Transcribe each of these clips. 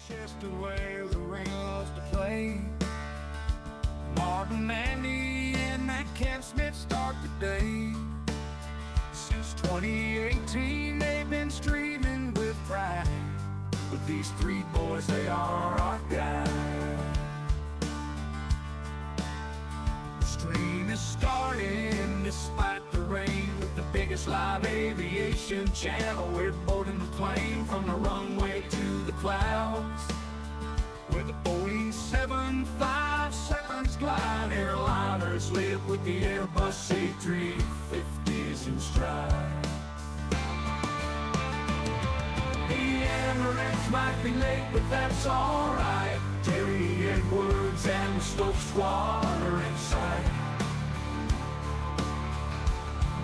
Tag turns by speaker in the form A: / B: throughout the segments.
A: Manchester where the rain loves to play. Martin, Andy, and Matt Camp Smith start the day. Since 2018 they've been streaming with pride. But these three boys, they are our guide. The stream is starting despite the rain with the biggest live aviation channel. We're boarding the plane from the runway to the clouds, where the Boeing 757s glide. Airliners live with the Airbus A380s in stride. The Emirates might be late, but that's alright. Terry Edwards and the Stokes squad are in sight.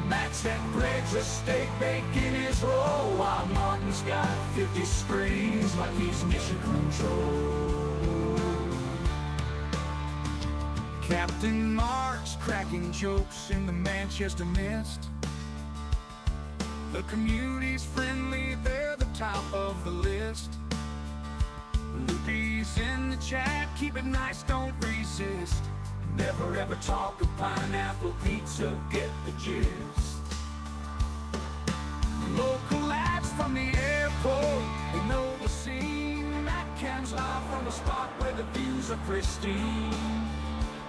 A: Matt's at Greg's a steak baking his roll, while Martin's got 50 screens like he's mission control. Captain Mark's cracking jokes in the Manchester mist. The community's friendly, they're the top of the list. Loopy's in the chat, keep it nice, don't resist. Never ever talk of pineapple pizza, get the gist. Local lads from the airport, they know the scene. Matt Cam's live from the spot where the views are pristine.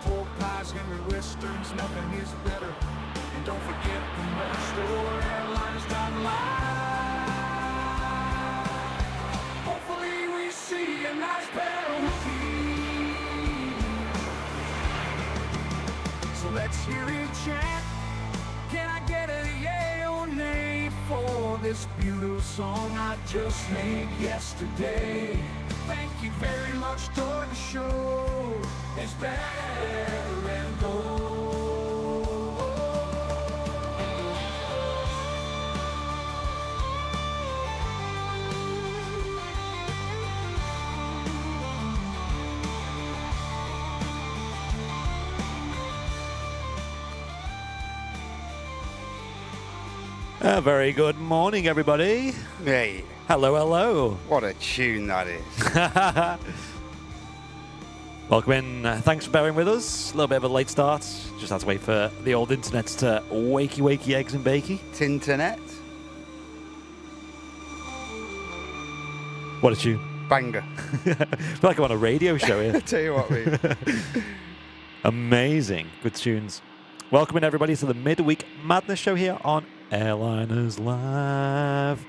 A: Pork pies, Henry Westerns, nothing is better. And don't forget the metal store, airlines.live. Hopefully we see a nice pair of rookies. So let's hear it chat. Can I get a yay or nay for this beautiful song I just made yesterday? Thank you very much, toward the show. It's better and gold.
B: A very good morning, everybody.
C: Hey,
B: Hello, hello.
C: what a tune that is.
B: Welcome in. Thanks for bearing with us. A little bit of a late start. Just had to wait for the old internet to wakey eggs and bakey.
C: Tinternet,
B: What a tune.
C: banger.
B: I feel like I'm on a radio show here.
C: Tell you what, mate.
B: Amazing. Good tunes. Welcome in, everybody, to the Midweek Madness show here on Airliners Live.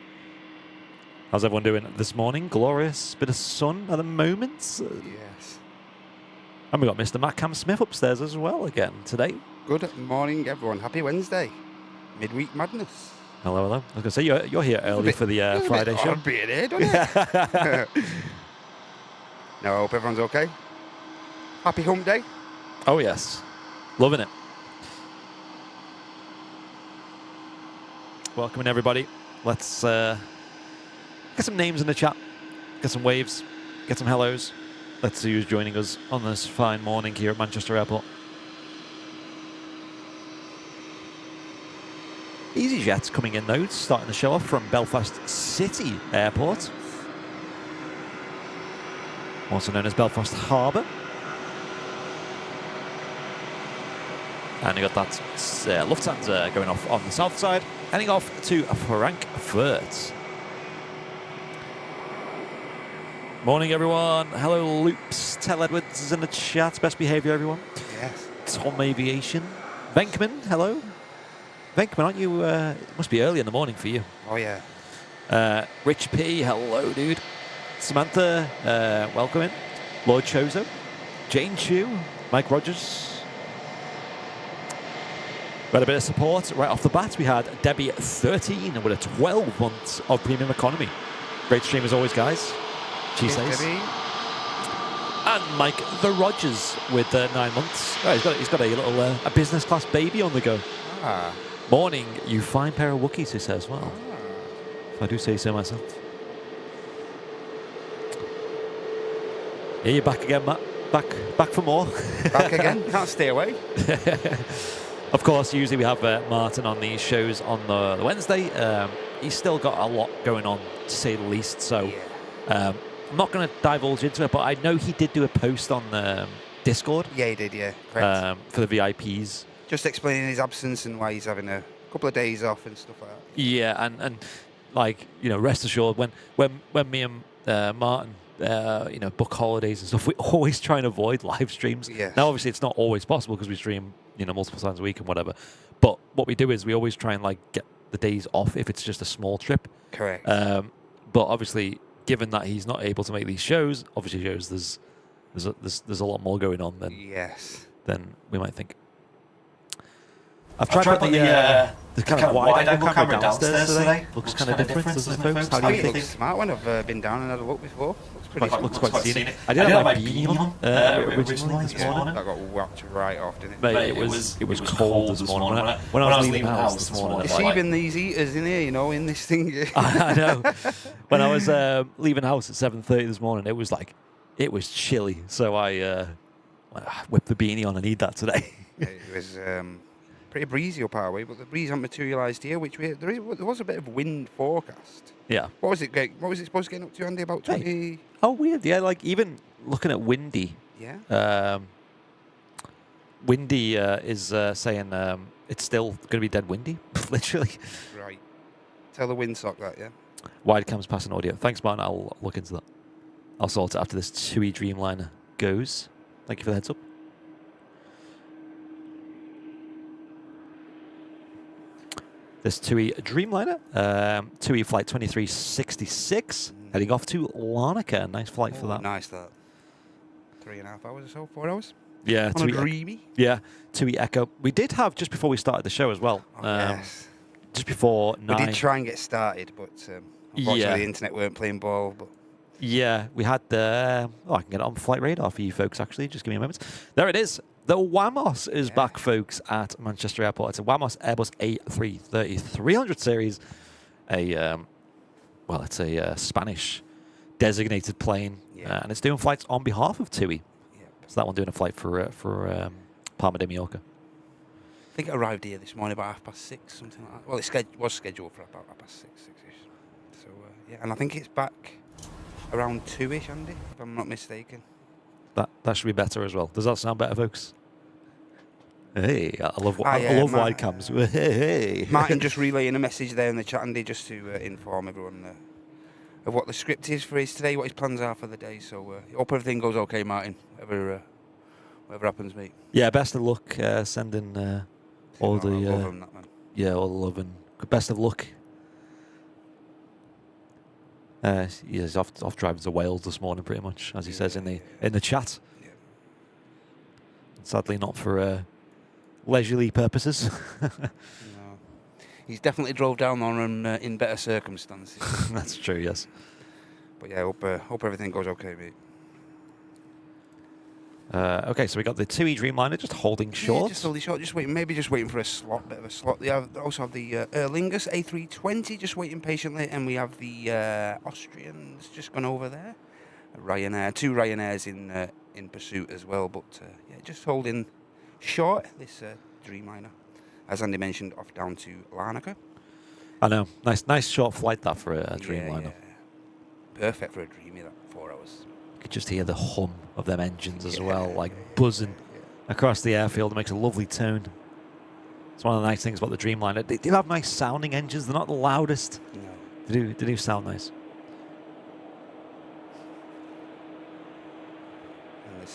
B: How's everyone doing this morning? Glorious bit of sun at the moment.
C: Yes.
B: And we got Mr. Matt Cam Smith upstairs as well again today.
C: Good morning, everyone. Happy Wednesday. Midweek madness.
B: Hello, hello. I was going to say, you're here early for the Friday show.
C: A bit here, doesn't it? No, I hope everyone's okay. Happy hump day.
B: Oh, yes. Loving it. Welcome in, everybody. Let's get some names in the chat, get some waves, get some hellos. Let's see who's joining us on this fine morning here at Manchester Airport. EasyJet's coming in, though, starting the show off from Belfast City Airport, also known as Belfast Harbour. And you got that Lufthansa going off on the south side, heading off to Frankfurt. Morning, everyone. Hello, Loops. Tel Edwards is in the chat. Best behaviour, everyone.
C: Yes.
B: Tom Aviation. Venkman, hello. Venkman, aren't you? It must be early in the morning for you.
C: Oh, yeah.
B: Rich P, hello, dude. Samantha, welcome in. Lord Chozo. Jane Chu. Mike Rogers. We had a bit of support right off the bat. We had Debbie 13 with a 12 months of premium economy. Great stream as always, guys. She says.
C: Debbie.
B: And Mike the Rogers with 9 months. Oh, he's got a little a business class baby on the go.
C: Ah.
B: Morning, you fine pair of Wookiees, he says. Well, if I do say so myself. Yeah, you're back again, Matt. Back for more.
C: Back again. Can't stay away.
B: Of course, usually we have Martin on these shows on the Wednesday. He's still got a lot going on, to say the least. So I'm not going to divulge into it, but I know he did do a post on Discord.
C: Yeah, he did, yeah. Correct.
B: For the VIPs.
C: Just explaining his absence and why he's having a couple of days off and stuff like that.
B: Yeah, and like, you know, rest assured, when me and Martin, you know, book holidays and stuff, we always try and avoid live streams.
C: Yes.
B: Now, obviously, it's not always possible because we stream, you know, multiple times a week and whatever. But what we do is we always try and like get the days off if it's just a small trip.
C: Correct.
B: But obviously, given that he's not able to make these shows, obviously shows there's a lot more going on than we might think. I've tried the kind of wide angle camera downstairs today. Looks kind of different, doesn't it, folks? How do you think?
C: It looks smart when I've been down and had a look before.
B: Looks quite scenic. I did have my beanie on originally this morning.
C: That got whacked right off, didn't it?
B: Mate, it was cold this morning. When I was leaving the house this morning.
C: It's even these heaters in here, you know, in this thing.
B: I know. When I was leaving the house at 7:30 this morning, it was chilly. So I whipped the beanie on. I need that today.
C: It was pretty breezy up our way, but the breeze hasn't materialised here. There was a bit of wind forecast.
B: Yeah.
C: What was it supposed to get up to, Andy? About 20?
B: Hey. Oh, weird. Yeah, like even looking at Windy.
C: Yeah.
B: Windy is saying it's still going to be dead windy, literally.
C: Right. Tell the windsock that, yeah.
B: Wide cams passing audio. Thanks, Martin. I'll look into that. I'll sort it after this TUI Dreamliner goes. Thank you for the heads up. This TUI Dreamliner, TUI flight 2366, heading off to Larnaca. Nice flight for that.
C: Nice that. 3.5 hours or so, 4 hours.
B: Yeah,
C: on a dreamy.
B: Yeah, TUI Echo. We did have just before we started the show as well.
C: Yes.
B: Just before 9.
C: We did try and get started, but unfortunately the internet weren't playing ball. But
B: yeah, we had the. Oh, I can get it on Flight Radar for you folks. Actually, just give me a moment. There it is. The Wamos is back, folks, at Manchester Airport. It's a Wamos Airbus A330 300 series. It's a Spanish designated plane, and it's doing flights on behalf of TUI.
C: Yep.
B: So that one doing a flight for Palma de Mallorca.
C: I think it arrived here this morning about 6:30, something like that. Well, it was scheduled for about 6:30. So yeah, and I think it's back around 2ish, Andy, if I'm not mistaken.
B: That should be better as well. Does that sound better, folks? Hey, I love wide cams. Hey.
C: Martin just relaying a message there in the chat, Andy, just to inform everyone of what the script is for his today, what his plans are for the day. So hope everything goes okay, Martin. Whatever happens, mate.
B: Yeah, best of luck sending all the
C: love him, that man.
B: Yeah, all the love and best of luck. He's off driving to Wales this morning, pretty much, as he says in the chat.
C: Yeah.
B: Sadly, not for leisurely purposes.
C: No. He's definitely drove down on him in better circumstances.
B: That's true, yes.
C: But yeah, hope everything goes okay, mate.
B: Okay, so we got the TUI Dreamliner just holding short.
C: Yeah, just holding short, just waiting for a bit of a slot. They also have the Lingus A320 just waiting patiently, and we have the Austrians just gone over there. Ryanair, 2 Ryanairs in pursuit as well, but yeah, just holding short this Dreamliner, as Andy mentioned, off down to Larnaca.
B: I know, nice short flight that for a Dreamliner.
C: Yeah. Perfect for a Dreamy, that 4 hours.
B: You could just hear the hum of them engines as well, like buzzing across the airfield. It makes a lovely tone. It's one of the nice things about the Dreamliner. They do have nice sounding engines. They're not the loudest.
C: No.
B: They do sound nice.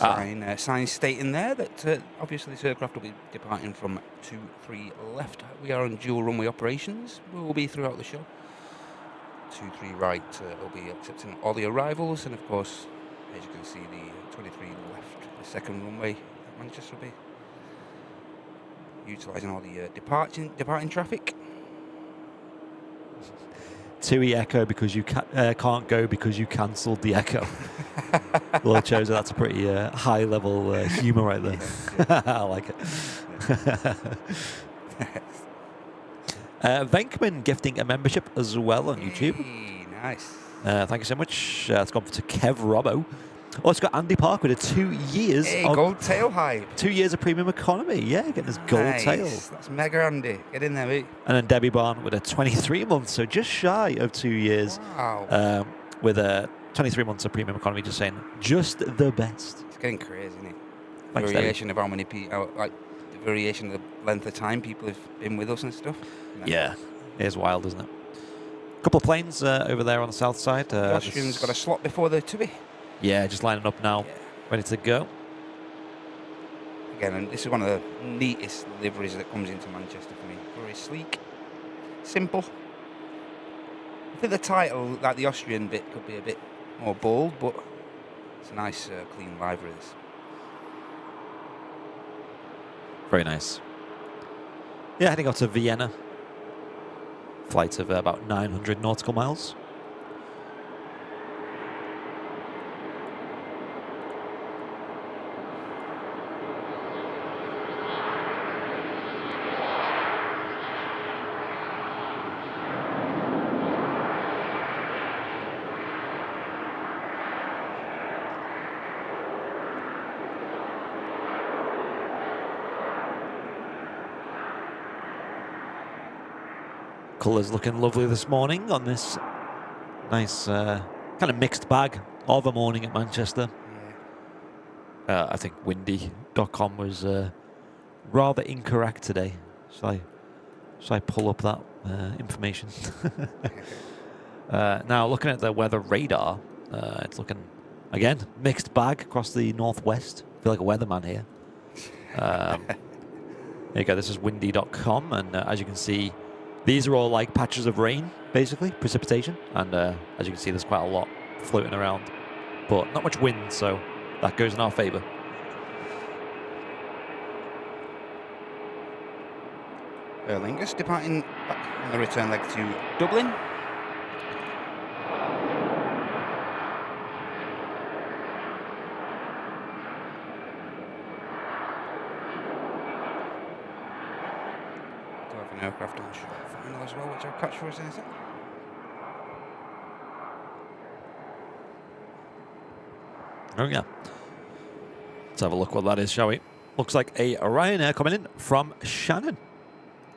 C: And the sign stating there that obviously this aircraft will be departing from 23 left. We are on dual runway operations. We will be throughout the show. 23 right will be accepting all the arrivals, and of course, as you can see, the 23 left, the second runway at Manchester will be utilising all the departing traffic.
B: TUI Echo because you can't go because you cancelled the Echo. Lord Choser, that's a pretty high level humour right there. Yes. I like it. Venkman gifting a membership as well on YouTube.
C: Hey, nice.
B: Thank you so much. It's gone to Kev Robbo. Oh, it's got Andy Park with a 2 years.
C: Hey, gold tail hype.
B: 2 years of premium economy. Yeah, getting this gold tail.
C: That's mega, Andy. Get in there, mate.
B: And then Debbie Barn with a 23 months, so just shy of 2 years.
C: Wow.
B: With a 23 months of premium economy, just saying, just the best.
C: It's getting crazy, isn't it?
B: Thanks,
C: Variation of how many people, like the variation of the length of time people have been with us and stuff.
B: Yeah, it is wild, isn't it? A couple of planes over there on the south side.
C: The Austrian's got a slot before the Tubby.
B: Yeah, just lining up now, ready to go.
C: Again, and this is one of the neatest liveries that comes into Manchester for me. Very sleek, simple. I think the title, like the Austrian bit, could be a bit more bold, but it's a nice, clean livery. This.
B: Very nice. Yeah, heading out to Vienna. Flight of about 900 nautical miles. Colours looking lovely this morning on this nice kind of mixed bag of a morning at Manchester.
C: Yeah.
B: I think windy.com was rather incorrect today. Shall I pull up that information? Now, looking at the weather radar, it's looking, again, mixed bag across the northwest. I feel like a weatherman here. There you go, this is windy.com, and as you can see, these are all like patches of rain, basically, precipitation. And as you can see, there's quite a lot floating around. But not much wind, so that goes in our favour.
C: Aer Lingus departing back on the return leg to Dublin. Do have an aircraft on short final as well, which I'll catch for us in a sec.
B: Oh, yeah. Let's have a look what that is, shall we? Looks like a Ryanair coming in from Shannon.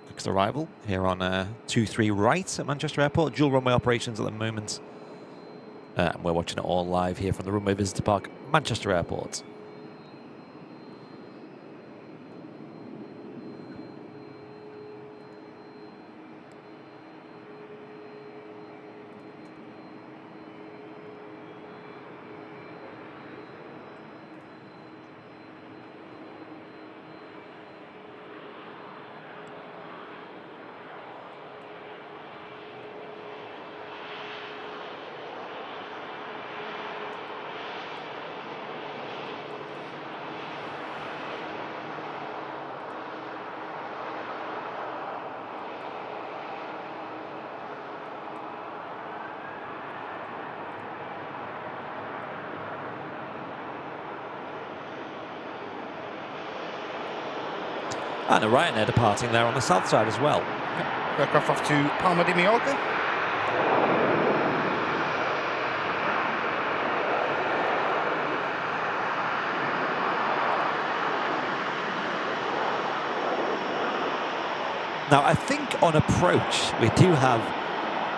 B: Next arrival here on 23 right at Manchester Airport. Dual runway operations at the moment. And we're watching it all live here from the Runway Visitor Park, Manchester Airport. And a Ryanair departing there on the south side as well.
C: Yep. Aircraft off to Palma de Mallorca.
B: Now, I think on approach, we do have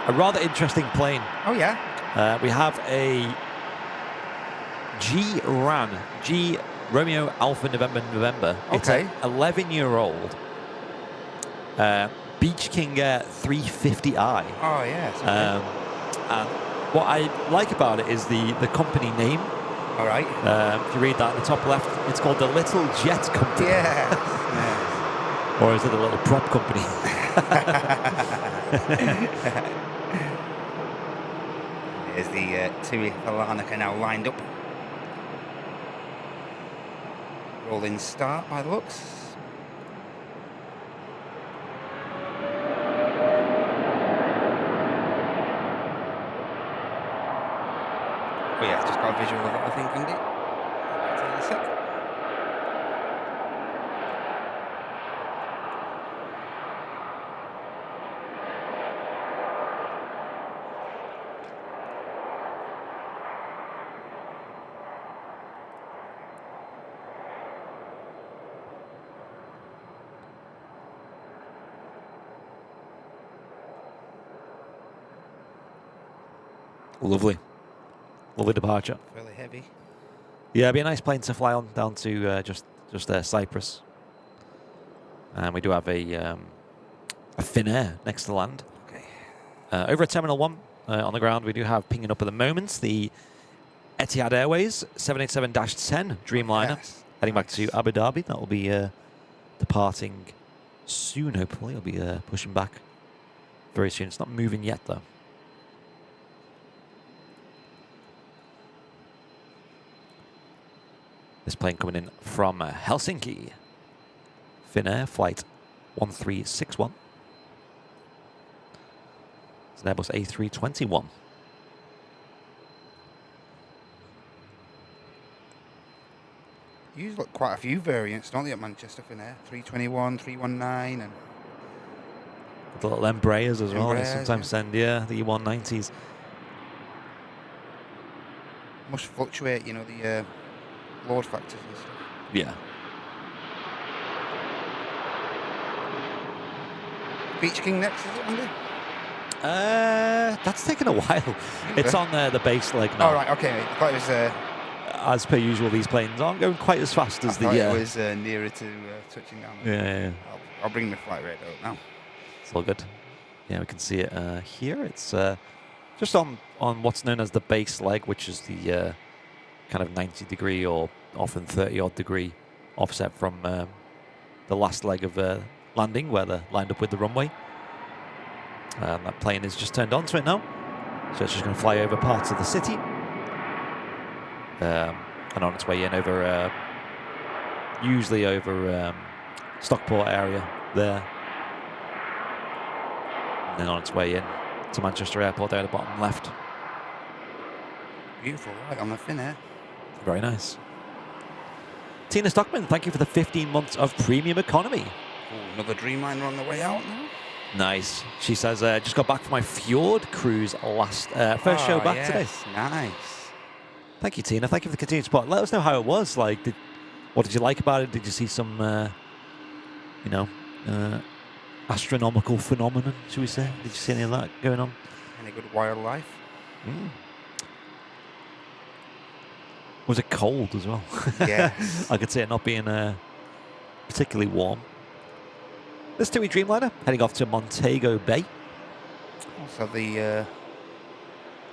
B: a rather interesting plane.
C: Oh, yeah.
B: We have a G Romeo Alpha November. It's
C: Okay.
B: an 11-year-old Beach King Air 350i.
C: Oh, yes. Okay.
B: And what I like about it is the company name.
C: All right.
B: If you read that in the top left, it's called the Little Jet Company.
C: Yeah.
B: Or is it the Little Prop Company?
C: There's the TUI Larnaca now lined up. Rolling start by the looks. Oh yeah, just got a visual of it, I think, Andy. Back to you in a sec.
B: Lovely. Lovely departure.
C: Fairly heavy.
B: Yeah, it'd be a nice plane to fly on down to just Cyprus. And we do have a Finnair next to land.
C: Okay.
B: Over at Terminal 1 on the ground, we do have pinging up at the moment the Etihad Airways 787-10 Dreamliner
C: Yes.
B: heading back to Abu Dhabi. That will be departing soon, hopefully. It'll be pushing back very soon. It's not moving yet, though. This plane coming in from Helsinki. Finnair flight 1361. It's an Airbus A321.
C: You got quite a few variants, don't they, at Manchester Finnair? 321, 319, and
B: The little Embraers as well. They
C: Embraers,
B: sometimes send, the E190s.
C: must fluctuate, you know, the load factors and stuff.
B: Yeah.
C: Beach King next, is it, Andy?
B: That's taken a while. It's on the base leg now.
C: Oh, right, okay. I thought it was...
B: As per usual, these planes aren't going quite as fast as
C: I thought
B: the...
C: it was nearer to touching down.
B: Yeah.
C: I'll bring my flight rate out now.
B: It's all good. Yeah, we can see it here. It's just on what's known as the base leg, which is the kind of 90-degree or often 30-odd degree offset from the last leg of landing, where they're lined up with the runway. And that plane is just turned onto it now. So it's just going to fly over parts of the city. And on its way in over, usually over Stockport area there. And then on its way in to Manchester Airport there at the bottom left.
C: Beautiful light on the Finnair.
B: Very nice. Tina Stockman, thank you for the 15 months of premium economy.
C: Ooh, another Dreamliner on the way out now.
B: Nice. She says, just got back from my fjord cruise first show back today.
C: Nice.
B: Thank you, Tina. Thank you for the continued support. Let us know how it was. Like, what did you like about it? Did you see some, astronomical phenomenon, should we say? Did you see any of that going on?
C: Any good wildlife?
B: Was it cold as well?
C: Yes.
B: I could see it not being particularly warm. This TUI Dreamliner heading off to Montego Bay.
C: Also the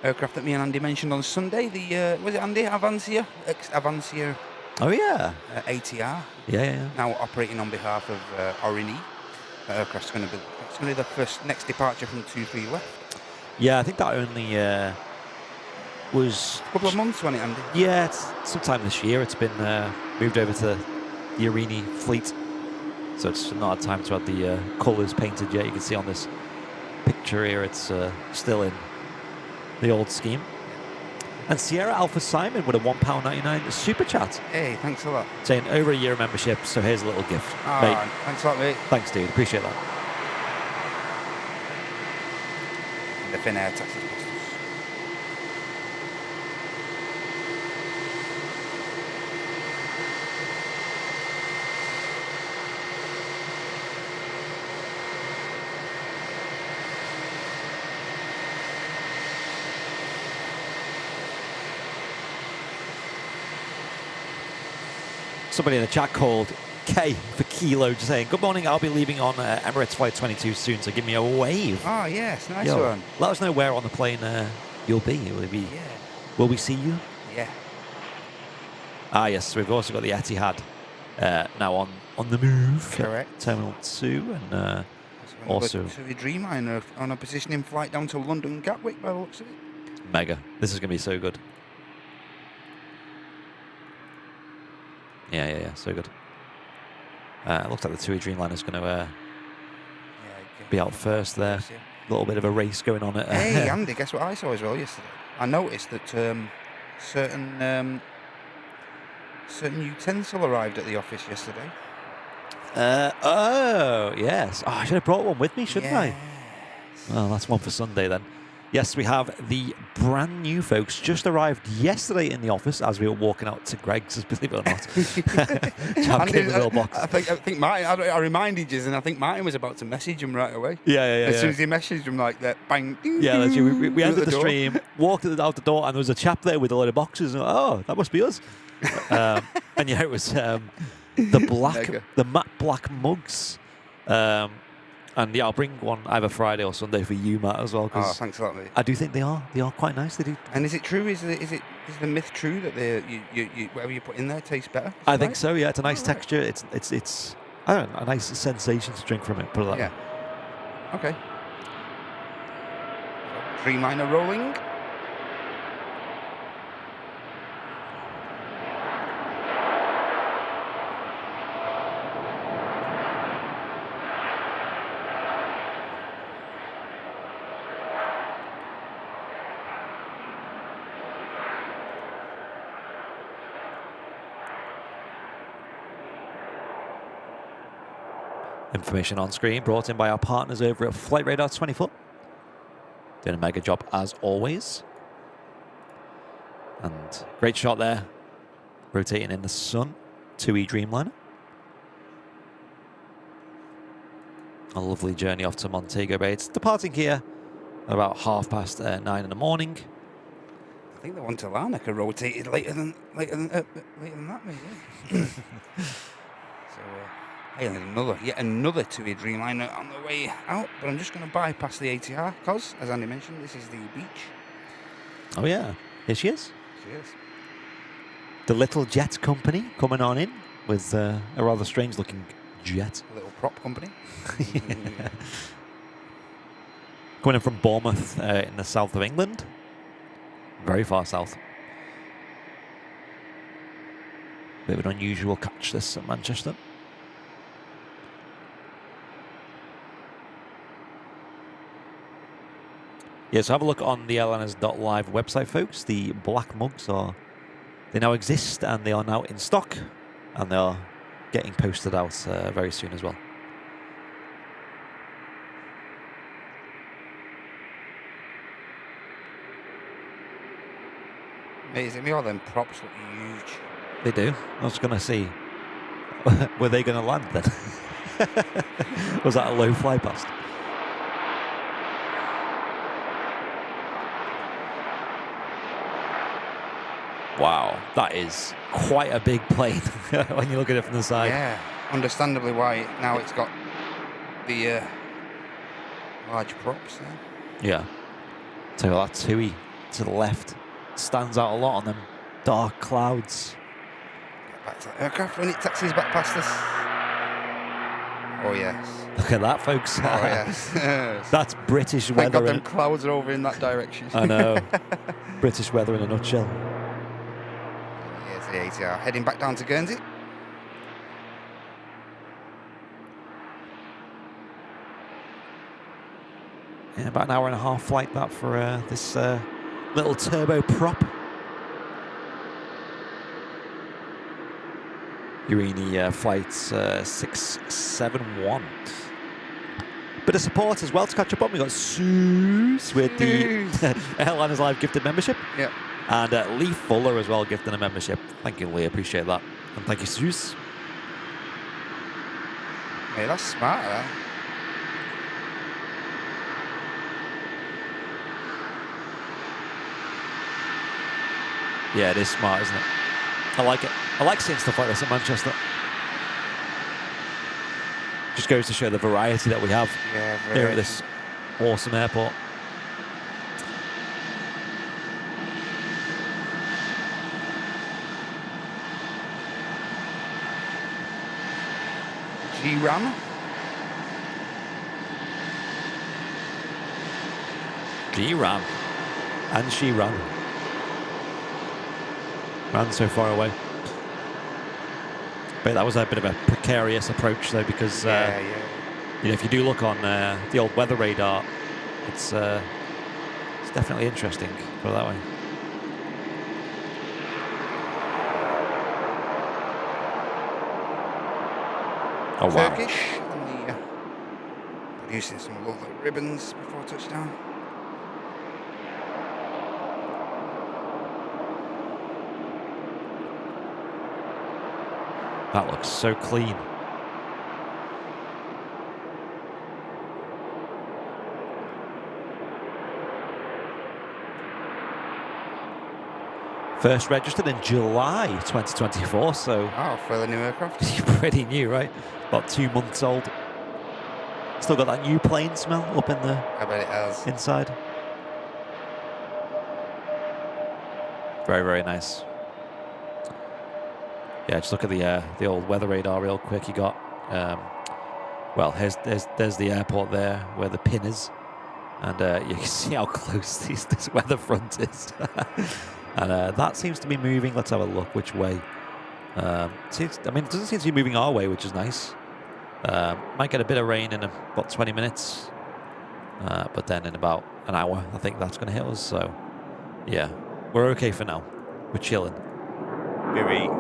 C: aircraft that me and Andy mentioned on Sunday, the, was it Andy? Avancia? Avancia
B: Oh, yeah.
C: ATR.
B: Yeah.
C: Now operating on behalf of Orini. That aircraft's going to be the first next departure from 2-3 left.
B: Yeah, I think that only was...
C: A couple of months, wasn't it, Andy?
B: Yeah, it's sometime this year. It's been moved over to the Arini fleet. So it's not had time to have the colours painted yet. You can see on this picture here, it's still in the old scheme. And Sierra Alpha Simon with a £1.99 super chat.
C: Hey, thanks a lot.
B: Saying over a year of membership, so here's a little gift.
C: Oh,
B: Mate,
C: thanks a lot, mate.
B: thanks, dude. Appreciate that.
C: And the Finnair taxis postals.
B: Somebody in the chat called K for Kilo, just saying, good morning, I'll be leaving on Emirates Flight 22 soon, so give me a wave.
C: Oh, yes, nice
B: Yo,
C: one.
B: let us know where on the plane you'll be.
C: Yeah.
B: Will we see you?
C: Yeah.
B: Ah, yes, we've also got the Etihad now on the move.
C: Correct.
B: Terminal 2, and also...
C: So a Dreamliner on a positioning flight down to London Gatwick by the looks of it.
B: mega. This is going to be so good. Yeah, so good. Looks like the TUI Dreamliner is going to be out first there. A little bit of a race going on at...
C: Hey, Andy, guess what I saw as well yesterday? I noticed that certain utensil arrived at the office yesterday.
B: Oh, yes. Oh, I should have brought one with me, shouldn't I?
C: Yes.
B: Well, that's one for Sunday then. Yes, we have the brand new folks just arrived yesterday in the office as we were walking out to Greg's, believe it or not. Chap gave us a little box.
C: I think Martin, I reminded you, and I think Martin was about to message him right away.
B: Yeah.
C: As soon as he messaged him, like that, bang, ding,
B: Yeah, that's
C: ding,
B: you. We
C: out
B: ended the
C: door.
B: stream, walked out the door, and there was a chap there with a load of boxes. And oh, that must be us. And yeah, it was the matte black mugs. And yeah, I'll bring one either Friday or Sunday for you, Matt, as well.
C: Oh, thanks a lot, mate.
B: I do think they are quite nice. They do.
C: And is it true? Is the myth true that you whatever you put in there tastes better?
B: I think so. Yeah, it's a nice texture. It's I don't know, a nice sensation to drink from it. Put it that way.
C: Yeah. Okay. Dreamliner rolling.
B: Information on screen brought in by our partners over at Flight Radar 20 Foot. Doing a mega job as always. And great shot there. Rotating in the sun. 2E Dreamliner. A lovely journey off to Montego Bay. It's departing here at about 9:30 in the morning.
C: I think the one to Larnaca rotated later than that, maybe. So. Hey, yet another 2E Dreamliner on the way out, but I'm just going to bypass the ATR because, as Andy mentioned, this is the beach.
B: Oh yeah, here she is.
C: She is.
B: The little jet company coming on in with a rather strange looking jet.
C: A little prop company.
B: Coming in from Bournemouth in the south of England. Very far south. Bit of an unusual catch this at Manchester. Yeah, so have a look on the airliners.live website, folks. The black mugs they now exist and they are now in stock and they are getting posted out very soon as well.
C: Amazing. All them props look huge.
B: They do. I was going to see, were they going to land then? Was that a low fly past? Wow, that is quite a big plane when you look at it from the side.
C: Yeah, understandably why now it's got the large props there.
B: Yeah. So that 2E to the left stands out a lot on them dark clouds.
C: Get back to that aircraft when it taxis back past us. Oh yes.
B: Look at that, folks.
C: Oh yes.
B: That's British
C: Thank
B: weather.
C: God them clouds are over in that direction.
B: I know. British weather in a nutshell.
C: Here's the ATR heading back down to Guernsey.
B: Yeah, about an hour and a half flight that for this little turbo prop. Urini flight 671. Bit of support as well to catch up on. We got Seuss with the Airliners Live gifted membership.
C: Yeah.
B: And Lee Fuller as well gifting a membership. Thank you, Lee. Appreciate that. And thank you, Seuss.
C: Hey, that's smart, that.
B: Yeah, it is smart, isn't it? I like it. I like seeing stuff like this in Manchester. Just goes to show the variety that we have here at this awesome airport.
C: G-Ram.
B: G-Ram. And she ran. Ran so far away. But that was a bit of a precarious approach, though, because you know, if you do look on the old weather radar, it's definitely interesting. Put it that way. Oh wow!
C: Turkish and the producing some lovely ribbons before touchdown.
B: That looks so clean. First registered in July 2024, so
C: Oh, for the new aircraft.
B: pretty new, right? About 2 months old. Still got that new plane smell up in the
C: I bet it has.
B: inside. Very, very nice. Yeah, just look at the old weather radar real quick. You got, well, there's the airport there where the pin is, and you can see how close this weather front is. And that seems to be moving. Let's have a look which way. It doesn't seem to be moving our way, which is nice. Might get a bit of rain in about 20 minutes, but then in about an hour, I think that's going to hit us. So, yeah, we're okay for now. We're chilling.
C: Very.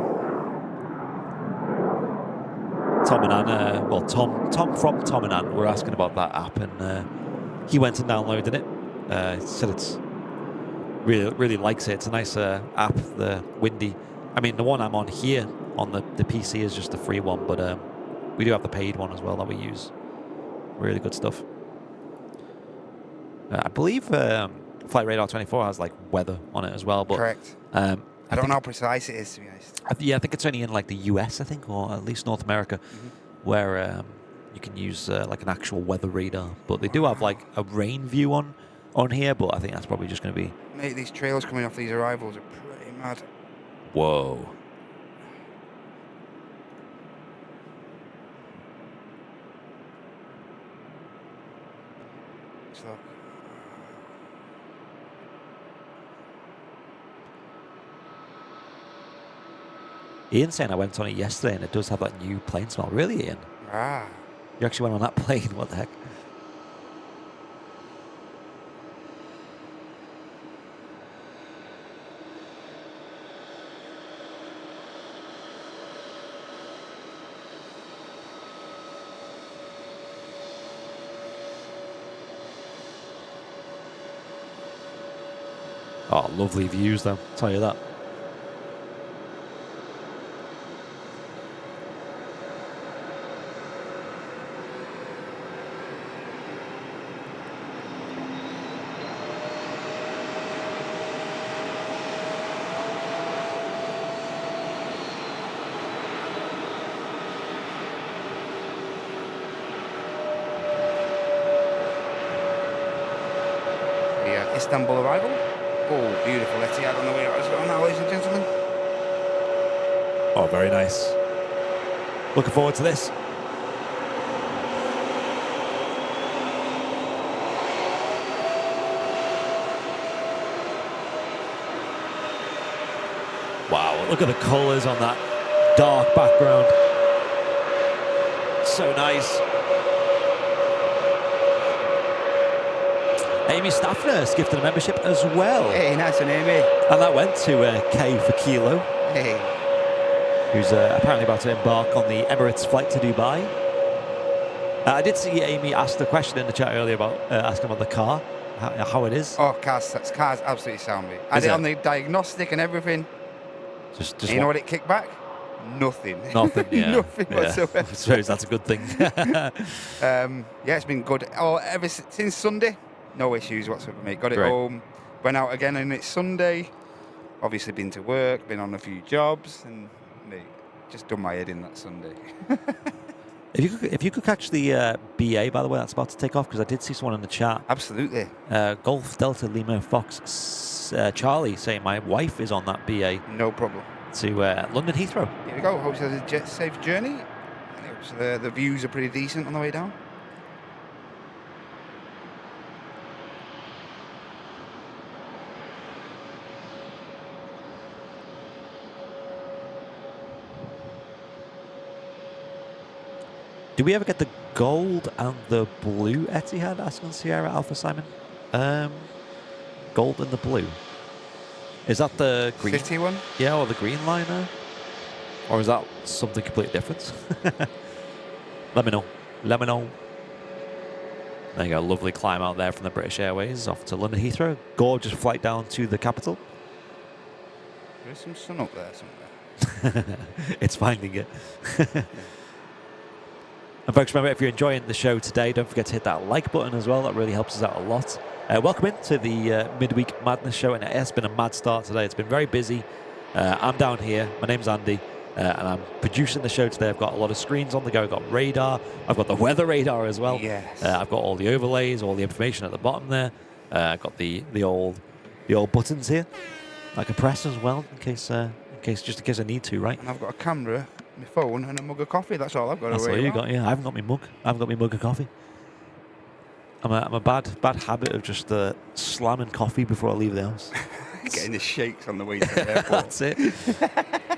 B: Tom and Ann, Tom from Tom and Ann, were asking about that app, and he went and downloaded it. He said it's really likes it. It's a nice app. The Windy. I mean, the one I'm on here on the PC is just the free one, but we do have the paid one as well that we use. Really good stuff. I believe Flight Radar 24 has like weather on it as well, but
C: Correct.
B: I
C: don't know how precise it is, to be honest.
B: Yeah, I think it's only in like the US, I think, or at least North America, where you can use like an actual weather radar. But they do have like a rain view on here, but I think that's probably just going to be...
C: Mate, these trails coming off these arrivals are pretty mad.
B: Whoa.
C: So,
B: Ian's saying I went on it yesterday and it does have that new plane smell. Really, Ian?
C: ah.
B: You actually went on that plane? What the heck? Oh, lovely views though, I'll tell you that.
C: The Istanbul arrival. Oh, beautiful Etihad on the way out as well now, ladies and gentlemen.
B: Oh, very nice. Looking forward to this. Wow, look at the colours on that dark background. So nice. Amy Staffner gifted a membership as well.
C: Hey, nice one, Amy.
B: And that went to K for Kilo,
C: Hey.
B: who's apparently about to embark on the Emirates flight to Dubai. I did see Amy ask the question in the chat earlier about asking about the car, how it is.
C: Oh, car's absolutely sound, mate. I
B: Is
C: did
B: it?
C: on the diagnostic and everything.
B: Just
C: And you know what it kicked back? Nothing.
B: Nothing, yeah.
C: Nothing whatsoever.
B: I suppose that's a good thing.
C: Yeah, it's been good. Oh, ever since Sunday, no issues whatsoever, mate. Got it
B: Great.
C: home, went out again, and it's Sunday. Obviously, been to work, been on a few jobs, and mate, just done my head in that Sunday.
B: If you could catch the BA, by the way, that's about to take off, because I did see someone in the chat.
C: Absolutely.
B: Golf Delta Lima Fox Charlie saying my wife is on that BA
C: No problem.
B: to London Heathrow.
C: Here we go. Hope she has a safe journey. And hopes the views are pretty decent on the way down.
B: Do we ever get the gold and the blue Etihad? Asking Sierra Alpha Simon. Gold and the blue. Is that the green?
C: 51?
B: Yeah, or the green liner? Or is that something completely different? Let me know. Let me know. There you go. Lovely climb out there from the British Airways off to London Heathrow. Gorgeous flight down to the capital.
C: There's some sun up there somewhere.
B: It's finding it. And folks, remember, if you're enjoying the show today, don't forget to hit that like button as well. That really helps us out a lot. Welcome into the Midweek Madness show, and it has been a mad start today. It's been very busy. I'm down here. My name's Andy, and I'm producing the show today. I've got a lot of screens on the go. I've got radar. I've got the weather radar as well.
C: Yes.
B: I've got all the overlays, all the information at the bottom there. I've got the old buttons here. I can press as well in case I need to, right?
C: And I've got a camera, my phone, and a mug of coffee. That's all I've got.
B: That's all you got, yeah. I haven't got my mug. I haven't got my mug of coffee. I'm a bad habit of just slamming coffee before I leave the house.
C: Getting the shakes on the way to the airport.
B: That's it.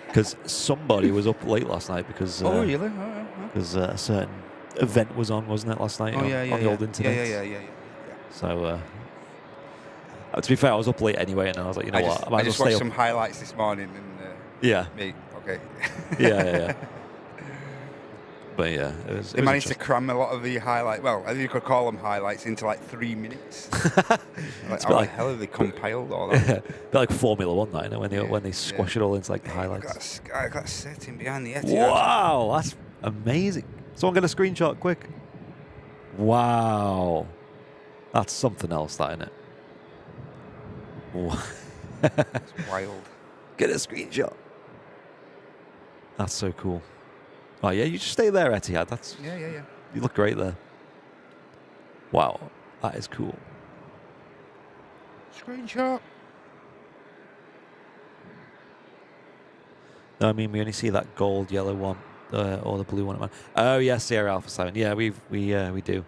B: Because somebody was up late last night because
C: Oh, really?
B: because a certain event was on, wasn't it, last night?
C: Oh, yeah,
B: on the old internet.
C: Yeah.
B: So, to be fair, I was up late anyway, and I was like, you know what?
C: I just watched some highlights this morning, and
B: yeah.
C: me, okay.
B: yeah. But yeah,
C: They managed to cram a lot of the highlights. Well, I think you could call them highlights into like 3 minutes. Like, how the hell have they compiled all that?
B: A bit like Formula One, that, you know, when they squash it all into like the highlights.
C: I got setting behind the Etihad.
B: Wow, that's amazing. Someone get a screenshot, quick. Wow, that's something else, that, isn't it?
C: It's wild.
B: Get a screenshot. That's so cool. Oh yeah, you just stay there, Etihad. That's
C: Yeah.
B: You look great there. Wow, that is cool.
C: Screenshot.
B: No, I mean we only see that gold, yellow one, or the blue one. Oh yes, Sierra Alpha 7. Yeah, we do.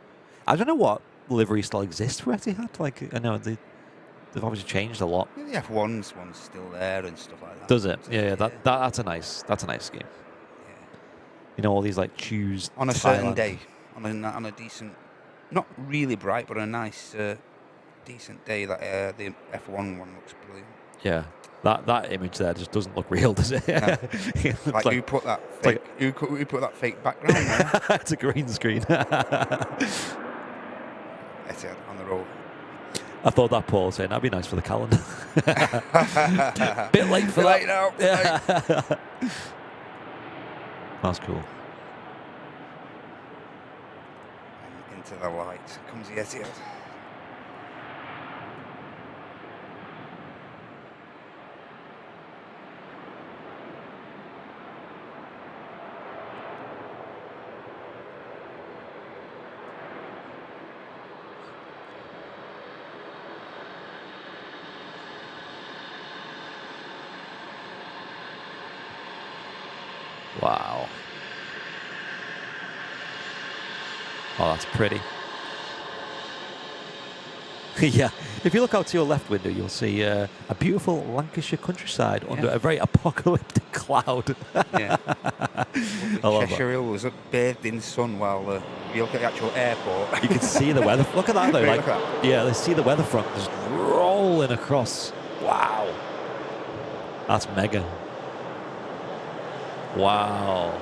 B: I don't know what livery still exists for Etihad. Like I know they've obviously changed a lot.
C: Yeah, the F1's one's still there and stuff like that.
B: Does it? Yeah. That's a nice scheme. You know, all these like choose
C: On a certain day, on a decent, not really bright, but a nice, decent day, that the F1 one looks brilliant.
B: Yeah, that image there just doesn't look real, does it?
C: No. Like who put that fake? Who put that fake background there?
B: It's a green screen.
C: Etihad on the road.
B: I thought that Paul was saying that'd be nice for the calendar. Bit late for
C: Late
B: that.
C: now.
B: Yeah. That's cool.
C: And into the light comes the Etihad.
B: Wow. Oh, that's pretty. Yeah, if you look out to your left window, you'll see a beautiful Lancashire countryside under a very apocalyptic cloud.
C: Yeah.
B: I love
C: Cheshire Hill was bathed in sun while you look at the actual airport.
B: You can see the weather. Look at that though.
C: Look
B: Like,
C: at that.
B: yeah, they see the weather front just rolling across. Wow. That's mega. Wow.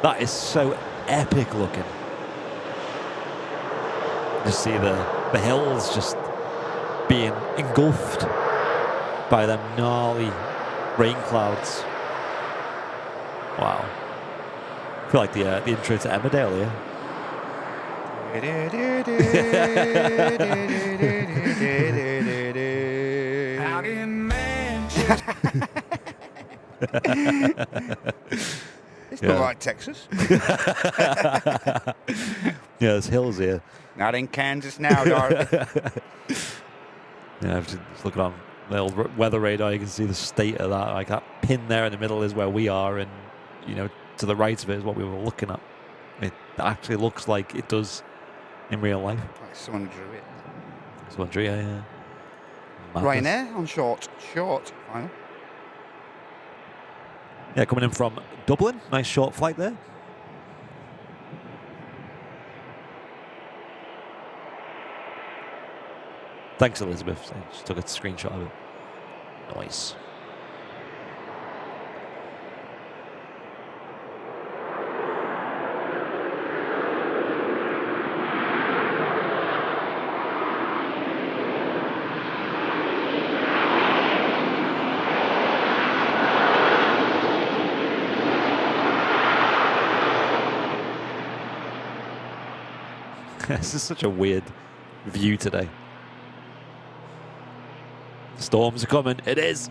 B: That is so epic looking. Just see the hills just being engulfed by them gnarly rain clouds. Wow. I feel like the intro to Emmerdale here.
A: Out in Manchester.
C: It's not like Texas.
B: Yeah, there's hills here.
C: Not in Kansas now, darling.
B: Yeah, I'm just looking on the old weather radar. You can see the state of that. Like that pin there in the middle is where we are, and you know, to the right of it is what we were looking at. It actually looks like it does in real life.
C: Like someone drew it.
B: Someone drew, yeah.
C: Ryanair on short final.
B: Yeah, coming in from Dublin. Nice short flight there. Thanks, Elizabeth. I just took a screenshot of it. Nice. This is such a weird view today. Storms are coming. It is.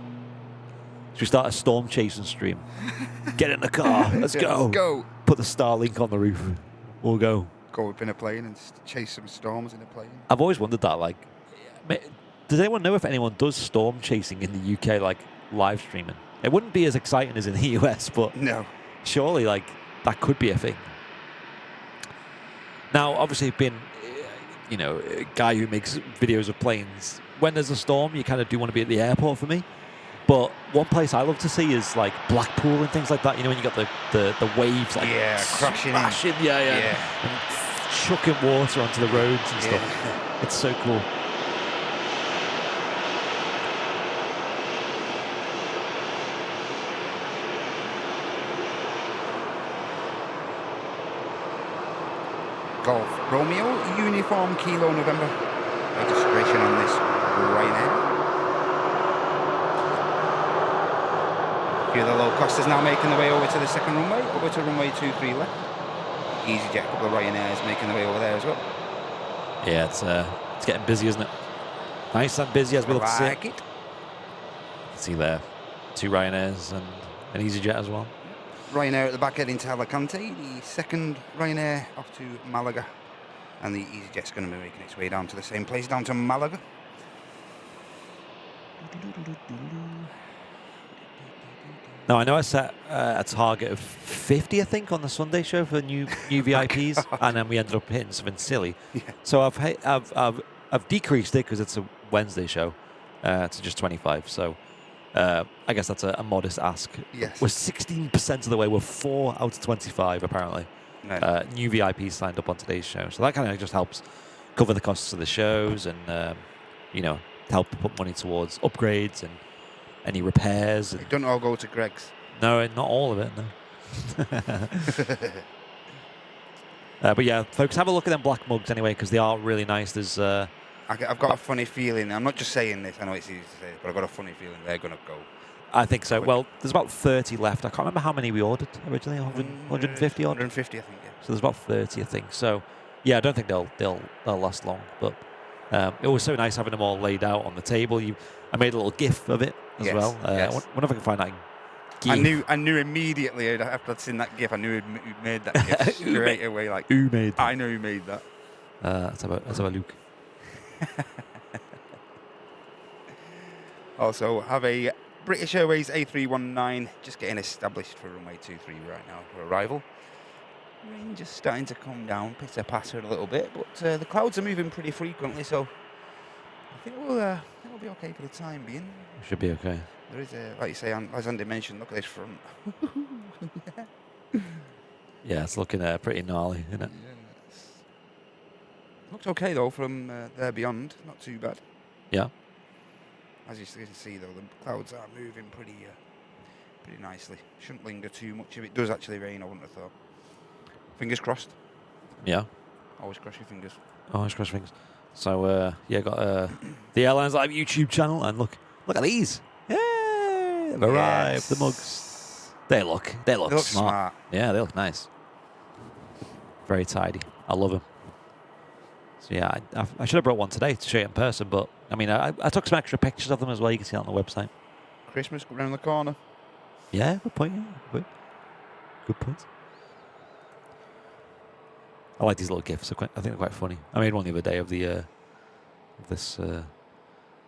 B: Should we start a storm chasing stream? Get in the car. Let's go.
C: Let's go.
B: Put the Starlink on the roof. We'll go.
C: Go up in a plane and chase some storms in a plane.
B: I've always wondered that. Like, does anyone know if anyone does storm chasing in the UK, like live streaming? It wouldn't be as exciting as in the US, but
C: No.
B: surely, like, that could be a thing. Now, obviously, being, you know, a guy who makes videos of planes, when there's a storm, you kind of do want to be at the airport for me. But one place I love to see is like Blackpool and things like that. You know, when you got the waves like
C: crashing in.
B: and chucking water onto the roads and stuff. It's so cool.
C: Golf Romeo, Uniform Kilo November. Registration on this Ryanair. A few of the low costers now making their way over to the second runway, over to runway 23 left. EasyJet, a couple of Ryanairs making their way over there as well.
B: Yeah, it's getting busy, isn't it? Nice and busy as we look to see it.
C: it.
B: See there, 2 Ryanairs and an EasyJet as well.
C: Ryanair at the back heading to Alicante, the second Ryanair off to Malaga, and the EasyJet's going to be making its way down to the same place, down to Malaga.
B: Now, I know I set a target of 50, I think, on the Sunday show for new VIPs, and then we ended up hitting something silly.
C: Yeah.
B: So I've decreased it because it's a Wednesday show to just 25. So I guess that's a modest ask.
C: Yes.
B: We're 16% of the way. We're 4 out of 25 apparently.
C: No.
B: New VIPs signed up on today's show, so that kind of just helps cover the costs of the shows and you know, help put money towards upgrades and any repairs. And
C: It doesn't all go to Greg's.
B: no, not all of it, no. But yeah, folks, have a look at them black mugs anyway, because they are really nice. There's
C: I've got a funny feeling. I'm not just saying this. I know it's easy to say, but I've got a funny feeling they're going to go.
B: I think so. Well, there's about 30 left. I can't remember how many we ordered originally. 150 odd.
C: 150, I think. Yeah.
B: So there's about 30, I think. So yeah, I don't think they'll last long. But it was so nice having them all laid out on the table. I made a little GIF of it as
C: Yes,
B: well.
C: yes.
B: I wonder if I can find that. GIF.
C: I knew immediately after I'd seen that GIF. I knew who made that GIF straight away. Like,
B: Who made that?
C: I know who made that.
B: Let's have a look.
C: Also, have a British Airways A319 just getting established for runway 23 right now for arrival. Rain just starting to come down, pitter patter a little bit, but the clouds are moving pretty frequently, so I think we'll be okay for the time being.
B: Should be okay.
C: There is like you say, as Andy mentioned, look at this front.
B: Yeah, it's looking pretty gnarly, isn't it?
C: Yes. Looks okay though from there beyond, not too bad.
B: Yeah.
C: As you can see though, the clouds are moving pretty nicely. Shouldn't linger too much. If it does actually rain, I wouldn't have thought. Fingers crossed.
B: Yeah.
C: Always cross your fingers.
B: Always cross fingers. So yeah, got the Airlines Live YouTube channel, and look at these. Yay! They've arrived. The mugs. They look
C: smart.
B: Yeah, they look nice. Very tidy. I love them. So yeah, I should have brought one today to show you in person, but I mean, I took some extra pictures of them as well. You can see that on the website.
C: Christmas around the corner.
B: Yeah, good point. Yeah, good point. I like these little gifs. I think they're quite funny. I made one the other day of this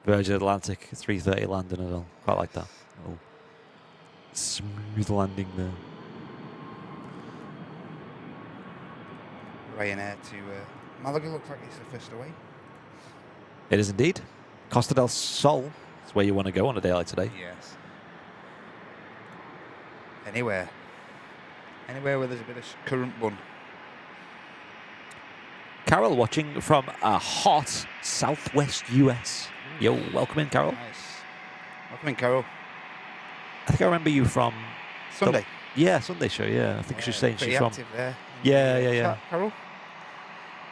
B: Virgin Atlantic 330 landing as well. Quite like that. A little smooth landing there.
C: Ryanair to Malaga looks like it's the first away.
B: It is indeed. Costa del Sol is where you want to go on a day like today.
C: Yes. Anywhere where there's a bit of current bun.
B: Carol watching from a hot southwest US. Yo, welcome in, Carol.
C: Nice. Welcome in, Carol.
B: I think I remember you from
C: Sunday.
B: Sunday show. Yeah, I think she was saying
C: pretty
B: she's from.
C: active there.
B: Yeah.
C: Carol.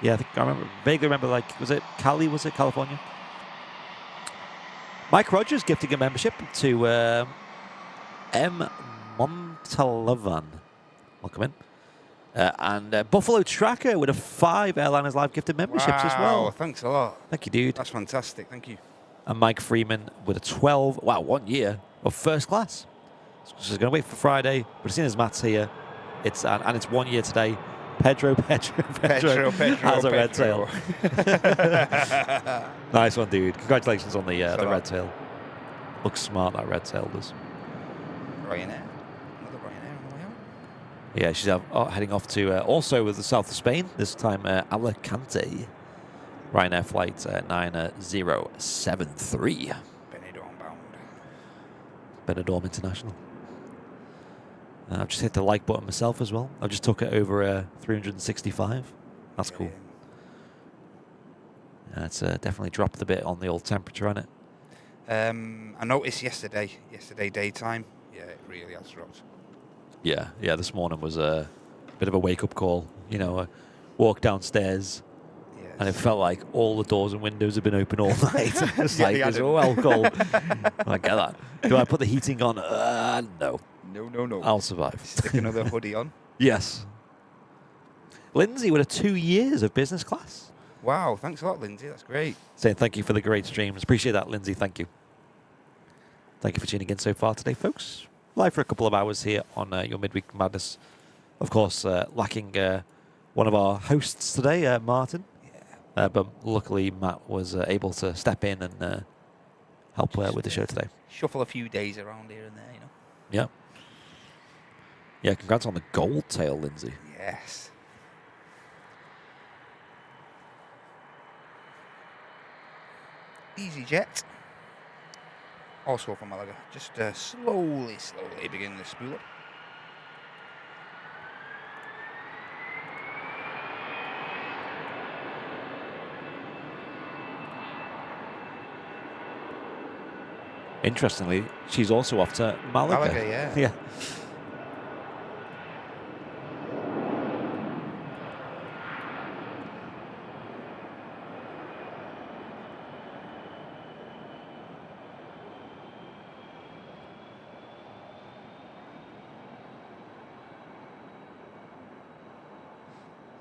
B: Yeah, I think I vaguely remember. Like, was it Cali? Was it California? Mike Rogers gifting a membership to M. Montalavan. Welcome in. And Buffalo Tracker with a 5 Airliners Live gifted memberships as well.
C: Wow, thanks a lot.
B: Thank you, dude.
C: That's fantastic. Thank you.
B: And Mike Freeman with a 12. Wow, 1 year of first class. So she's going to wait for Friday, but as soon as Matt's here, it's 1 year today. Pedro has a red tail. Nice one, dude. Congratulations on the red tail. Looks smart, that red tail does.
C: Ryanair. Another Ryanair on the way out.
B: Yeah, she's heading off to also with the south of Spain, this time Alicante. Ryanair flight 9073.
C: Benidorm bound.
B: Benidorm International. I've just hit the like button myself as well. I just took it over 365. That's cool. It's definitely dropped a bit on the old temperature on it.
C: I noticed yesterday daytime, yeah, it really has dropped.
B: Yeah, this morning was a bit of a wake-up call. You know, I walked downstairs, and it felt like all the doors and windows have been open all night. It's like, it's well cold. I get that. Do I put the heating on? No.
C: No.
B: I'll survive.
C: Stick another hoodie on.
B: Yes. Lindsay with a 2 years of business class.
C: Wow, thanks a lot, Lindsay. That's great.
B: Saying thank you for the great streams. Appreciate that, Lindsay. Thank you. Thank you for tuning in so far today, folks. Live for a couple of hours here on your Midweek Madness. Of course, lacking one of our hosts today, Martin.
C: Yeah.
B: But luckily, Matt was able to step in and help with the show today.
C: Shuffle a few days around here and there, you know.
B: Yeah. Yeah, congrats on the gold tail, Lindsay.
C: Yes. EasyJet. Also from Malaga. Just slowly beginning to spool up.
B: Interestingly, she's also off to Malaga.
C: Malaga, yeah.
B: Yeah.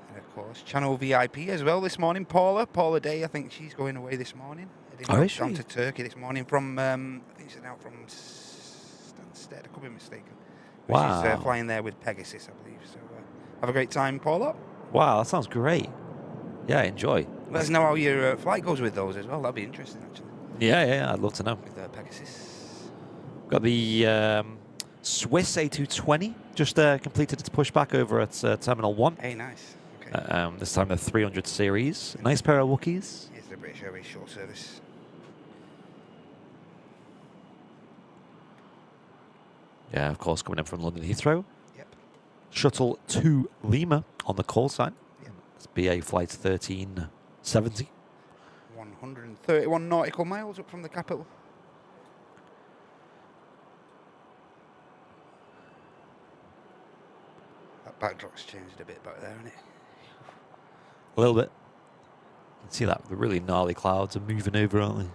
C: And of course, Channel VIP as well this morning. Paula Day, I think she's going away this morning.
B: Oh, is she?
C: Down to Turkey this morning from, I think she's out from Stansted, I could be mistaken. But
B: Wow.
C: She's flying there with Pegasus, I believe. So have a great time, Paula.
B: Wow, that sounds great. Yeah, enjoy.
C: Let us know how your flight goes with those as well. That'd be interesting, actually,
B: Yeah, I'd love to know.
C: with Pegasus.
B: Got the Swiss A220 just completed its pushback over at Terminal 1.
C: Hey, nice. Okay.
B: This time the 300 series. Nice pair of Wookiees.
C: Here's the British Airways short service.
B: Yeah, of course, coming in from London Heathrow.
C: Yep.
B: Shuttle to Lima on the call sign.
C: Yep.
B: It's BA flight 1370.
C: 131 nautical miles up from the capital. That backdrop's changed a bit back there, hasn't it?
B: A little bit. You can see that the really gnarly clouds are moving over, aren't they?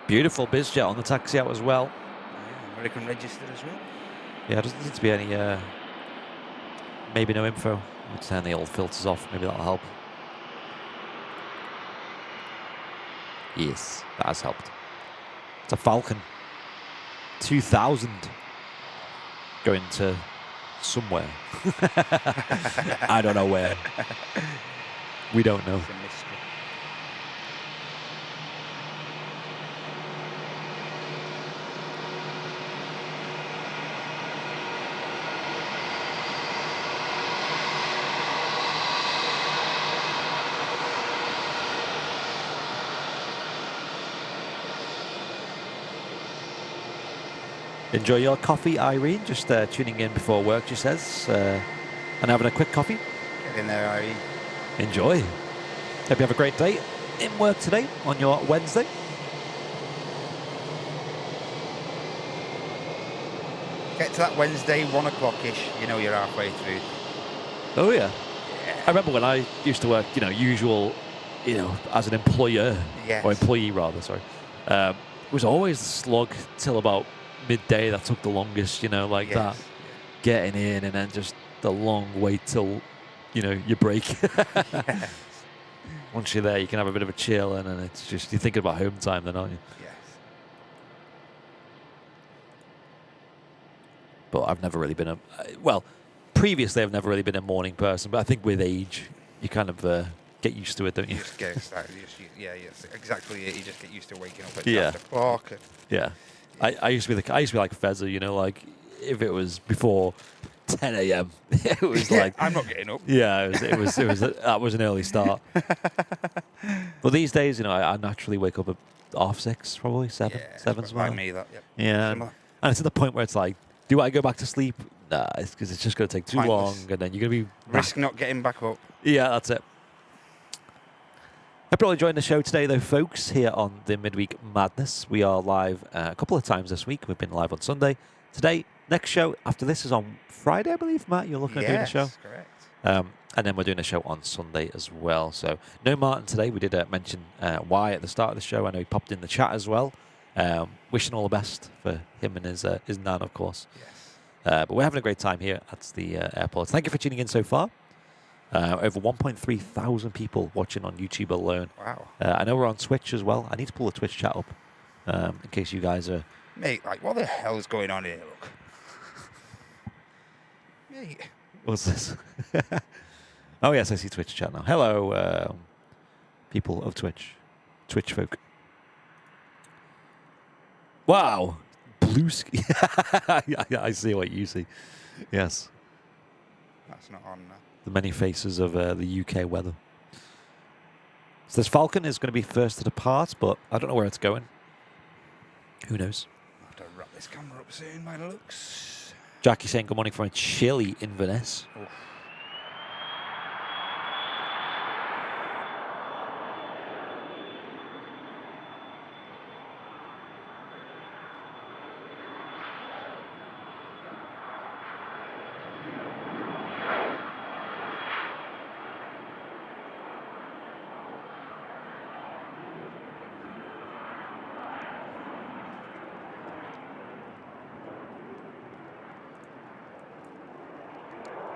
B: Beautiful BizJet on the taxi out as well.
C: Yeah, American registered as well.
B: Yeah, there doesn't need to be any, maybe no info. We'll turn the old filters off, maybe that'll help. Yes, that has helped. It's a Falcon. 2000. Going to somewhere. I don't know where. We don't know.
C: It's a mystery.
B: Enjoy your coffee, Irene. Just tuning in before work, she says, and having a quick coffee.
C: Get in there, Irene.
B: Enjoy. Hope you have a great day in work today on your Wednesday.
C: Get to that Wednesday, 1 o'clock-ish. You know you're halfway through.
B: Oh, yeah. I remember when I used to work, usual, as an employer,
C: Yes.
B: or employee rather, sorry. It was always the slog till about midday that took the longest, like
C: Yes.
B: that. Getting in and then just the long wait till, your break.
C: Yes.
B: Once you're there, you can have a bit of a chill and then it's just, you're thinking about home time then, aren't you?
C: Yes.
B: But I've never really been previously I've never really been a morning person, but I think with age, you kind of get used to it, don't you?
C: You just get started. Yes, exactly. You just get used to waking up at
B: Yeah.
C: 12 o'clock.
B: Yeah. I used to be like a Fezzer, like if it was before 10 a.m. it was like
C: I'm not getting up.
B: yeah, that was an early start. But these days, I naturally wake up at 6:30, probably 7,
C: Yeah,
B: 7
C: it's
B: something.
C: like me, that. Yep.
B: Yeah,
C: Similar.
B: and it's to the point where it's like, do I go back to sleep? Nah, it's because it's just going to take too long,
C: Pointless.
B: and then you're going to be
C: Risk not getting back up.
B: Yeah, that's it. Hope you're all enjoying the show today, though, folks, here on the Midweek Madness. We are live a couple of times this week. We've been live on Sunday. Today, next show after this is on Friday, I believe, Matt. You're looking at doing the show.
C: Yes, correct.
B: And then we're doing a show on Sunday as well. So, no Martin today. We did mention why at the start of the show. I know he popped in the chat as well. Wishing all the best for him and his nan, of course.
C: Yes.
B: But we're having a great time here at the airport. Thank you for tuning in so far. Over 1.3 thousand people watching on YouTube alone.
C: Wow.
B: I know we're on Twitch as well. I need to pull the Twitch chat up in case you guys are...
C: Mate, what the hell is going on here? Look. Mate.
B: What's this? Oh, yes, I see Twitch chat now. Hello, people of Twitch. Twitch folk. Wow. Blue ski. I see what you see. Yes.
C: That's not on now.
B: The many faces of the UK weather. So this Falcon is going to be first to depart, but I don't know where it's going. Who knows?
C: I'll have to wrap this camera up soon by the looks.
B: Jackie saying good morning from a chilly Inverness.
C: Oof.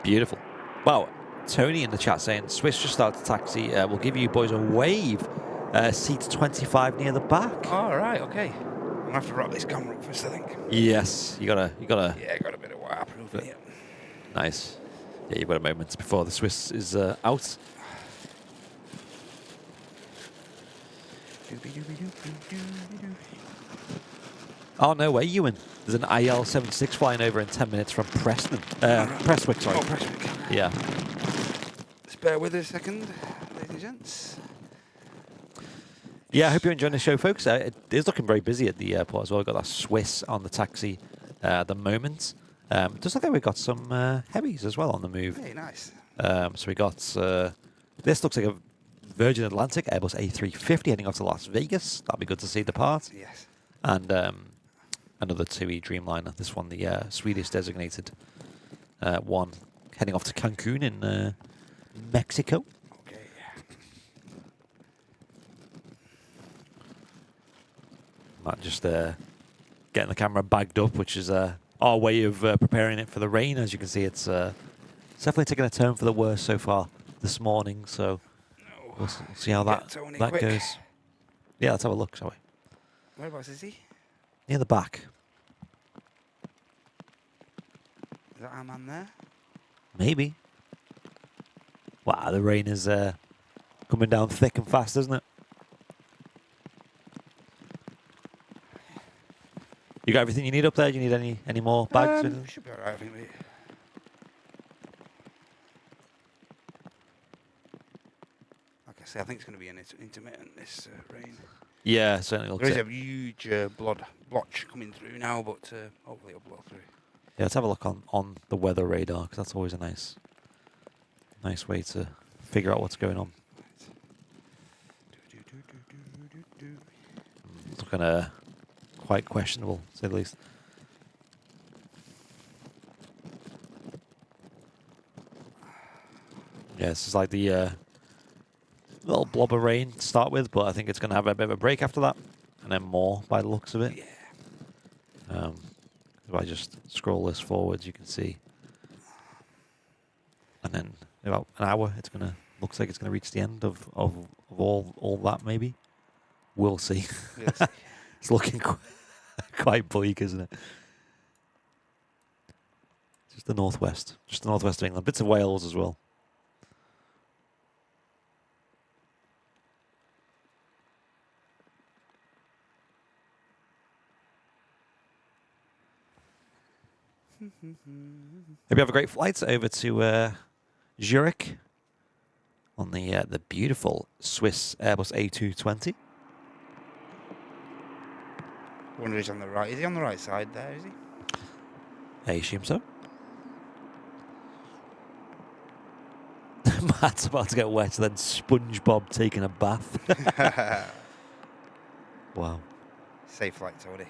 B: Beautiful. Wow. Tony in the chat saying, Swiss just started taxi. We'll give you boys a wave. Seat 25 near the back.
C: All right, okay. I'm going to have to wrap this camera up first, I think.
B: Yes. You gotta.
C: Yeah, got a bit of waterproof in here.
B: Nice. Yeah, you've got a moment before the Swiss is out. Oh, no way, Ewan. There's an IL-76 flying over in 10 minutes from Preston. Prestwick, sorry.
C: Oh, Prestwick.
B: Yeah.
C: Just bear with us a second, ladies and gents.
B: Yeah, I hope you're enjoying the show, folks. It is looking very busy at the airport as well. We've got that Swiss on the taxi at the moment. It does look like we've got some heavies as well on the move.
C: Hey, nice.
B: So we got, this looks like a Virgin Atlantic Airbus A350 heading off to Las Vegas. That'll be good to see depart.
C: Yes.
B: And another TUI Dreamliner. This one, the Swedish designated one, heading off to Cancun in Mexico.
C: Okay.
B: Matt just getting the camera bagged up, which is our way of preparing it for the rain. As you can see, it's definitely taking a turn for the worse so far this morning. So we'll see how that goes. Yeah, let's have a look, shall we?
C: Whereabouts is he?
B: Near the back.
C: Is that our man there?
B: Maybe. Wow, the rain is coming down thick and fast, isn't it? You got everything you need up there? Do you need any more bags?
C: Should be alright, I think, mate. Like I think it's going to be intermittent, this rain.
B: Yeah, certainly.
C: There is a huge blotch coming through now, but hopefully it'll blow through.
B: Yeah, let's have a look on the weather radar, because that's always a nice way to figure out what's going on. It's looking quite questionable, to say the least. Yeah, this is like the little blob of rain to start with, but I think it's going to have a bit of a break after that, and then more by the looks of it.
C: Yeah.
B: If I just scroll this forwards, you can see, and then in about an hour, looks like it's gonna reach the end of all that. Maybe we'll see.
C: We'll see.
B: It's looking quite bleak, isn't it? Just the northwest of England, bits of Wales as well. Hope you have a great flight over to Zurich on the beautiful Swiss Airbus A220.
C: Wonder if he's on the right. Is he on the right side there, is he?
B: I assume so. Matt's about to get wet, then SpongeBob taking a bath. Wow.
C: Safe flight, Tony.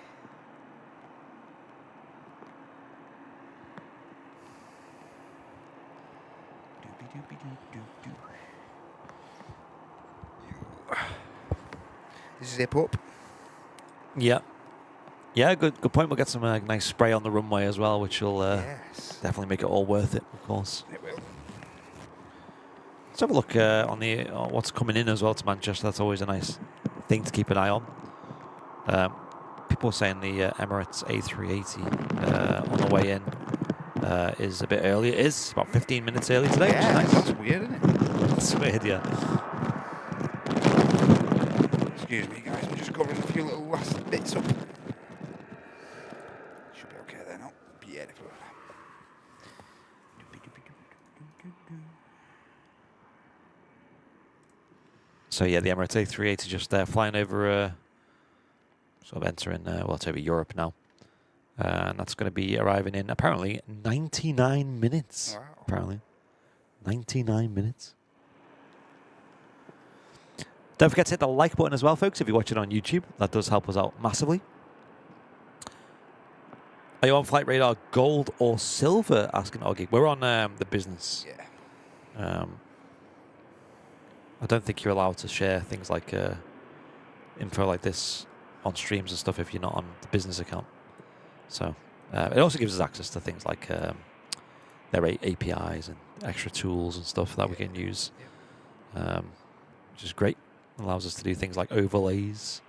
C: Zip up.
B: Yeah. Yeah, good point. We'll get some nice spray on the runway as well, which will
C: Yes.
B: definitely make it all worth it, of course.
C: It will.
B: Let's have a look on what's coming in as well to Manchester. That's always a nice thing to keep an eye on. People are saying the Emirates A380 on the way in is a bit early. It is about 15 minutes early today.
C: Yeah,
B: Which is
C: that's weird, isn't it?
B: It's weird, yeah.
C: Excuse me, guys. I'm just covering a few little last bits up. Should be okay then. Oh, beautiful.
B: So yeah, the Emirates A380 just flying over, sort of entering, well, it's over Europe now. And that's going to be arriving in, apparently, 99 minutes.
C: Wow.
B: Apparently. 99 minutes. Don't forget to hit the like button as well, folks, if you're watching on YouTube. That does help us out massively. Are you on Flight Radar Gold or Silver? Asking Oggy. We're on the business.
C: Yeah.
B: I don't think you're allowed to share things like info like this on streams and stuff if you're not on the business account. So it also gives us access to things like their APIs and extra tools and stuff that we can use, which is great. Allows us to do things like overlays.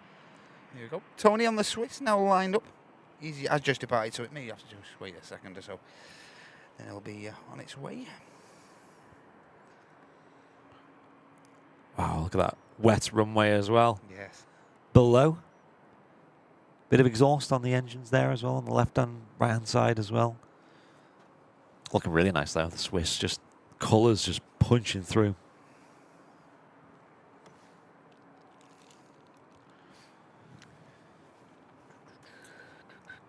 C: Here we go. Tony on the Swiss now lined up. Easy as just departed, so it may have to just wait a second or so. Then it'll be on its way.
B: Wow, look at that wet runway as well.
C: Yes.
B: Below. Bit of exhaust on the engines there as well, on the left-hand, right-hand side as well. Looking really nice though, the Swiss, just colours just punching through.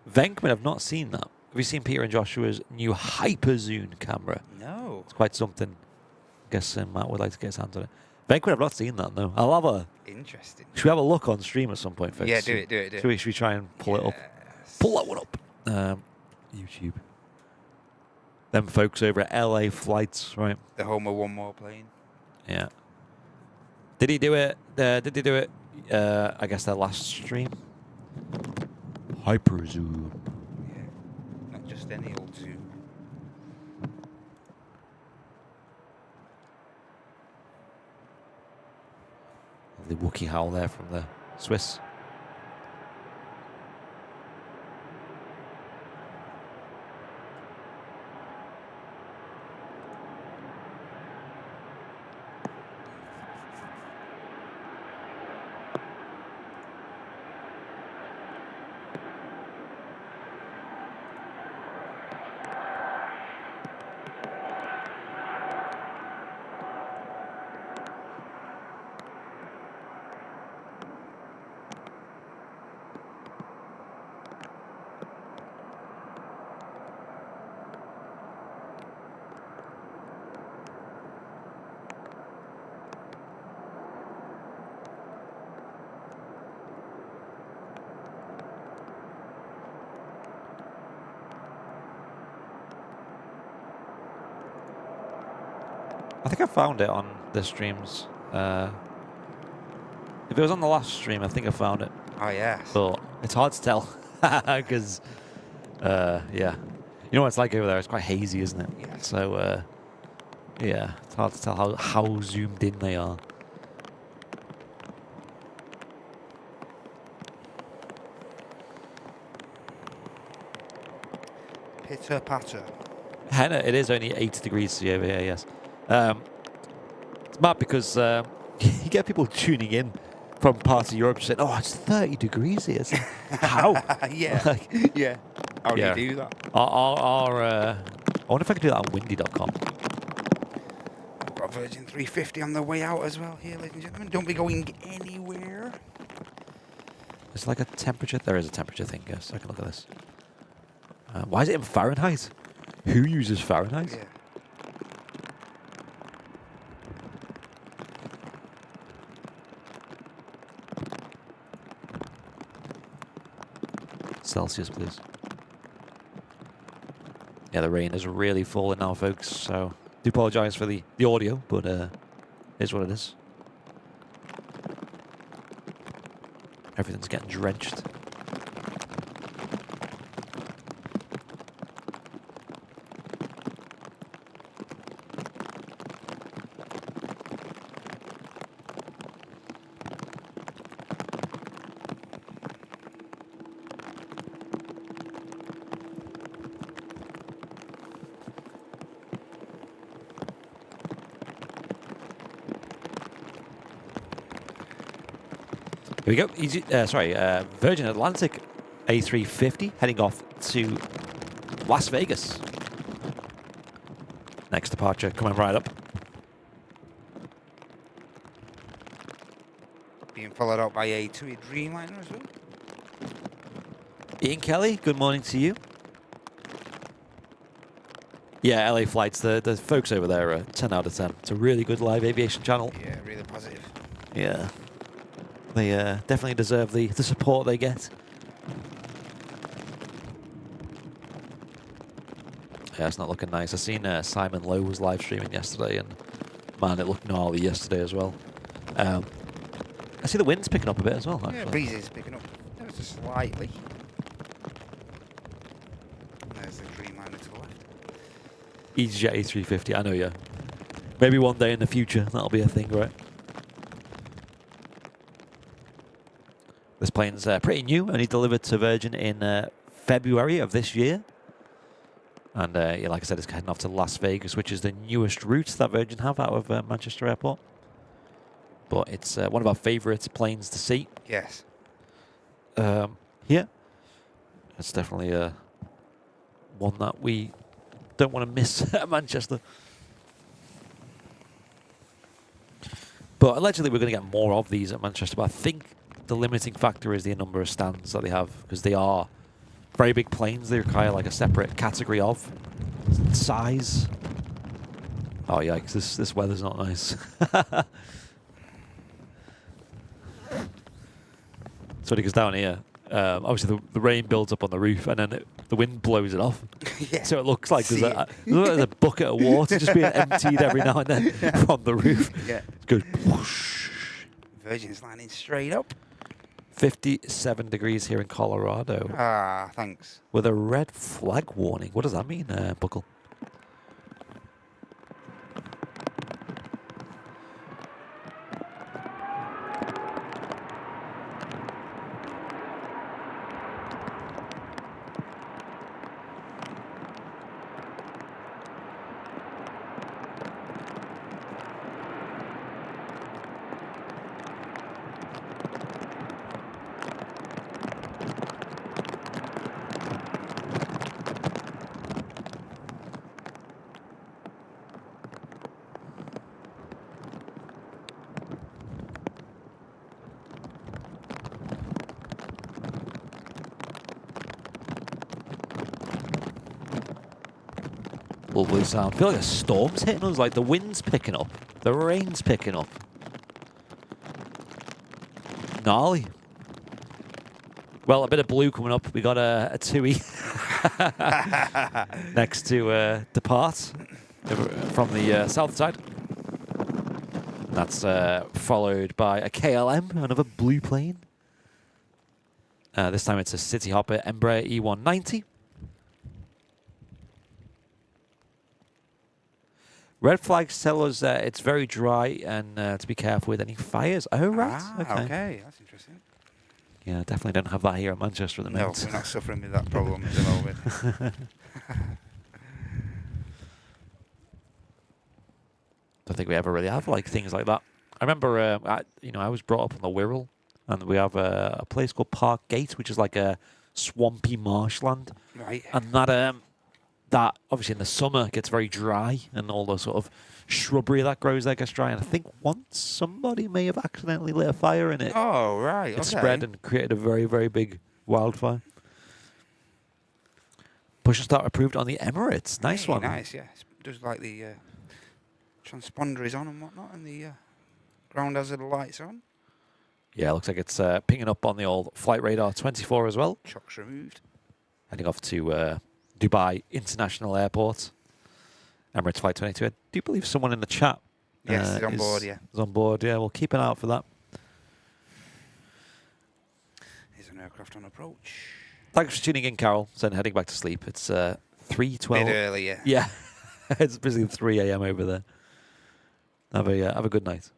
B: Venkman, I've not seen that. Have you seen Peter and Joshua's new Hyper Zoom camera?
C: No.
B: It's quite something. I guess Matt would like to get his hands on it. Venkman, I've not seen that, no. I'll have a...
C: Interesting.
B: Should we have a look on stream at some point, folks?
C: Yeah, do it.
B: Should we try and pull it up?
C: Yes.
B: Pull that one up. YouTube. Them folks over at LA Flights, right?
C: The home of one more plane.
B: Yeah. Did he do it? Did they do it? I guess their last stream. Hyper Zoom.
C: Yeah. Not just any old zoo.
B: The Wookiee howl there from the Swiss. I think I found it on the streams. If it was on the last stream, I think I found it.
C: Oh, yes.
B: But it's hard to tell because, yeah. You know what it's like over there? It's quite hazy, isn't it?
C: Yes.
B: So, yeah, it's hard to tell how zoomed in they are.
C: Pitter patter.
B: Henna, it is only 80 degrees over here, yes. It's mad because you get people tuning in from parts of Europe saying, oh, it's 30 degrees here. It's like, how?
C: Yeah.
B: Like,
C: Yeah. How
B: yeah.
C: do you do that?
B: I wonder if I could do that on windy.com.
C: I've got Virgin 350 on the way out as well here, ladies and gentlemen. Don't be going anywhere.
B: It's like a temperature. There is a temperature thing, yes. I can look at this. Why is it in Fahrenheit? Who uses Fahrenheit?
C: Yeah.
B: Celsius, please. Yeah, the rain is really falling now, folks. So, do apologise for the audio, but it is what it is. Everything's getting drenched. Here we go. Easy, Virgin Atlantic A350 heading off to Las Vegas. Next departure coming right up.
C: Being followed up by a TUI Dreamliner as well.
B: Ian Kelly, good morning to you. Yeah, LA flights, the folks over there are 10 out of 10. It's a really good live aviation channel.
C: Yeah, really positive.
B: Yeah. They definitely deserve the support they get. Yeah, it's not looking nice. I seen Simon Lowe was live streaming yesterday, and man, it looked gnarly yesterday as well. I see the wind's picking up a bit as well, actually.
C: Yeah, breeze is picking up ever so slightly. There's the Dreamliner to the left.
B: EasyJet A350, I know, yeah. Maybe one day in the future, that'll be a thing, right? This plane's pretty new, only delivered to Virgin in February of this year. And yeah, like I said, it's heading off to Las Vegas, which is the newest route that Virgin have out of Manchester Airport. But it's one of our favourite planes to see.
C: Yes.
B: Yeah. It's definitely one that we don't want to miss at Manchester. But allegedly we're going to get more of these at Manchester. But I think the limiting factor is the number of stands that they have, because they are very big planes. They require like a separate category of size. Oh yikes! This weather's not nice. So it goes down here. Obviously, the rain builds up on the roof, and then the wind blows it off.
C: Yeah.
B: So it looks like there's a bucket of water just being emptied every now and then from the roof.
C: Yeah.
B: It goes whoosh.
C: Virgin's landing straight up.
B: 57 degrees here in Colorado.
C: Ah, thanks.
B: With a red flag warning. What does that mean, Buckle? Lovely sound. I feel like a storm's hitting us, like the wind's picking up, the rain's picking up. Gnarly. Well, a bit of blue coming up. We got a TUI next to depart from the south side. That's followed by a KLM, another blue plane. This time it's a City Hopper Embraer E190. Red flags tell us it's very dry and to be careful with any fires. Oh, right.
C: Okay, that's interesting.
B: Yeah, definitely don't have that here in Manchester at the
C: No,
B: moment.
C: we're not suffering with that problem at the moment.
B: Don't think we ever really have like things like that. I remember, I was brought up on the Wirral, and we have a place called Park Gate, which is like a swampy marshland,
C: Right.
B: and that obviously in the summer gets very dry, and all the sort of shrubbery that grows there gets dry. And I think once somebody may have accidentally lit a fire in it.
C: Oh, right.
B: It
C: Okay.
B: spread and created a very, very big wildfire. Push and start approved on the Emirates. Nice
C: Hey,
B: one.
C: Nice, yeah. Does like the transponder is on and whatnot, and the ground hazard lights on.
B: Yeah, looks like it's pinging up on the old Flight Radar 24 as well.
C: Chocks removed.
B: Heading off to Dubai International Airport. Emirates Flight 22. I do believe someone in the chat
C: Yes, he's on board, yeah.
B: is on board. Yeah, we'll keep an eye out for that.
C: There's an aircraft on approach.
B: Thanks for tuning in, Carol. So heading back to sleep. It's 3:12.
C: Bit early, yeah.
B: Yeah, it's basically 3 a.m. over there. Have a good night.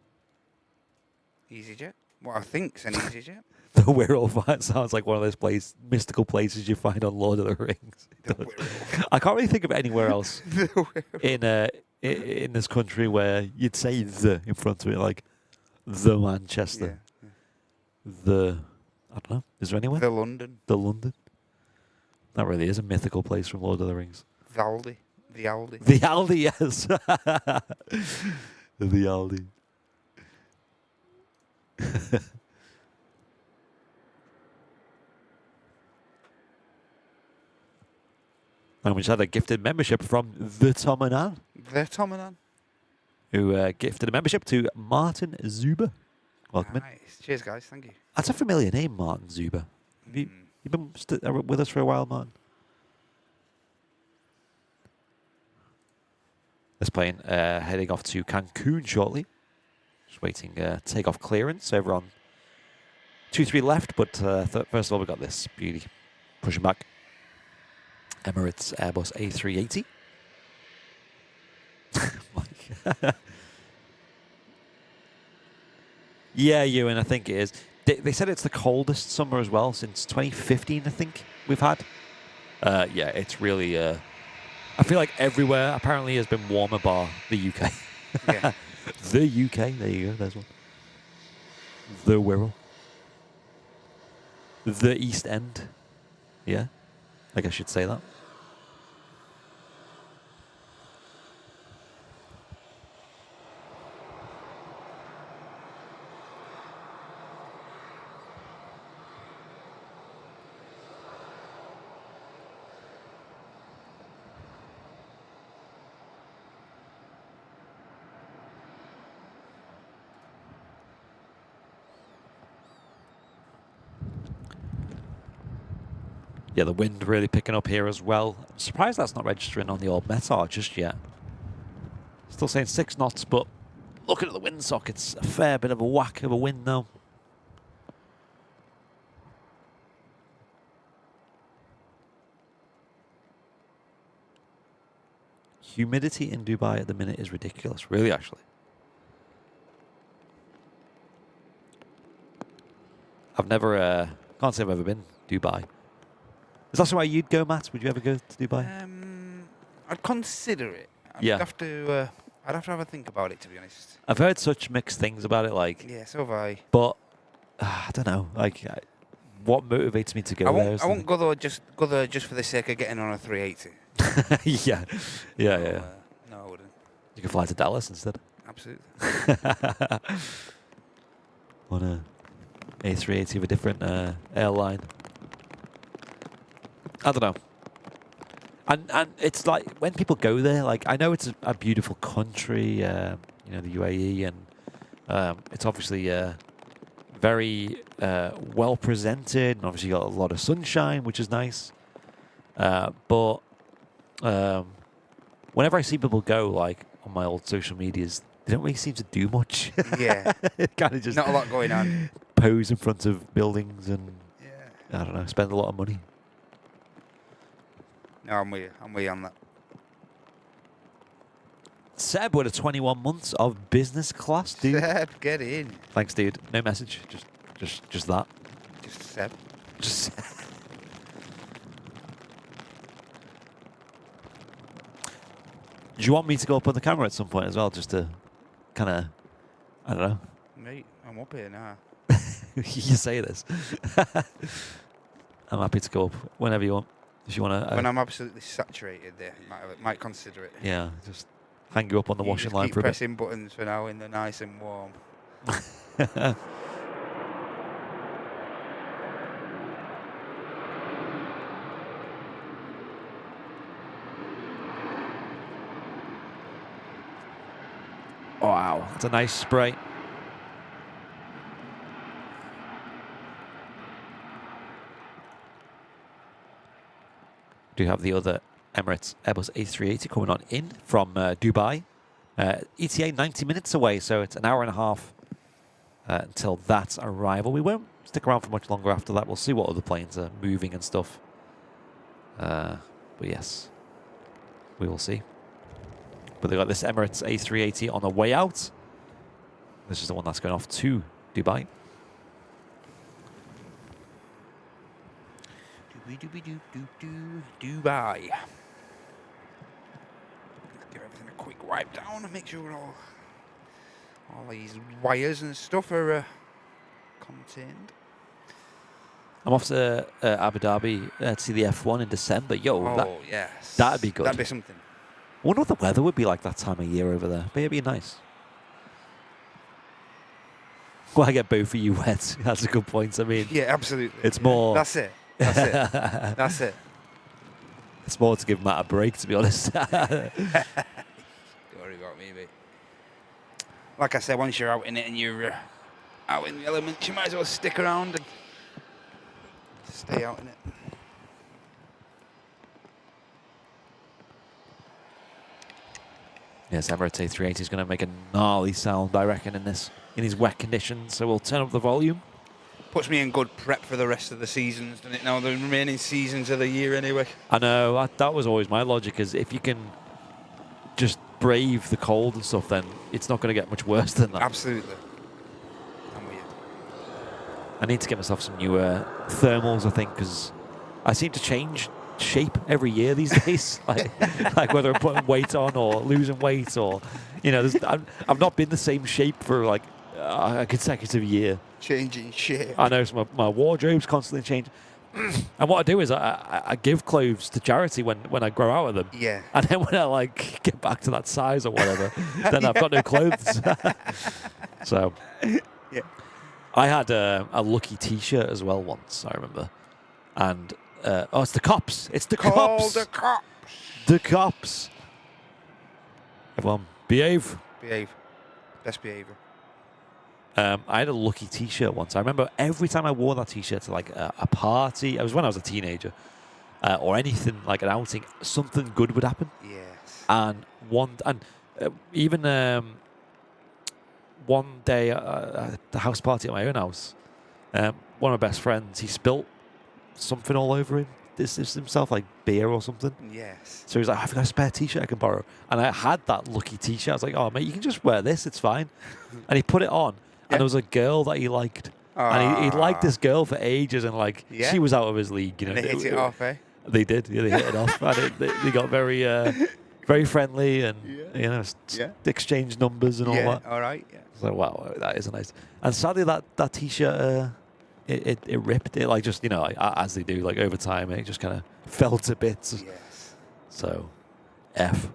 C: EasyJet. What I think's an EasyJet.
B: The Wirral sounds like one of those mystical places you find on Lord of the Rings.
C: The Wirral.
B: I can't really think of anywhere else
C: The Wirral.
B: in this country where you'd say the in front of it, like the Manchester,
C: Yeah.
B: the I don't know. Is there anywhere?
C: The London.
B: The London. That really is a mythical place from Lord of the Rings.
C: The Aldi. The Aldi.
B: The Aldi, yes. The Aldi. And we just had a gifted membership from the Tom and Ann,
C: The Tom and Ann.
B: who gifted a membership to Martin Zuber. Welcome in.
C: Nice. Cheers, guys. Thank you.
B: That's a familiar name, Martin Zuber. Have you been with us for a while, Martin? This plane heading off to Cancun shortly. Just waiting takeoff clearance over on 23 left, but first of all, we've got this beauty. Pushing back. Emirates Airbus A380. Yeah, Ewan, I think it is. They said it's the coldest summer as well since 2015, I think we've had. Yeah, it's really... I feel like everywhere apparently has been warmer bar the UK.
C: Yeah.
B: The UK, there you go, there's one. The Wirral. The East End. Yeah, I guess I should say that. Yeah, the wind really picking up here as well. I'm surprised that's not registering on the old METAR just yet. Still saying 6 knots, but looking at the windsock, it's a fair bit of a whack of a wind now. Humidity in Dubai at the minute is ridiculous, really, actually. I've never, can't say I've ever been to Dubai. Is that somewhere you'd go, Matt? Would you ever go to Dubai?
C: I'd consider it.
B: Yeah.
C: I'd have to have a think about it, to be honest.
B: I've heard such mixed things about it, like,
C: Yeah, so have I.
B: but I don't know, like, what motivates me to go there? is
C: I
B: the
C: won't go there just for the sake of getting on a 380.
B: yeah.
C: No, I wouldn't.
B: You can fly to Dallas instead.
C: Absolutely.
B: On a A380 of a different airline. I don't know. And it's like when people go there, like I know it's a beautiful country, the UAE, and it's obviously very well presented, and obviously got a lot of sunshine, which is nice. But whenever I see people go, like on my old social medias, they don't really seem to do much.
C: Yeah.
B: Kind of just
C: Not a lot going on.
B: pose in front of buildings and,
C: Yeah.
B: I don't know, spend a lot of money.
C: No, I'm with you on that.
B: Seb with a 21 months of business class, dude.
C: Seb, get in.
B: Thanks, dude. No message. Just that.
C: Just Seb.
B: Just. Do you want me to go up on the camera at some point as well, just to kind of, I don't know.
C: Mate, I'm up here now.
B: You say this. I'm happy to go up whenever you want. If you want to.
C: When I'm absolutely saturated there, might consider it.
B: Yeah, just hang you up on the
C: You
B: washing
C: just
B: line
C: keep
B: for a bit.
C: pressing buttons for now when they're nice and warm.
B: Wow, that's a nice spray. Do have the other Emirates Airbus A380 coming on in from Dubai. ETA 90 minutes away, so it's an hour and a half until that arrival. We won't stick around for much longer after that. We'll see what other planes are moving and stuff. But yes, we will see. But they've got this Emirates A380 on the way out. This is the one that's going off to Dubai.
C: Dubai. Give everything a quick wipe down and make sure all these wires and stuff are contained.
B: I'm off to Abu Dhabi to see the F1 in December. Yo,
C: Oh, yes.
B: that'd be good.
C: That'd be something.
B: I wonder what the weather would be like that time of year over there. But it'd be nice. Well, I get both of you wet. That's a good point. I mean,
C: Yeah, absolutely.
B: it's more.
C: That's it. That's it. That's it.
B: It's more to give Matt a break, to be honest.
C: Don't worry about me, mate. Like I said, once you're out in it and you're out in the element, you might as well stick around and stay out in it.
B: Yes, Emirates A380 is going to make a gnarly sound, I reckon, in these wet conditions. So we'll turn up the volume.
C: Puts me in good prep for the rest of the seasons, doesn't it? Now the remaining seasons of the year, anyway.
B: I know that was always my logic. Is if you can just brave the cold and stuff, then it's not going to get much worse than that.
C: Absolutely. I'm with you.
B: I need to get myself some new thermals, I think, because I seem to change shape every year these days. like whether I'm putting weight on or losing weight, or I've not been the same shape for like a consecutive year.
C: Changing shape.
B: I know, so my wardrobe's constantly changing. And what I do is I give clothes to charity when I grow out of them.
C: Yeah.
B: And then when I like get back to that size or whatever, then I've got no clothes. So
C: Yeah.
B: I had a Lucky T-shirt as well once, I remember. And it's the cops. It's the
C: Call
B: cops.
C: the cops.
B: The cops. Everyone, behave.
C: Behave. Best behaviour.
B: I had a Lucky T-shirt once. I remember every time I wore that T-shirt to like a party, it was when I was a teenager, or anything like an outing, something good would happen.
C: Yes.
B: And even one day at the house party at my own house, one of my best friends, he spilt something all over him. This is himself, like beer or something.
C: Yes.
B: So he was like, I've got a spare T-shirt I can borrow. And I had that Lucky T-shirt. I was like, oh, mate, you can just wear this. It's fine. And he put it on.
C: Yeah.
B: And there was a girl that he liked. And he liked this girl for ages. And like,
C: Yeah.
B: she was out of his league. You know,
C: And they hit it off, eh?
B: They did. Yeah, they hit it off. And they got very, very friendly and, exchanged numbers and all that.
C: All right. Yeah.
B: So wow, that is nice. And sadly, that T-shirt, it ripped. It like just like, as they do, like over time, it just kind of fell to bits.
C: Yes.
B: So, F.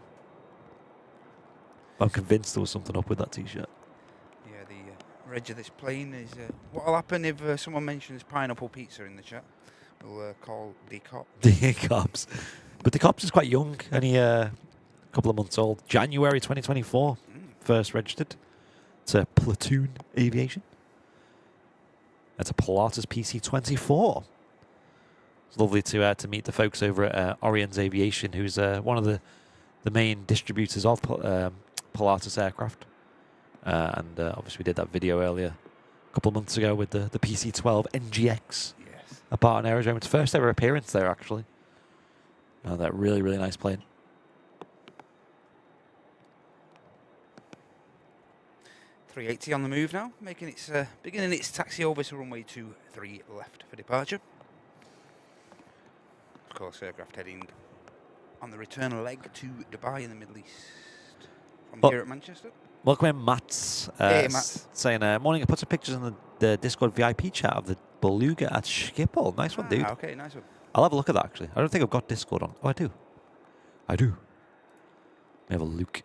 B: I'm convinced there was something up with that T-shirt.
C: Yeah. The reg of this plane is. What'll happen if someone mentions pineapple pizza in the chat? We'll call the cops.
B: The cops, but the cops is quite young, only a couple of months old. January 2024, first registered. It's a Platoon Aviation. That's a Pilatus PC-24. It's lovely to meet the folks over at Orions Aviation, who's one of the main distributors of Pilatus aircraft. And obviously we did that video earlier, a couple of months ago with the PC-12 NGX.
C: Yes.
B: A part on Aerodrome. Its first ever appearance there, actually. That really, really nice plane.
C: A380 on the move now, making its beginning its taxi over to runway 23 left for departure. Of course, aircraft heading on the return leg to Dubai in the Middle East from here at Manchester.
B: Welcome in, Matt's.
C: Hey, Matt.
B: Saying, morning, I put some pictures in the Discord VIP chat of the Beluga at Schiphol. Nice one, dude.
C: Okay, nice one.
B: I'll have a look at that, actually. I don't think I've got Discord on. Oh, I do. I do. Let me have a look.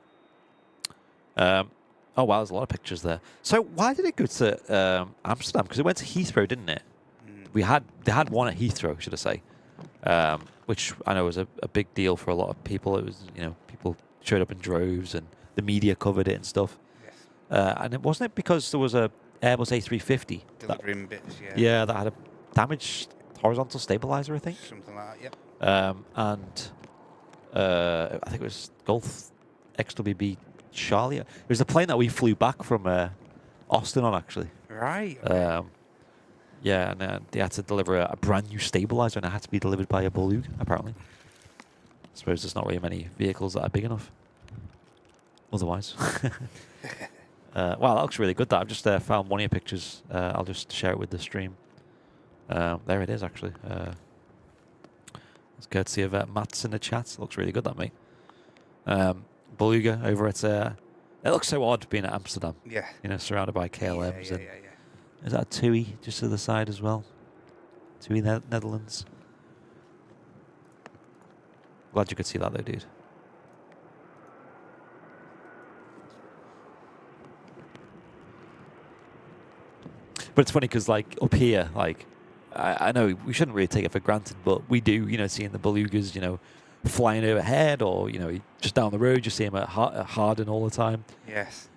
B: Oh, wow, there's a lot of pictures there. So why did it go to Amsterdam? Because it went to Heathrow, didn't it?
C: Mm.
B: They had one at Heathrow, should I say, which I know was a big deal for a lot of people. It was, you know, people showed up in droves and the media covered it and stuff.
C: Yes.
B: And it wasn't it because there was a Airbus A350
C: Delivering bits, yeah.
B: yeah, that had a damaged horizontal stabilizer, I think.
C: Something like that, yep.
B: And I think it was Golf XWB Charlie. It was the plane that we flew back from Austin on, actually.
C: Right.
B: Yeah, and they had to deliver a brand new stabilizer, and it had to be delivered by a Beluga, apparently. I suppose there's not really many vehicles that are big enough. Otherwise. Wow, that looks really good. That I've just found one of your pictures. I'll just share it with the stream. There it is, actually. It's courtesy of Matt's in the chat. Looks really good, that, mate. Beluga over at... it looks so odd being at Amsterdam.
C: Yeah.
B: You know, surrounded by KLMs.
C: Yeah.
B: Is that a TUI just to the side as well? TUI Netherlands. Glad you could see that, though, dude. But it's funny because, like, up here, like, I know we shouldn't really take it for granted, but we do, you know, seeing the Belugas, you know, flying overhead, or, you know, just down the road, you see them at Harden all the time.
C: Yes.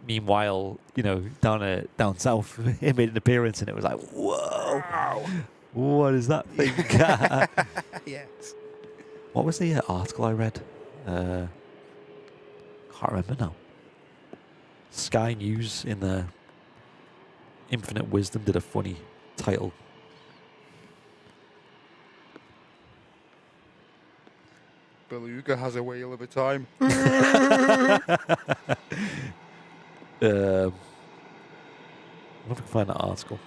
B: Meanwhile, you know, down south, it made an appearance, and it was like, whoa,
C: Wow.
B: what is that thing?
C: Yes.
B: What was the article I read? Can't remember now. Sky News in the Infinite Wisdom did a funny title.
C: Beluga has a whale of a time.
B: I wonder if I can find that article.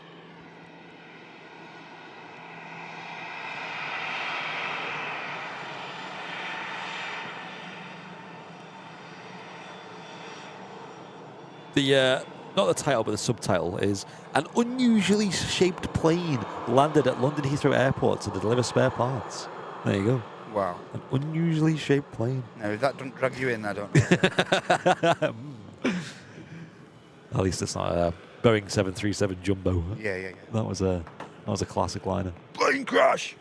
B: The not the title, but the subtitle is "An unusually shaped plane landed at London Heathrow Airport to deliver spare parts." There you go.
C: Wow.
B: An unusually shaped plane.
C: Now, if that doesn't drag you in, I don't know.
B: At least it's not a Boeing 737 Jumbo.
C: Yeah.
B: That was a classic liner.
C: Plane crash!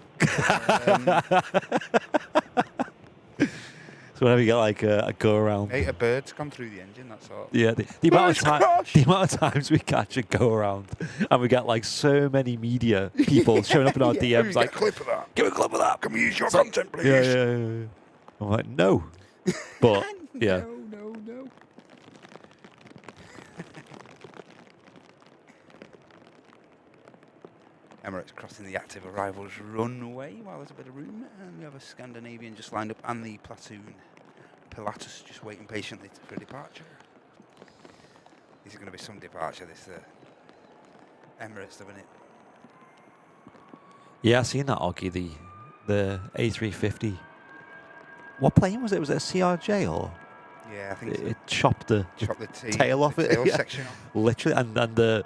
B: So whenever you get like a go around,
C: Hey, a bird's come through the engine, that's all.
B: yeah, the amount of times we catch a go around, and we get like so many media people showing up in our
C: Yeah,
B: DMs
C: get
B: like,
C: a clip of that.
B: give a clip of that.
C: Can we use your
B: It's like,
C: content, please?
B: yeah. I'm like, no, but yeah.
C: No. Emirates crossing the active arrivals runway while there's a bit of room, and we have a Scandinavian just lined up and the platoon Pilatus just waiting patiently for departure. This is going to be some departure, this Emirates, haven't it?
B: Yeah, I seen that, Oggy, the A350. What plane was it? Was it a CRJ or?
C: Yeah, I think
B: It chopped the tail off it.
C: Tail
B: Yeah.
C: section off.
B: Literally, and the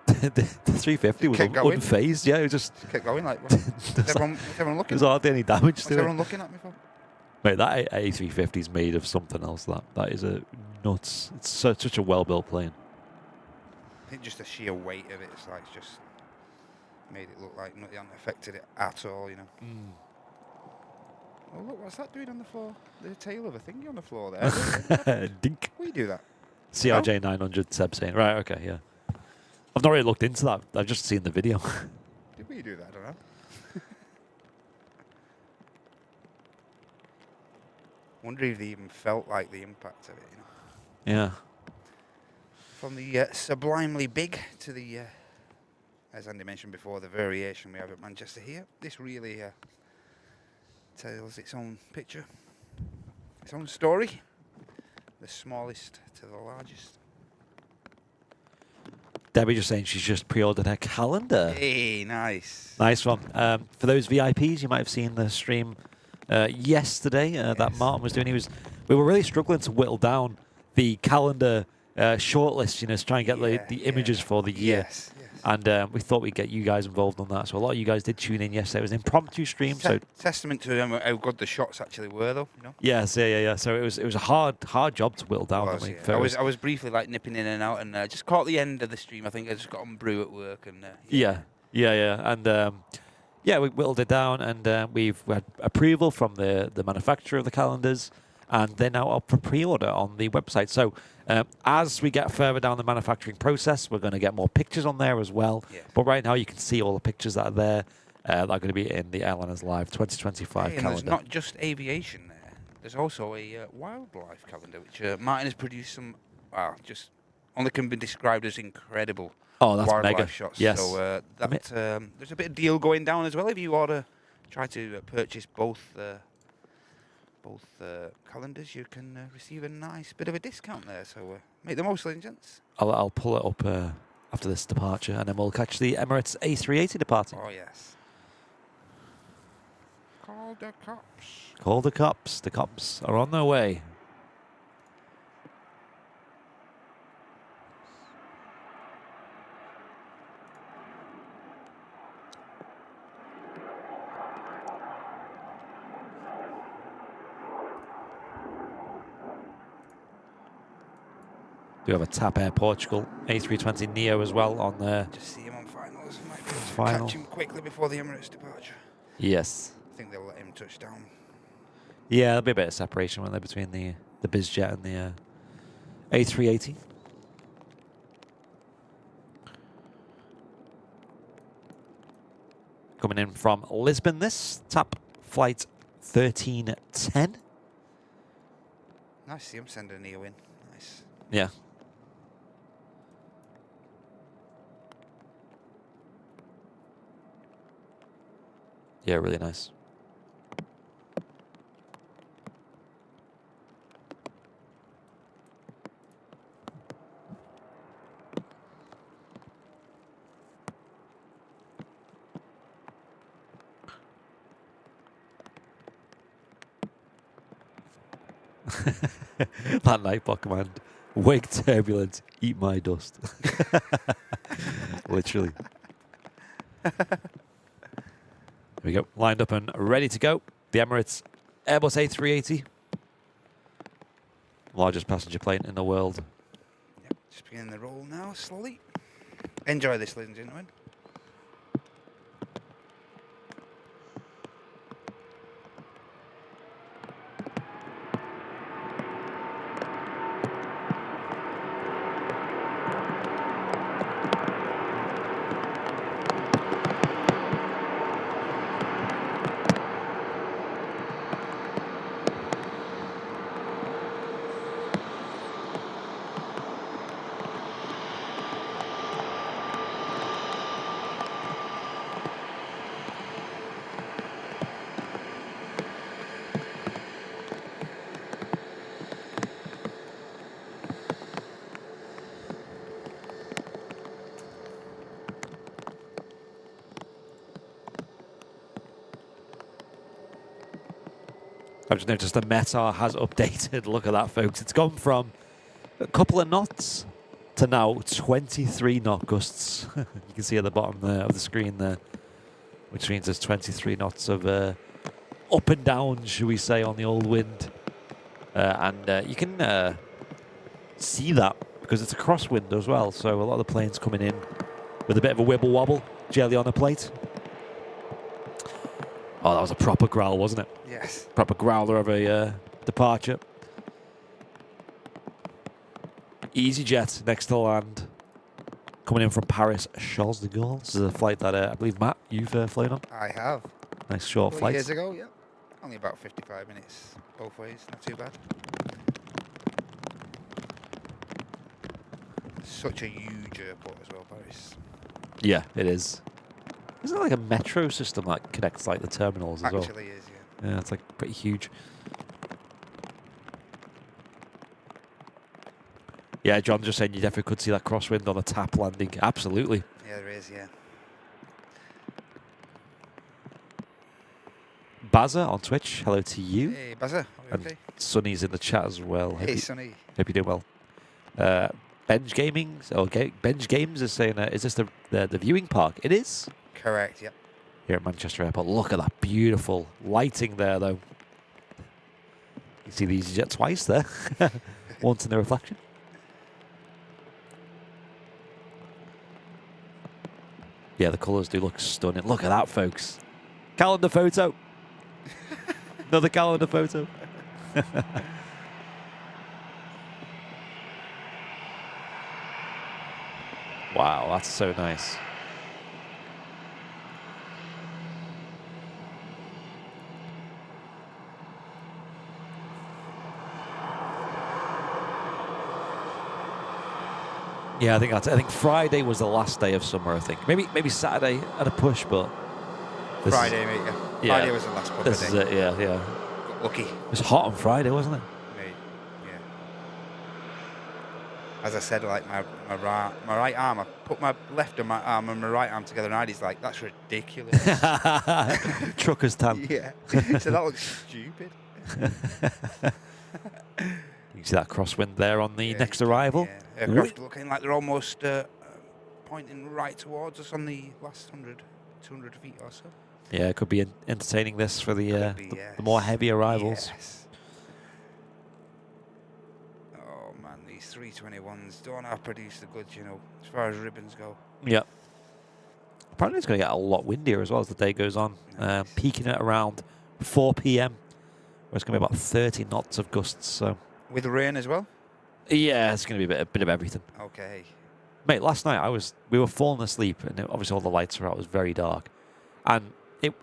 B: 350 was
C: Kept going.
B: unfazed. Yeah, it was just.
C: Kept going like.
B: There's
C: everyone looking.
B: There's hardly any damage
C: What's
B: to it.
C: everyone looking at me for?
B: Mate, that A350 is made of something else. That is a nuts. It's such a well-built plane.
C: I think just the sheer weight of it, it's like it's just made it look like nothing hadn't affected it at all, you know. Oh look, what's that doing on the floor? The tail of a thingy on the floor there.
B: Dink.
C: We do that.
B: CRJ 900 Seb saying. Right, okay, yeah. I've not really looked into that. I've just seen the video.
C: Did we do that? I don't know. Wonder if they even felt like the impact of it, you know.
B: Yeah.
C: From the sublimely big to the, as Andy mentioned before, the variation we have at Manchester here. This really tells its own picture, its own story. The smallest to the largest.
B: Debbie just saying she's just pre-ordered her calendar.
C: Hey, nice.
B: Nice one. For those VIPs, you might have seen the stream yesterday that Martin was doing. We were really struggling to whittle down the calendar shortlist, you know, to try and get the images for the year.
C: Yes.
B: And we thought we'd get you guys involved on that. So a lot of you guys did tune in yesterday. It was an impromptu stream. So
C: testament to how good the shots actually were, though. You know.
B: Yes, yeah. So it was a hard job to whittle down.
C: I was briefly like nipping in and out, and just caught the end of the stream. I think I just got on brew at work, and
B: yeah. And we whittled it down, and we had approval from the manufacturer of the calendars, and they're now up for pre-order on the website. So as we get further down the manufacturing process, we're going to get more pictures on there as well.
C: Yes.
B: But right now, you can see all the pictures that are there. That are going to be in the Airliners Live 2025
C: and
B: calendar.
C: There's not just aviation there. There's also a wildlife calendar, which Martin has produced some, just only can be described as incredible wildlife
B: mega.
C: shots.
B: Yes.
C: So there's a bit of deal going down as well if you order, try to purchase both calendars. You can receive a nice bit of a discount there. So make the most of it, gents.
B: I'll pull it up after this departure, and then we'll catch the Emirates A380 departing.
C: Oh yes. Call the cops.
B: Call the cops. The cops are on their way. Do have a TAP Air Portugal A320 Neo as well on there.
C: Just see him on finals. Might be able to
B: Final.
C: catch him quickly before the Emirates departure.
B: Yes.
C: I think they'll let him touch down.
B: Yeah, there'll be a bit of separation when they're between the BizJet and the A380. Coming in from Lisbon, this TAP flight 1310.
C: Nice to see him send a Neo in. Nice.
B: Yeah. Yeah, really nice. That Nightbot command. Wake turbulence, eat my dust. Literally. There we go. Lined up and ready to go. The Emirates Airbus A380. Largest passenger plane in the world.
C: Yep, just beginning the roll now, slowly. Enjoy this, ladies and gentlemen.
B: I've just noticed the METAR has updated. Look at that, folks. It's gone from a couple of knots to now 23 knot gusts. You can see at the bottom there of the screen there, which means there's 23 knots of up and down, should we say, on the old wind. And you can see that because it's a crosswind as well. So a lot of the planes coming in with a bit of a wibble wobble, jelly on a plate. Oh, that was a proper growl, wasn't it?
C: Yes.
B: Proper growler of a departure. EasyJet next to land. Coming in from Paris, Charles de Gaulle. This is a flight that I believe, Matt, you've flown on.
C: I have.
B: Nice short
C: 4
B: flight.
C: years ago, yeah. Only about 55 minutes both ways, not too bad. such a huge airport as well, Paris.
B: Yeah, it is. Isn't it like a metro system that connects like the terminals as well?
C: Actually is, yeah.
B: Yeah, it's like pretty huge. Yeah, John just saying you definitely could see that crosswind on a tap landing. Absolutely.
C: Yeah, there is, yeah.
B: Baza on Twitch, hello to you.
C: Hey, Bazza,
B: And
C: okay?
B: Sonny's in the chat as well.
C: Hey, Sonny.
B: Hope you're doing well. Benj Gaming, or Benj Games is saying, is this the viewing park? It is.
C: Correct, yep.
B: Here at Manchester Airport. Look at that beautiful lighting there, though. You see these jet twice there. Once in the reflection. Yeah, the colours do look stunning. Look at that, folks. Calendar photo. Another calendar photo. Wow, that's so nice. Yeah, I think Friday was the last day of summer. I think maybe Saturday at a push, but
C: Friday, mate. Yeah. Friday was the last proper
B: This is
C: day.
B: it. Yeah, yeah.
C: Got lucky,
B: It was hot on Friday, wasn't it?
C: mate. Yeah. As I said, like my right arm, I put my left arm and my right arm together, and Idy's like, that's ridiculous.
B: Trucker's tan.
C: Yeah. So that looks stupid.
B: You can see that crosswind there on the
C: Yeah,
B: next
C: you can,
B: arrival.
C: yeah. Aircraft looking like they're almost pointing right towards us on the last 200 feet or so.
B: Yeah, it could be entertaining this for the
C: Could be,
B: the more heavy arrivals.
C: Yes. Oh man, these 321s don't outproduce the goods, you know, as far as ribbons go.
B: Yeah. Apparently it's going to get a lot windier as well as the day goes on,
C: Nice.
B: peaking at around 4 p.m. where it's going to be about 30 knots of gusts. So
C: With rain as well?
B: yeah, it's going to be a bit of everything.
C: Okay.
B: Mate, last night we were falling asleep, and obviously all the lights were out. It was very dark, and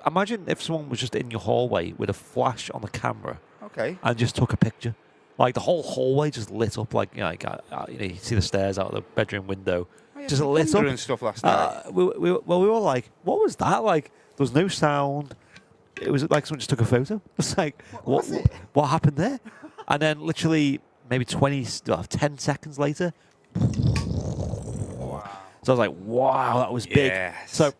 B: imagine if someone was just in your hallway with a flash on the camera
C: Okay.
B: and just took a picture, like the whole hallway just lit up, like you see the stairs out of the bedroom window,
C: Oh, yeah,
B: just
C: some
B: lit up.
C: thunder and stuff last night.
B: We were like, what was that? Like, there was no sound. It was like someone just took a photo. It's like, what happened there? And then literally maybe 10 seconds later.
C: Wow.
B: So I was like, wow, that was big.
C: Yes.
B: So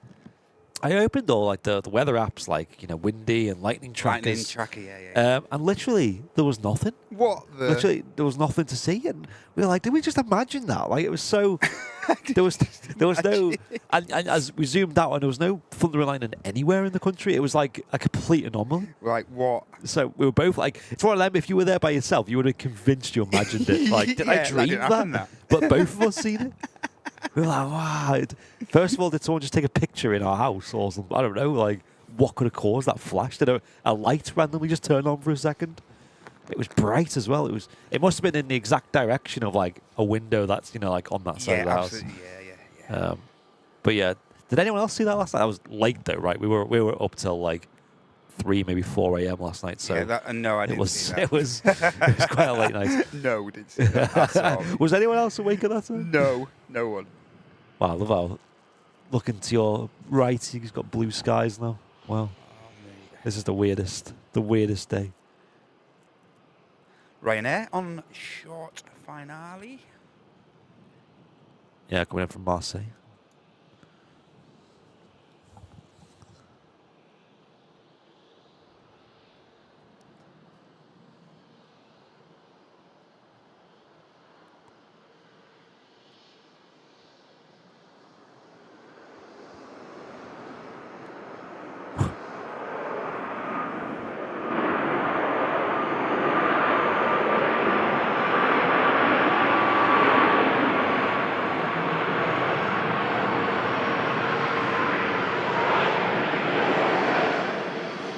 B: I opened all like the weather apps, like, windy and lightning
C: Lightning
B: trackers.
C: tracker, yeah.
B: And literally there was nothing.
C: What the?
B: Literally there was nothing to see, and we were like, did we just imagine that? Like, it was so. there was no, and as we zoomed out, and there was no thunder and lightning anywhere in the country. It was like a complete anomaly.
C: Like what?
B: So we were both like, it's one of them. If you were there by yourself, you would have convinced you imagined it. Like, did I
C: Yeah, that
B: dream
C: didn't happen,
B: that? But both of us seen it. We were like, wow. First of all, did someone just take a picture in our house or something? I don't know. Like, what could have caused that flash? Did a light randomly just turn on for a second? It was bright as well. It must have been in the exact direction of like a window that's like on that side of the house.
C: Absolutely. Yeah.
B: But yeah, did anyone else see that last night? I was late though, right? We were up till like 3, maybe 4 a.m. last night. So
C: No, I
B: it
C: didn't
B: was
C: see that.
B: it was quite a late night.
C: No, we didn't see that at all.
B: Was anyone else awake at that time?
C: No, no one.
B: Wow, I love how looking to your right, you've got blue skies now. Wow, this is the weirdest day.
C: Ryanair on short finale.
B: Yeah, coming in from Marseille.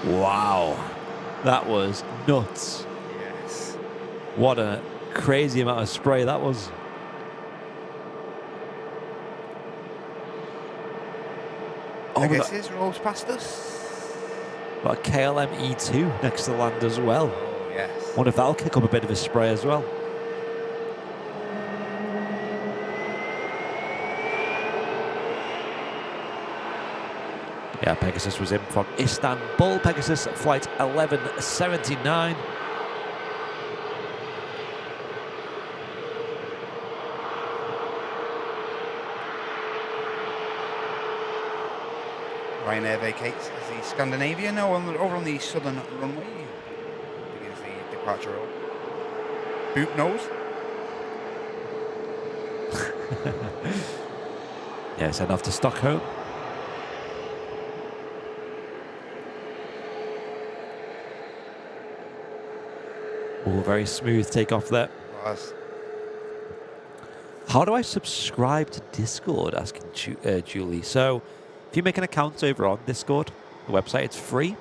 B: Wow, that was nuts.
C: Yes.
B: What a crazy amount of spray that was. Oh,
C: I
B: we
C: guess
B: got,
C: it rolls past us.
B: got a KLM E2 next to the land as well.
C: Oh, yes.
B: Wonder if that'll kick up a bit of a spray as well. Yeah, Pegasus was in from Istanbul. Pegasus flight 1179.
C: Ryanair vacates as the Scandinavian over on the southern runway. Begins the departure roll. Boot nose.
B: Yeah, heading off to Stockholm. Oh, very smooth takeoff there.
C: Was.
B: How do I subscribe to Discord? Asking Julie. So, if you make an account over on Discord, the website, it's free.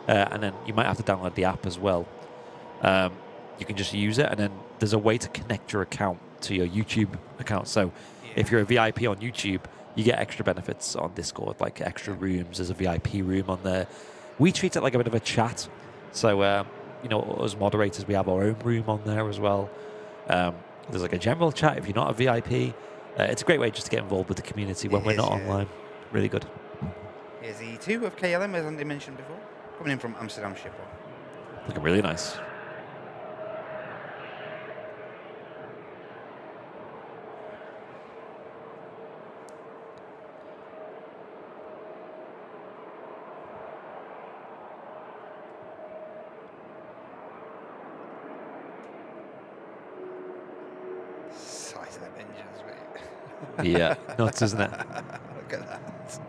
B: And then you might have to download the app as well. You can just use it, and then there's a way to connect your account to your YouTube account. So, if you're a VIP on YouTube, you get extra benefits on Discord, like extra rooms. There's a VIP room on there. We treat it like a bit of a chat. So, you know, as moderators, we have our own room on there as well. There's like a general chat if you're not a VIP. It's a great way just to get involved with the community when we're not online. Really good.
C: Here's the E2 of KLM, as Andy mentioned before, coming in from Amsterdam Schiphol.
B: Looking really nice.
C: Size of them engines, mate.
B: Yeah, nuts, isn't it?
C: Look at that.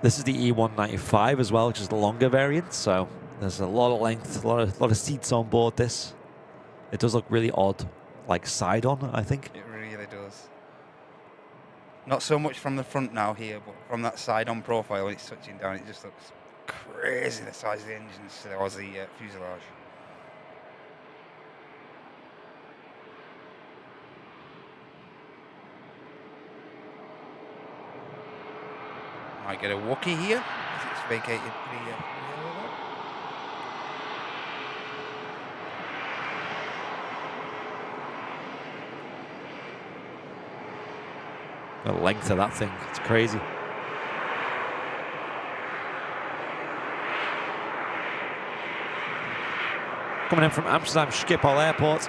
B: This is the E195 as well, which is the longer variant. So there's a lot of length, a lot of seats on board this. It does look really odd, like side on, I think.
C: It really does. Not so much from the front now here, but from that side on profile when it's touching down, it just looks crazy, the size of the engines or the fuselage. Might get a Wookiee here as it's vacated the
B: The length of that thing, it's crazy. Coming in from Amsterdam Schiphol Airport.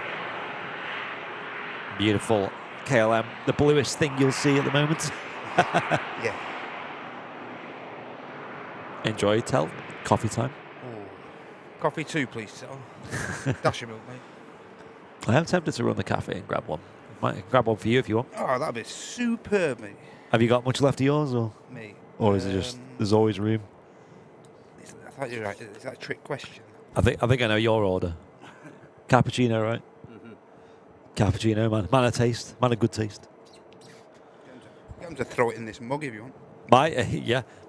B: Beautiful KLM, the bluest thing you'll see at the moment.
C: Yeah.
B: Enjoy, Tel. Coffee time.
C: Ooh. Coffee too, please, Sal. Dash of milk, mate.
B: I am tempted to run the cafe and grab one. Might grab one for you if you want.
C: Oh, that'd be superb, mate.
B: Have you got much left of yours, or
C: Mate.
B: is it just there's always room?
C: I thought you were right. Is that a trick question?
B: I think I know your order. Cappuccino, right?
C: Mm-hmm.
B: Cappuccino, man. Man of taste. Man of good taste.
C: Get him to throw it in this mug if you want.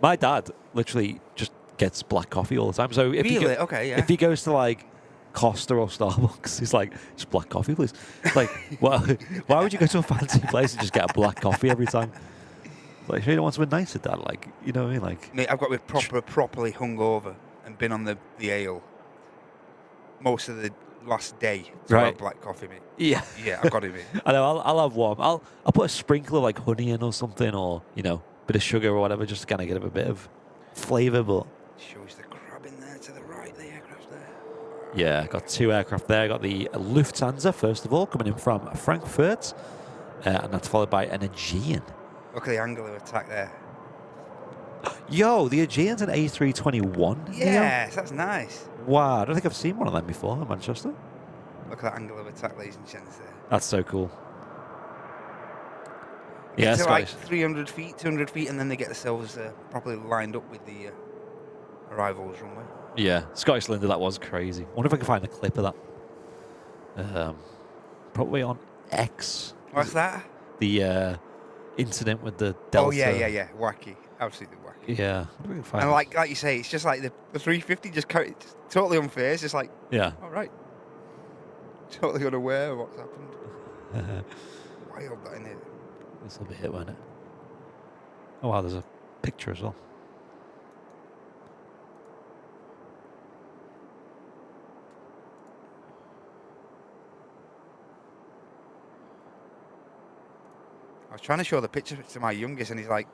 B: My dad literally just gets black coffee all the time. So if
C: Really? Okay, yeah.
B: if he goes to like Costa or Starbucks, he's like, just black coffee, please. Like, well, why would you go to a fancy place and just get a black coffee every time? Like, you don't want something nicer, Dad. Like, you know what I mean? Like,
C: Mate, I've got to be properly hungover and been on the ale most of the last day to
B: Right.
C: have black coffee, mate.
B: yeah,
C: Yeah, I've got to be.
B: I know. I'll have one. I'll put a sprinkle of like honey in or something, or you know, bit of sugar or whatever, just to kind of get a bit of flavour. But
C: Shows the crab in there to the right, the aircraft there.
B: yeah, got two aircraft there. Got the Lufthansa first of all coming in from Frankfurt, and that's followed by an Aegean.
C: Look at the angle of attack there.
B: Yo, the Aegean's an A321.
C: Yes, that's nice.
B: Wow, I don't think I've seen one of them before in Manchester.
C: Look at that angle of attack, ladies and gents there.
B: That's so cool. Yeah,
C: It's like
B: Scottish.
C: 300 feet, 200 feet, and then they get themselves properly lined up with the arrivals runway.
B: Yeah, Scottish Linda, that was crazy. I wonder if I can find a clip of that. Probably on X.
C: What's that?
B: The incident with the Delta.
C: Oh, yeah. Wacky. Absolutely wacky.
B: Yeah. I wonder if we can find
C: And
B: it.
C: like you say, it's just like the 350 just totally unfair. It's just like,
B: Yeah.
C: all right. Totally unaware of what's happened. Wild that in it.
B: This will be it, won't it? Oh, wow, there's a picture as well.
C: I was trying to show the picture to my youngest, and he's like,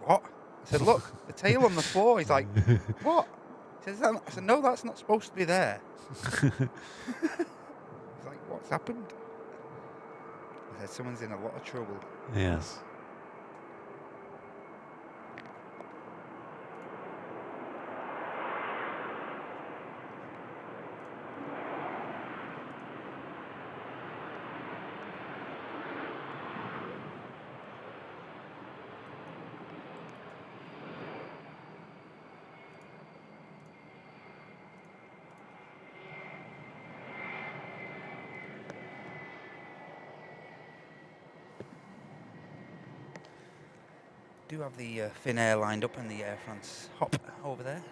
C: "What?" I said, look, the tail on the floor. He's like, what? He says, I said, no, that's not supposed to be there. He's like, what's happened? I said, someone's in a lot of trouble.
B: Yes.
C: Do have the Finnair lined up and the Air France hop over there.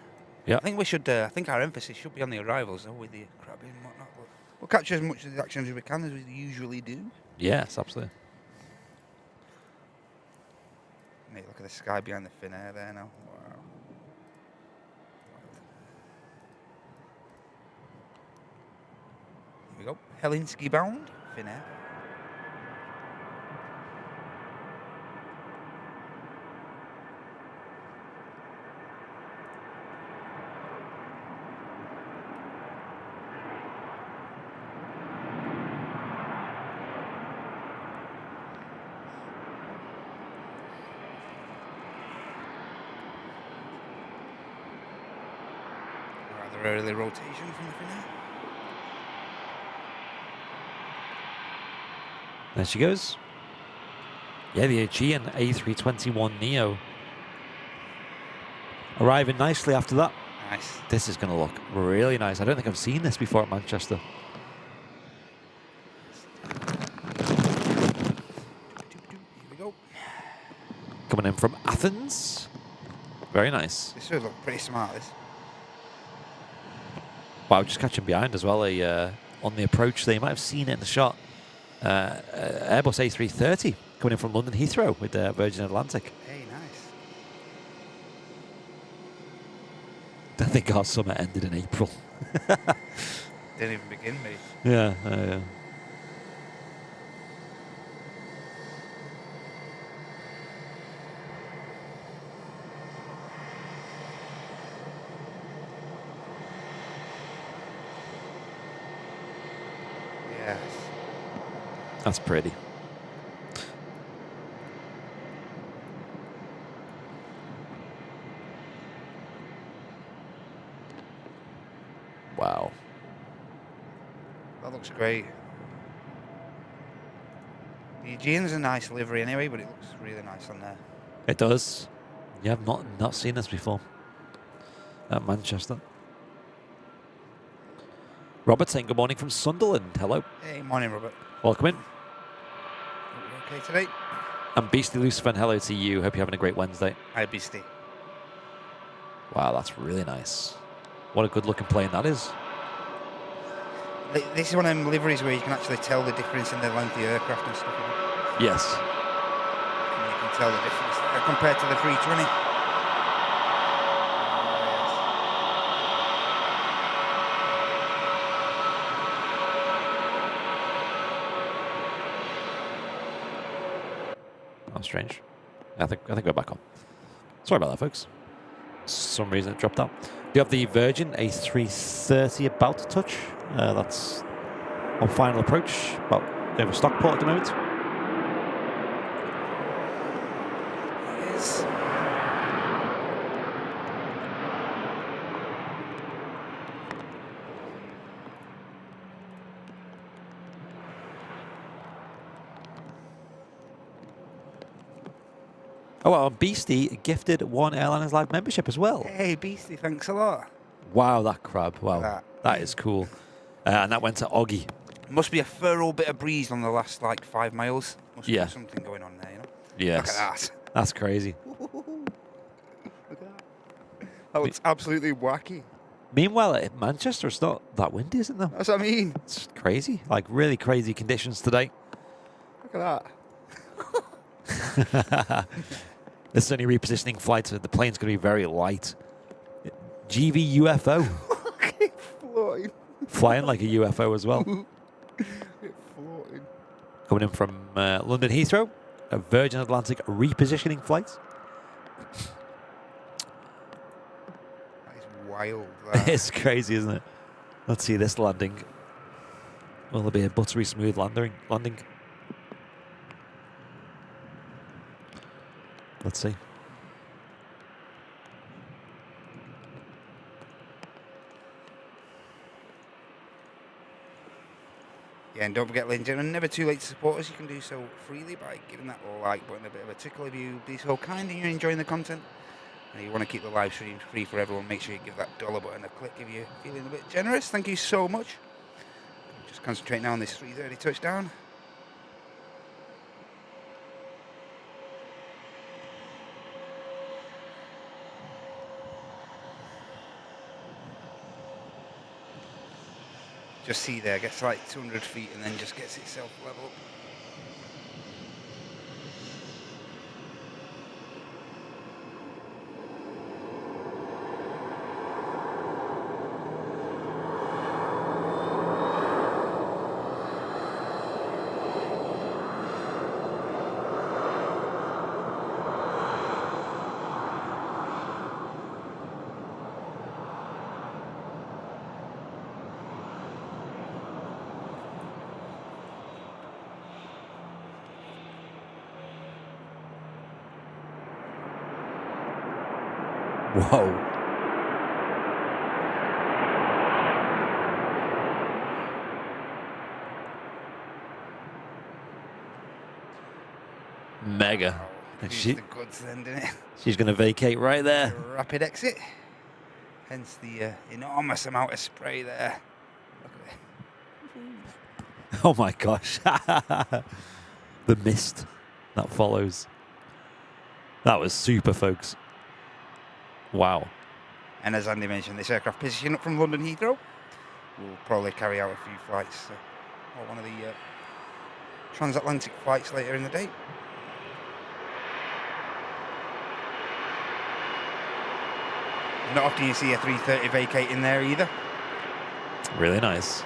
B: Yeah.
C: I think we should. I think our emphasis should be on the arrivals, though, with the crabbing and whatnot. But we'll capture as much of the action as we can, as we usually do.
B: Yes, absolutely.
C: Mate, look at the sky behind the Finnair there now. Wow. Here we go. Helsinki bound, Finnair. Rather early rotation from the Finnair.
B: There she goes. Yeah, the Aegean A321neo. Arriving nicely after that.
C: Nice.
B: This is going to look really nice. I don't think I've seen this before at Manchester.
C: Here we go.
B: Coming in from Athens. Very nice.
C: This should look pretty smart, this.
B: Wow, just catching behind as well on the approach there. You might have seen it in the shot. Airbus A330 coming in from London Heathrow with Virgin Atlantic.
C: Hey, nice.
B: I think our summer ended in April.
C: Didn't even begin, mate.
B: Yeah.
C: Yes.
B: That's pretty. Wow.
C: That looks great. The Aegean's a nice livery anyway, but it looks really nice on there.
B: It does. Yeah, I've not seen this before at Manchester. Robert saying good morning from Sunderland. Hello.
C: Hey, morning, Robert.
B: Welcome in.
C: Hope you're okay today?
B: And Beastly Lucifer, hello to you. Hope you're having a great Wednesday.
C: Hi, Beastie.
B: Wow, that's really nice. What a good looking plane that is.
C: This is one of them liveries where you can actually tell the difference in the length of the aircraft and stuff. You know?
B: Yes.
C: And you can tell the difference there compared to the 320.
B: Oh, strange. I think we're back on. Sorry about that, folks. For some reason it dropped out. Do you have the Virgin A330 about to touch? That's on final approach. About over Stockport at the moment.
C: It is.
B: Oh, well, Beastie gifted one Airliners Live membership as well.
C: Hey, Beastie, thanks a lot.
B: Wow, that crab. Wow,
C: That.
B: that is cool. And that went to Oggy.
C: Must be a feral bit of breeze on the last, 5 miles. Must
B: Yeah.
C: be something going on there, you know?
B: Yes.
C: Look at that.
B: That's crazy.
C: Look at that. That looks absolutely wacky.
B: Meanwhile, at Manchester, it's not that windy, isn't it?
C: That's what I mean.
B: It's crazy. Like, really crazy conditions today.
C: Look at that.
B: This is only repositioning flights. So the plane's going to be very light. GV UFO.
C: It's floating.
B: Flying like a UFO as well.
C: It's floating.
B: Coming in from London Heathrow. A Virgin Atlantic repositioning flight.
C: wild.
B: It's crazy, isn't it? Let's see this landing. Will there be a buttery smooth landing? Let's see.
C: Yeah, and don't forget, ladies and gentlemen, never too late to support us. You can do so freely by giving that like button a bit of a tickle if you be so kind and you're enjoying the content. And you want to keep the live streams free for everyone, make sure you give that dollar button a click if you're feeling a bit generous. Thank you so much. Just concentrate now on this 3:30 touchdown. Just see there, gets like 200 feet and then just gets itself level.
B: Whoa. Mega. And
C: Use
B: she,
C: the goods then, didn't it?
B: she's going to vacate right there.
C: Rapid exit. Hence the enormous amount of spray there. Look at it.
B: Oh my gosh. The mist that follows. That was super, folks. Wow.
C: And as Andy mentioned, this aircraft position up from London Heathrow will probably carry out a few flights, or one of the transatlantic flights later in the day. Not often you see a 330 vacating there either.
B: Really nice.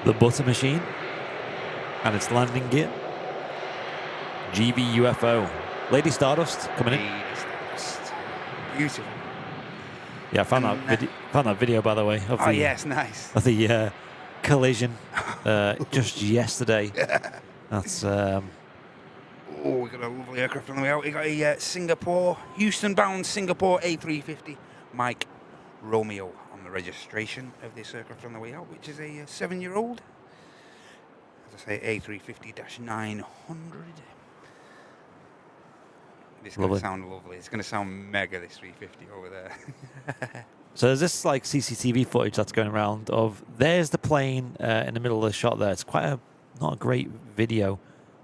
B: The butter machine and its landing gear. GV UFO. Lady Stardust coming in.
C: Lady Stardust. Beautiful.
B: Yeah, I found that video, by the way. Of
C: Oh,
B: the,
C: yes, nice.
B: Of the collision just yesterday. That's
C: Oh, we got a lovely aircraft on the way out. We got a Houston-bound Singapore A350 Mike Romeo on the registration of this aircraft on the way out, which is a 7-year-old. As I say, A350-900. This is going to sound lovely. It's going to sound mega, this 350 over there.
B: So there's this like CCTV footage that's going around of there's the plane in the middle of the shot there. It's quite not a great video.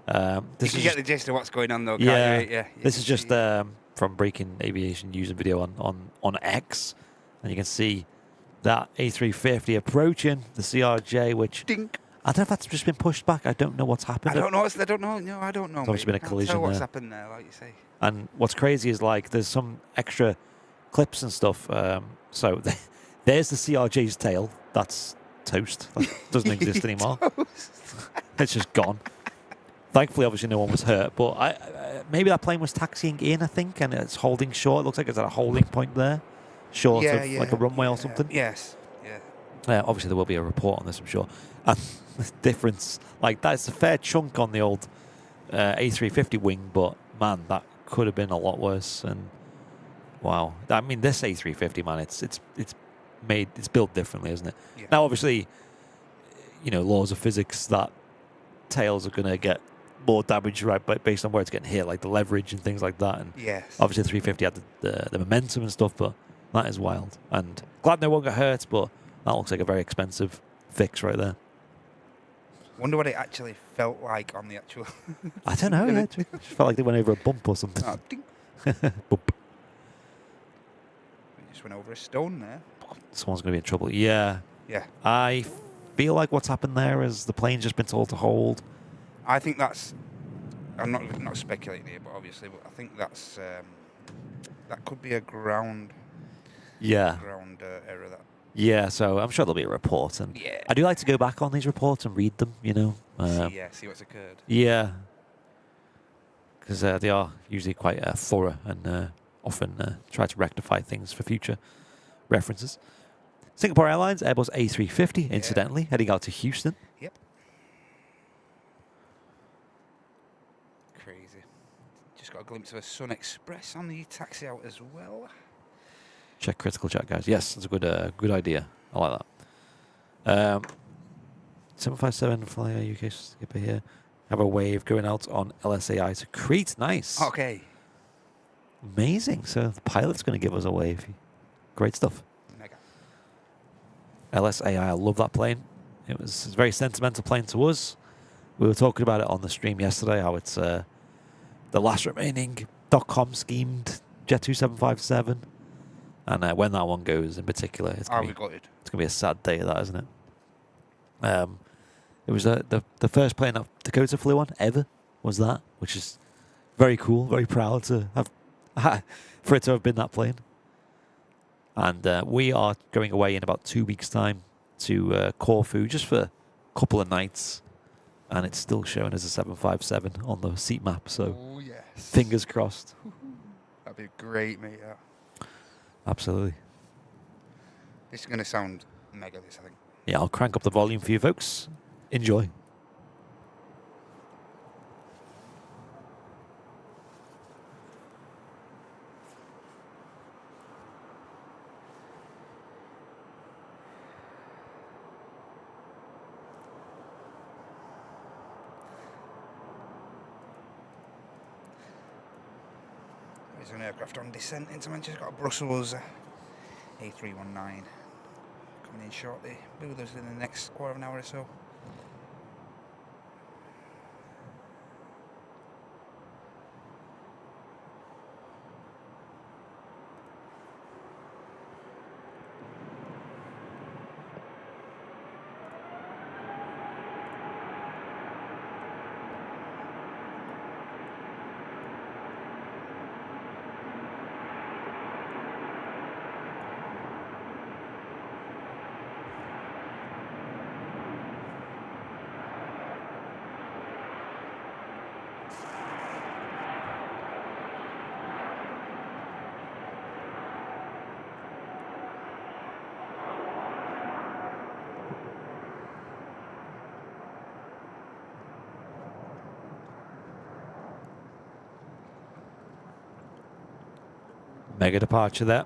C: You can get the gist of what's going on though, can't
B: yeah,
C: you? Yeah.
B: This is just from Breaking Aviation using video on X, and you can see that A350 approaching the CRJ, which
C: Dink.
B: I don't know if that's just been pushed back. I don't know what's happened.
C: I don't know. I don't know. No, I don't know.
B: There's obviously been a collision
C: tell what's
B: there.
C: happened there, like you say.
B: And what's crazy is like there's some extra clips and stuff. So there's the CRJ's tail. That's toast. That doesn't exist anymore. It's just gone. Thankfully, obviously, no one was hurt. But maybe that plane was taxiing in, I think, and it's holding short. It looks like it's at a holding point there, short of like a runway or something.
C: Yes. Yeah.
B: Obviously, there will be a report on this, I'm sure. And the difference, like that's a fair chunk on the old A350 wing, but man, that could have been a lot worse. And Wow. I mean, this A350, man, it's built differently, isn't it?
C: Yeah.
B: Now, obviously, you know, laws of physics, that tails are going to get more damage, right, but based on where it's getting hit, like the leverage and things like that. And
C: Yes.
B: obviously, the 350 had the momentum and stuff, but that is wild. And glad no one got hurt, but that looks like a very expensive fix right there.
C: Wonder what it actually felt like on the actual.
B: I don't know. Yeah, it just felt like they went over a bump or something.
C: Oh, ding.
B: Bump.
C: We just went over a stone there.
B: Someone's going to be in trouble. Yeah.
C: Yeah.
B: I feel like what's happened there is the plane's just been told to hold.
C: I think that's. I'm not speculating here, but obviously, but I think that's that could be a ground.
B: Yeah.
C: Ground error. That.
B: Yeah. So I'm sure there'll be a report, and
C: Yeah.
B: I do like to go back on these reports and read them. You know.
C: See what's occurred.
B: Yeah. Because they are usually quite thorough and often try to rectify things for future references. Singapore Airlines Airbus A350, incidentally, heading out to Houston.
C: Yep. Crazy. Just got a glimpse of a Sun Express on the taxi out as well.
B: Check critical chat, guys. Yes, that's a good idea. I like that. 757 fly UK skipper here. Have a wave going out on LSAI to Crete. Nice.
C: Okay.
B: Amazing. So the pilot's going to give us a wave. Great stuff.
C: Mega.
B: LSAI, I love that plane. It was a very sentimental plane to us. We were talking about it on the stream yesterday, how it's the last remaining .com schemed Jet 2757. And when that one goes in particular, it's going to be a sad day of that, isn't it? It was the first plane that Dakota flew on ever, was that, which is very cool, very proud to have for it to have been that plane. And we are going away in about 2 weeks' time to Corfu just for a couple of nights. And it's still showing as a 757 on the seat map, so
C: yes.
B: Fingers crossed.
C: That'd be great, mate. Yeah.
B: Absolutely.
C: This is going to sound mega, this, I think.
B: Yeah, I'll crank up the volume for you folks. Enjoy.
C: There's an aircraft on descent into Manchester. Got a Brussels A319 coming in shortly. Be with us in the next quarter of an hour or so.
B: Mega departure there.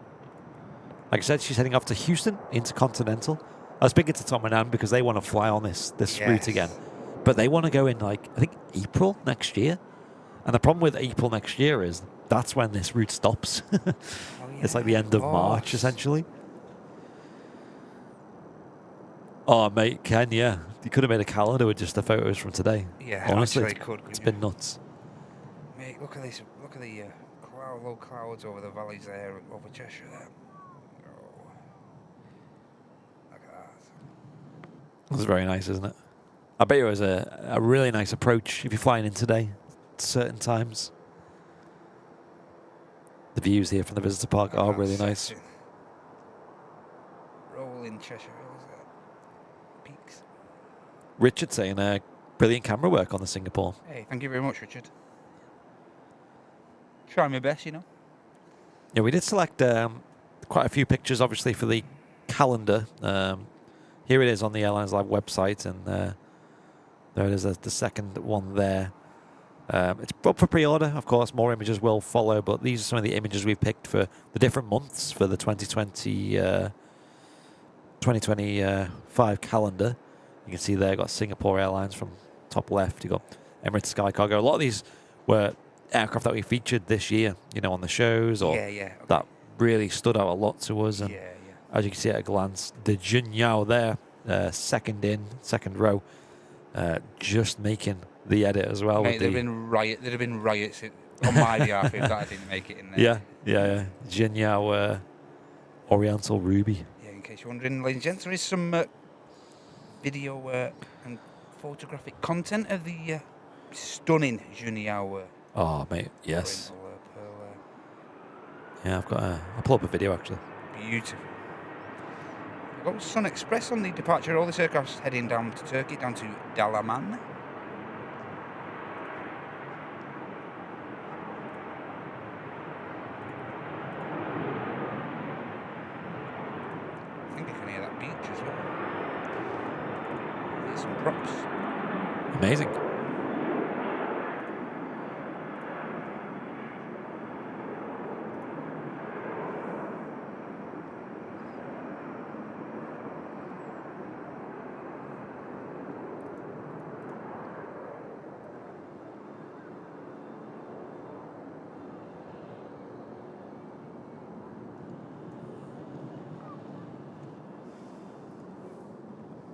B: Like I said, she's heading off to Houston, Intercontinental. I was speaking to Tom and Ann because they want to fly on this route again. But they want to go in, like, I think April next year. And the problem with April next year is that's when this route stops. It's like the end of March, essentially. Oh, mate, Ken, yeah. You could have made a calendar with just the photos from today.
C: Yeah,
B: honestly,
C: could.
B: It's been nuts.
C: Mate, look at this. Look at the low clouds over the valleys there, over Cheshire there. Oh. Look at that.
B: It's very nice, isn't it? I bet it was a really nice approach if you're flying in today at certain times. The views here from the visitor park are really nice.
C: Rolling Cheshire, what was that? Peaks.
B: Richard saying brilliant camera work on the Singapore.
C: Hey, thank you very much, Richard. Try my best, you know.
B: Yeah, we did select quite a few pictures, obviously, for the calendar. Here it is on the Airlines Live website, and there it is, the second one there. It's up for pre-order, of course. More images will follow, but these are some of the images we've picked for the different months for the 2025 calendar. You can see there, got Singapore Airlines from top left. You got Emirates Sky Cargo. A lot of these were aircraft that we featured this year, you know, on the shows, or that really stood out a lot to us. And as you can see at a glance, the Jun Yao there, second row, just making the edit as well.
C: Mate, there'd have been riots on my behalf if that didn't make it in there.
B: Yeah. Jun Yao, Oriental Ruby.
C: Yeah, in case you're wondering, ladies and gents, there is some video and photographic content of the stunning Jun Yao.
B: Oh, mate, yes. Yeah, I'll pull up a video actually.
C: Beautiful. We've got Sun Express on the departure. All this aircraft's heading down to Turkey, down to Dalaman. I think you can hear that beach as well. There's some props.
B: Amazing.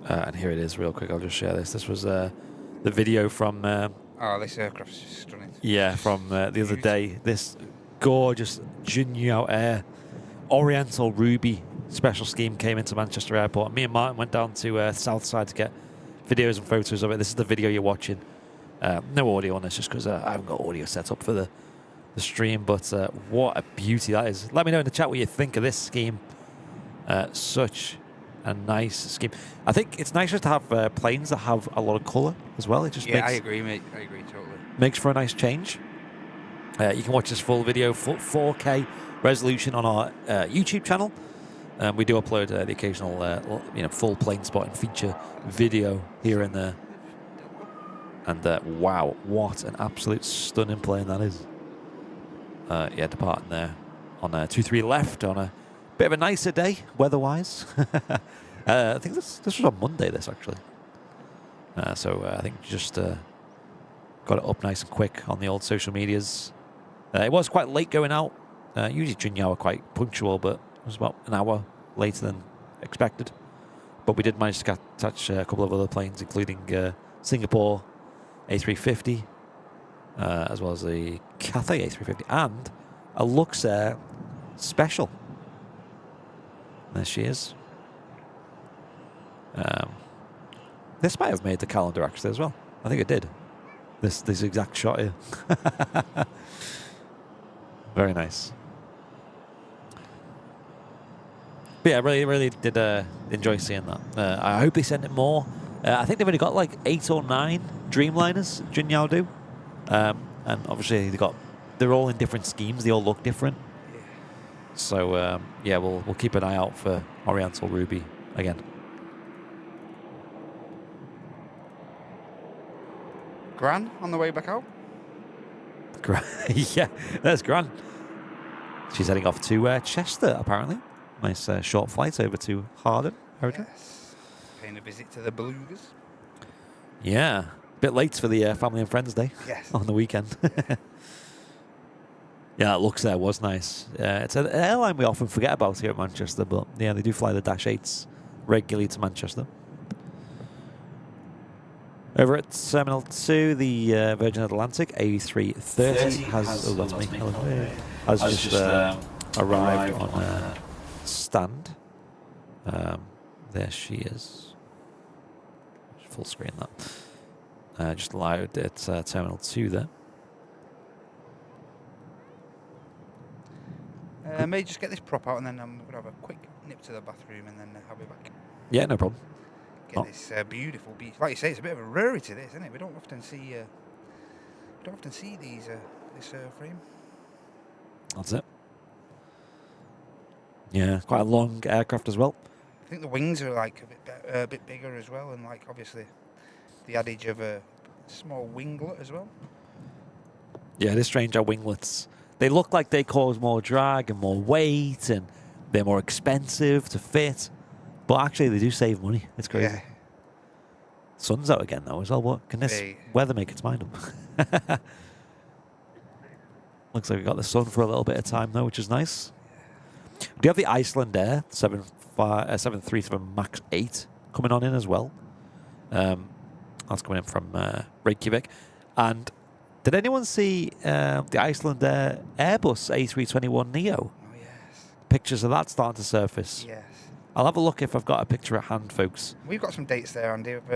B: And here it is, real quick. I'll just share this. This was the video from.
C: Oh, this aircraft's just stunning.
B: Yeah, from the other day. This gorgeous Jun Yao Air Oriental Ruby special scheme came into Manchester Airport. Me and Martin went down to Southside to get videos and photos of it. This is the video you're watching. No audio on this, just because I haven't got audio set up for the stream. But what a beauty that is! Let me know in the chat what you think of this scheme. Such a nice scheme. I think it's nicer to have planes that have a lot of colour as well. It just makes,
C: I agree, mate. I agree totally.
B: Makes for a nice change. You can watch this full video, 4K resolution on our YouTube channel. We do upload the occasional, full plane spotting feature video here and there. And wow, what an absolute stunning plane that is. Departing there on 23 left on a bit of a nicer day, weather-wise. I think this was on Monday, this, actually. So I think just got it up nice and quick on the old social medias. It was quite late going out. Usually Jun Yao are quite punctual, but it was about an hour later than expected. But we did manage to catch a couple of other planes, including Singapore A350, as well as the Cathay A350, and a Luxair Special. There she is. This might have made the calendar actually as well. I think it did. This exact shot here. Very nice. But yeah, really did enjoy seeing that. I hope they send it more. I think they've only got like 8 or 9 Dreamliners, Jun Yao do. And obviously they're all in different schemes. They all look different. So we'll keep an eye out for Oriental Ruby again.
C: Gran on the way back out.
B: Yeah, there's Gran. She's heading off to Chester, apparently. Nice short flight over to Harden.
C: Yes. Paying a visit to the Belugas.
B: Yeah, a bit late for the Family and Friends Day.
C: Yes.
B: On the weekend. Yeah, that Luxair was nice. It's an airline we often forget about here at Manchester, but yeah, they do fly the Dash 8s regularly to Manchester. Over at Terminal 2, the Virgin Atlantic A380 has just arrived on stand. There she is. Full screen that. Just allowed at Terminal 2 there.
C: May just get this prop out and then I'm going to have a quick nip to the bathroom and then I'll be back.
B: Yeah, no problem.
C: Get this beautiful beach. Like you say, it's a bit of a rarity, this, isn't it? We don't often see these this frame.
B: That's it. Yeah, quite a long aircraft as well.
C: I think the wings are like a bit bigger as well, and like obviously the adage of a small winglet as well.
B: Yeah, it is strange how winglets, they look like they cause more drag and more weight, and they're more expensive to fit, but actually they do save money. It's crazy.
C: Yeah.
B: Sun's out again though as well. What can this weather make its mind up? Looks like we got the sun for a little bit of time though, which is nice. Do you have the Iceland Air 737 MAX 8 coming on in as well? That's coming in from Reykjavik. And did anyone see the Iceland Air Airbus A321neo?
C: Oh, yes.
B: Pictures of that starting to surface.
C: Yes.
B: I'll have a look if I've got a picture at hand, folks.
C: We've got some dates there, Andy, of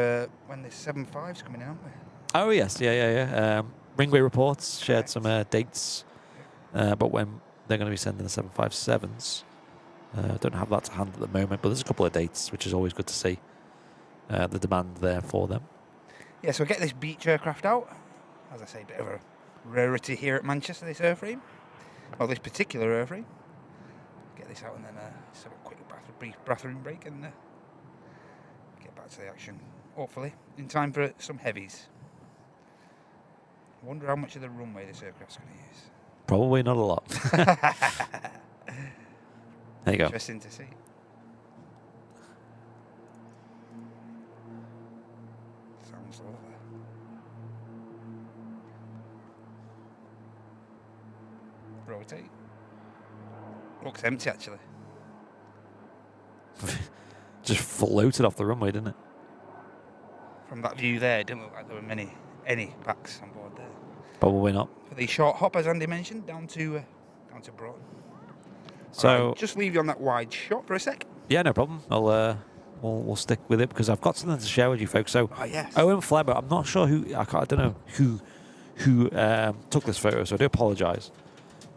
C: when the 75's coming in, haven't we?
B: Oh, yes. Yeah. Runway reports shared some dates, but when they're going to be sending the 757s. Don't have that to hand at the moment, but there's a couple of dates, which is always good to see. The demand there for them.
C: Yeah, so we'll get this beach aircraft out. As I say, a bit of a rarity here at Manchester, this airframe. Well, this particular airframe. Get this out and then just have a quick brief bathroom break and get back to the action. Hopefully, in time for some heavies. I wonder how much of the runway this aircraft's going to use.
B: Probably not a lot. There you go.
C: Interesting to see. Sounds lovely. Rotate. Looks empty actually.
B: Just floated off the runway, didn't it?
C: From that view there, it didn't look like there were any packs on board there.
B: Probably not.
C: For the short hop, as Andy mentioned, down to Broughton.
B: So
C: right, just leave you on that wide shot for a sec.
B: Yeah, no problem. We'll stick with it because I've got something to share with you folks. So
C: Yes.
B: Owen Fleber, I'm not sure I don't know who took this photo, so I do apologise.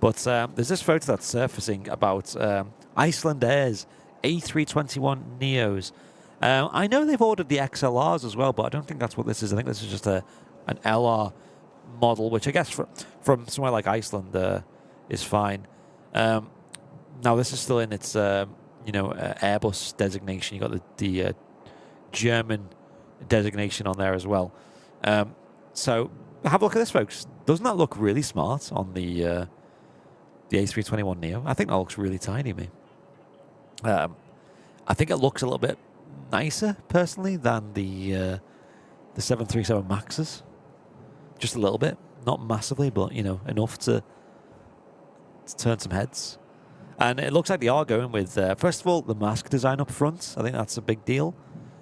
B: But there's this photo that's surfacing about Iceland Air's A321 Neos. I know they've ordered the XLRs as well, but I don't think that's what this is. I think this is just an LR model, which I guess from somewhere like Iceland is fine. Now this is still in its Airbus designation. You got the German designation on there as well. So have a look at this, folks. Doesn't that look really smart on the A321 Neo? I think that looks really tiny, me. I think it looks a little bit nicer personally than the 737 Maxes. Just a little bit, not massively, but enough to turn some heads. And it looks like they are going with, first of all, the mask design up front. I think that's a big deal.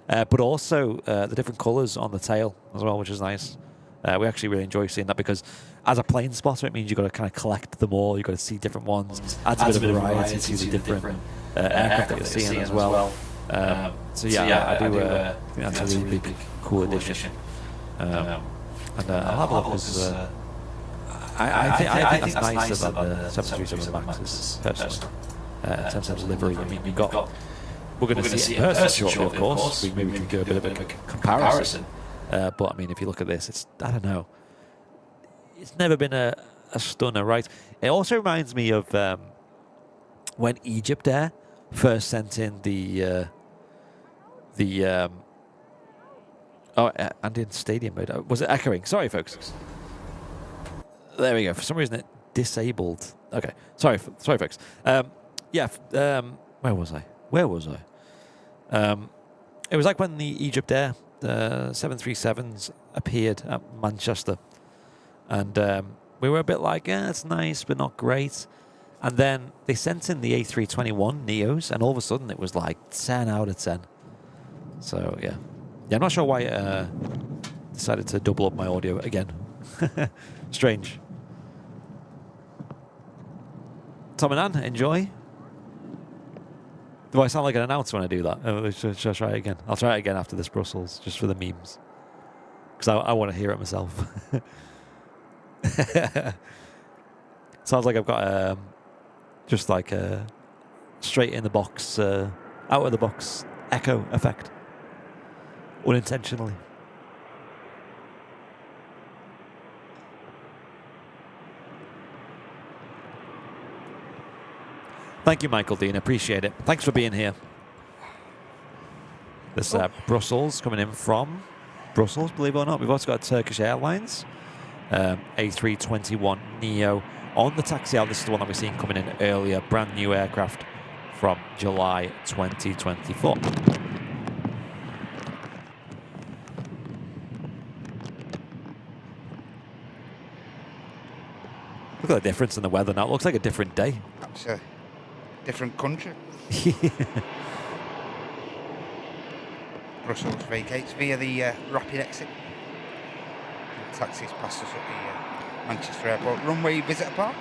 B: But also the different colours on the tail as well, which is nice. We actually really enjoy seeing that because as a plane spotter, it means you've got to kind of collect them all. You've got to see different ones. Adds a bit of variety to the different aircraft that you're seeing as well. I do think that's a really big, cool addition. And I'll have a look because I think that's nicer than the 737 Maxes, personally, in terms of delivery. I mean, we're going to see it in person shortly, of course. Maybe we can do a bit of a comparison. But, I mean, if you look at this, I don't know. It's never been a stunner, right? It also reminds me of when Egypt Air first sent in the Andean Stadium mode. Was it echoing? Sorry, folks. There we go. For some reason, it disabled. Okay. Sorry, folks. Where was I? It was like when the Egypt Air 737s appeared at Manchester. And we were a bit like, it's nice, but not great. And then they sent in the A321 Neos, and all of a sudden it was like 10 out of 10. So, yeah. I'm not sure why it decided to double up my audio again. Strange. Tom and Anne, enjoy. Do I sound like an announcer when I do that? Should I try it again? I'll try it again after this Brussels, just for the memes. Because I want to hear it myself. Sounds like I've got just like a straight in the box, out of the box echo effect. Unintentionally. Thank you, Michael Dean. Appreciate it. Thanks for being here. This Brussels coming in from Brussels, believe it or not. We've also got Turkish Airlines. A321neo on the taxi out. This is the one that we've seen coming in earlier. Brand new aircraft from July 2024. Look at the difference in the weather now. It looks like a different day.
C: That's a different country. Brussels vacates via the rapid exit. And taxis past us at the Manchester Airport Runway Visitor Park.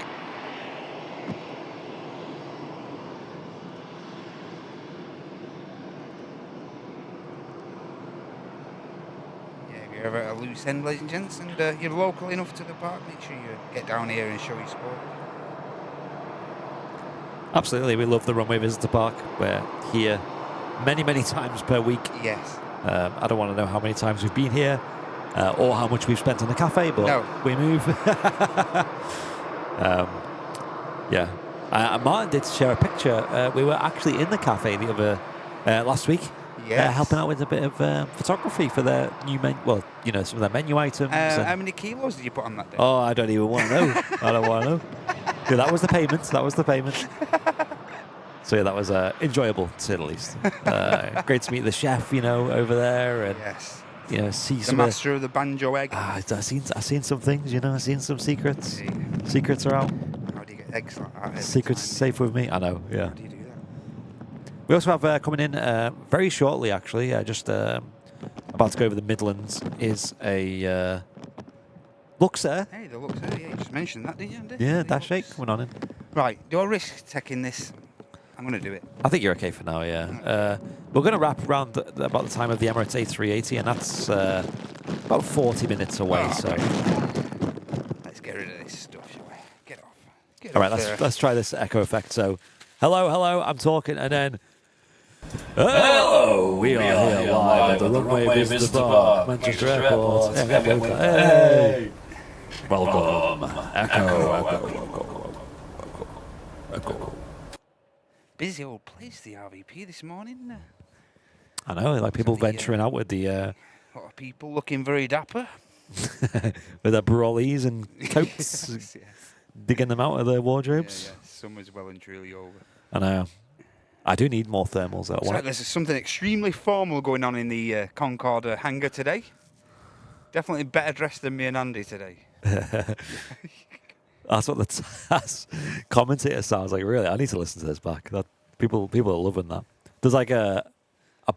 C: Yeah, if you're ever at a loose end, ladies and gents, and you're local enough to the park, make sure you get down here and show your support.
B: Absolutely, we love the Runway Visitor Park. We're here many, many times per week.
C: Yes.
B: I don't want to know how many times we've been here or how much we've spent in the cafe, but
C: No.
B: we move. Yeah. Martin did share a picture. We were actually in the cafe the other last week,
C: Yes.
B: helping out with a bit of photography for their new menu. Well, you know, some of their menu items. and-
C: How many kilos did you put on that day?
B: oh, I don't even want to know. I don't want to know. Yeah, that was the payment. That was the payment. So yeah, that was enjoyable to say the least. Great to meet the chef, you know, over there, and
C: Yes.
B: you know, see
C: The
B: some.
C: master of the banjo egg.
B: I've seen some things, you know. I've seen some secrets.
C: Yeah.
B: Secrets are out.
C: How do you get eggs like that? every
B: Secrets
C: time?
B: safe with me. I know. Yeah.
C: How do you do that?
B: We also have coming in very shortly, actually. Just about to go over the Midlands is a Luxair.
C: Hey, the looks there. Yeah, you just mentioned that, didn't you, Andy?
B: Yeah,
C: The
B: Dash 8
C: looks.
B: coming on in.
C: Right, do I risk taking this? I'm going to do it.
B: I think you're okay for now, yeah. We're going to wrap around about the time of the Emirates A380, and that's about 40 minutes away.
C: Oh,
B: So,
C: Let's get rid of this stuff, shall we? Get off. Get
B: all right,
C: off,
B: let's try this echo effect. So, hello, I'm talking, and then. Hello, we are here live at the Runway Visitor Park, Manchester Airport. Hey, welcome. Echo.
C: Busy old place, the RVP this morning.
B: I know, like people
C: Some of the,
B: venturing out with the
C: A lot of people looking very dapper.
B: with their brollies and coats,
C: Yes.
B: digging them out of their
C: Yeah,
B: wardrobes.
C: yeah. Summer's well and truly over.
B: I know. I do need more thermals. Though. I
C: Looks like
B: want
C: there's something extremely formal going on in the Concorde hangar today. Definitely better dressed than me and Andy today.
B: That's what the commentator sounds like. Really, I need to listen to this back. That people are loving that. There's like a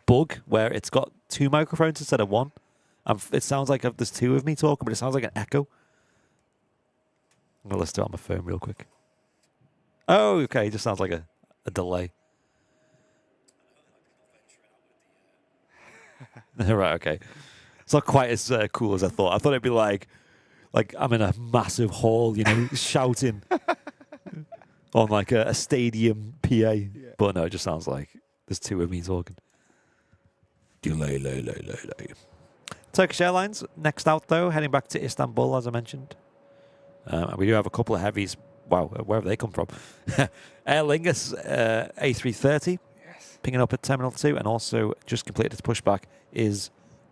B: bug where it's got two microphones instead of one. It sounds like there's two of me talking, but it sounds like an echo. I'm gonna listen to it on my phone real quick. Oh, okay. It just sounds like a delay. Right, okay. It's not quite as cool as I thought. I thought it'd be like I'm in a massive hall, you know, shouting on like a stadium PA. Yeah. But no, it just sounds like there's two of me talking. Delay. Turkish Airlines, next out though, heading back to Istanbul, as I mentioned. And we do have a couple of heavies. Wow, where have they come from? Aer Lingus A330. Picking up at Terminal 2, and also just completed its pushback is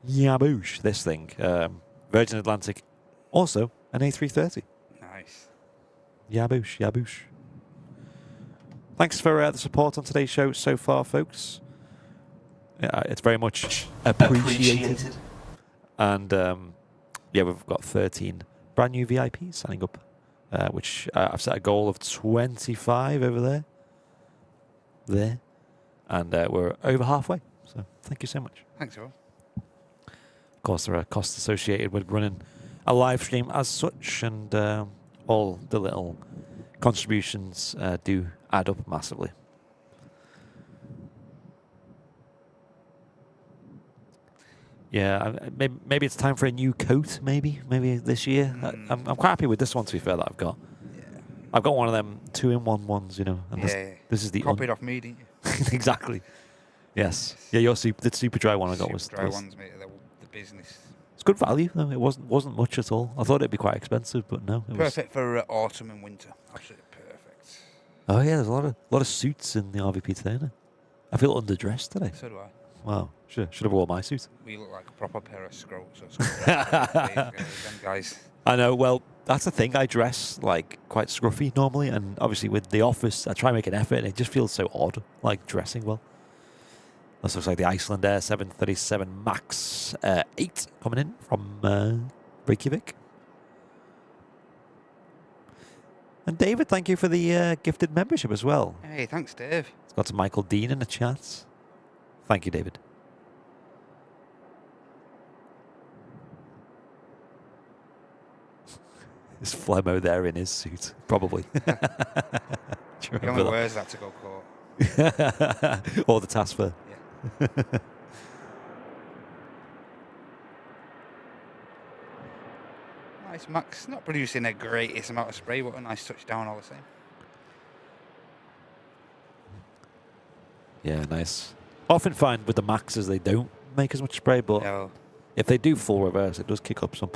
B: Yaboosh, this thing. Virgin Atlantic, also an A330.
C: Nice.
B: Yaboosh. Thanks for the support on today's show so far, folks. It's very much appreciated. And yeah, we've got 13 brand new VIPs signing up, which I've set a goal of 25 over there. And we're over halfway, so thank you so much.
C: Thanks, all.
B: Of course, there are costs associated with running a live stream as such, and all the little contributions do add up massively. Yeah, maybe it's time for a new coat, maybe this year. I'm quite happy with this one, to be fair, that I've got.
C: Yeah.
B: I've got one of them 2-in-1 ones, you know. And this is the...
C: Copied off me, didn't you?
B: Exactly. Yes. Yeah, the super dry one I got was
C: dry ones, mate. The business.
B: It's good value though. It wasn't much at all. I thought it'd be quite expensive, but no. It was.
C: Perfect for autumn and winter. Absolutely perfect.
B: Oh yeah, there's a lot of suits in the RVP today. Isn't there? I feel underdressed today.
C: So do I.
B: Wow. Should have worn my suit.
C: We look like a proper pair of scroats. Them guys.
B: I know. Well, that's the thing. I dress like quite scruffy normally, and obviously with the office, I try and make an effort, and it just feels so odd, like dressing well. This looks like the Iceland Air 737 MAX 8 coming in from Reykjavik. And David, thank you for the gifted membership as well.
C: Hey, thanks, Dave.
B: It's got to Michael Dean in the chat. Thank you, David. Is Flemmo there in his suit? Probably.
C: He only wears that to go court.
B: Or the Tasfer.
C: Yeah. Nice, Max. Not producing the greatest amount of spray, but a nice touchdown all the same.
B: Yeah, nice. Often find with the Maxes they don't make as much spray, but
C: No.
B: if they do full reverse, it does kick up some.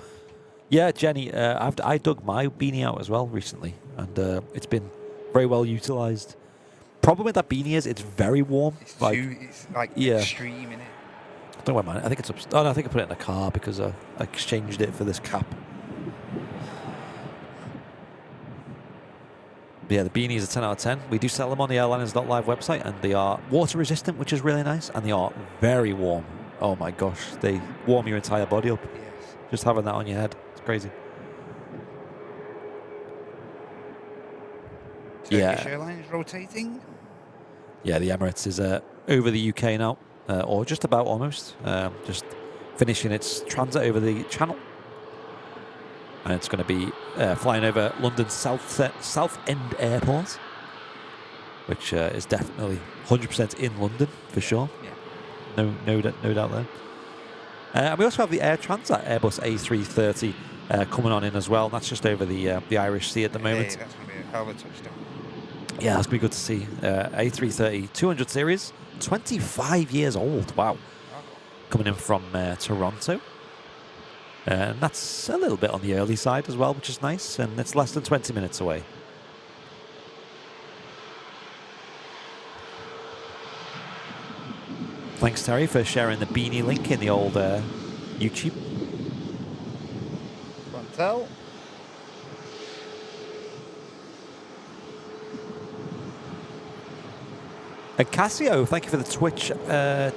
B: Yeah, Jenny, I dug my beanie out as well recently, and it's been very well utilised. Problem with that beanie is it's very warm.
C: It's extreme, innit?
B: Don't worry, man. I think it's oh no, I think I put it in the car because I exchanged it for this cap. But yeah, the beanies are 10 out of 10. We do sell them on the airliners.live website, and they are water resistant, which is really nice, and they are very warm. Oh my gosh, they warm your entire body up.
C: Yes.
B: Just having that on your head. It's crazy.
C: Turkish Airlines rotating.
B: Yeah, the Emirates is over the UK now, or just about almost. Just finishing its transit over the Channel. And it's going to be flying over London's South End Airport, which is definitely 100% in London for sure.
C: Yeah.
B: No doubt there. And we also have the Air Transat Airbus A330 coming on in as well. That's just over the Irish Sea at the moment.
C: Hey, that's going to be a hell of a touchdown.
B: Yeah, that's going to be good to see. A330 200 series, 25 years old. Wow. Coming in from Toronto. And that's a little bit on the early side as well, which is nice. And it's less than 20 minutes away. Thanks, Terry, for sharing the beanie link in the old YouTube.
C: Can't tell.
B: And Casio, thank you for the Twitch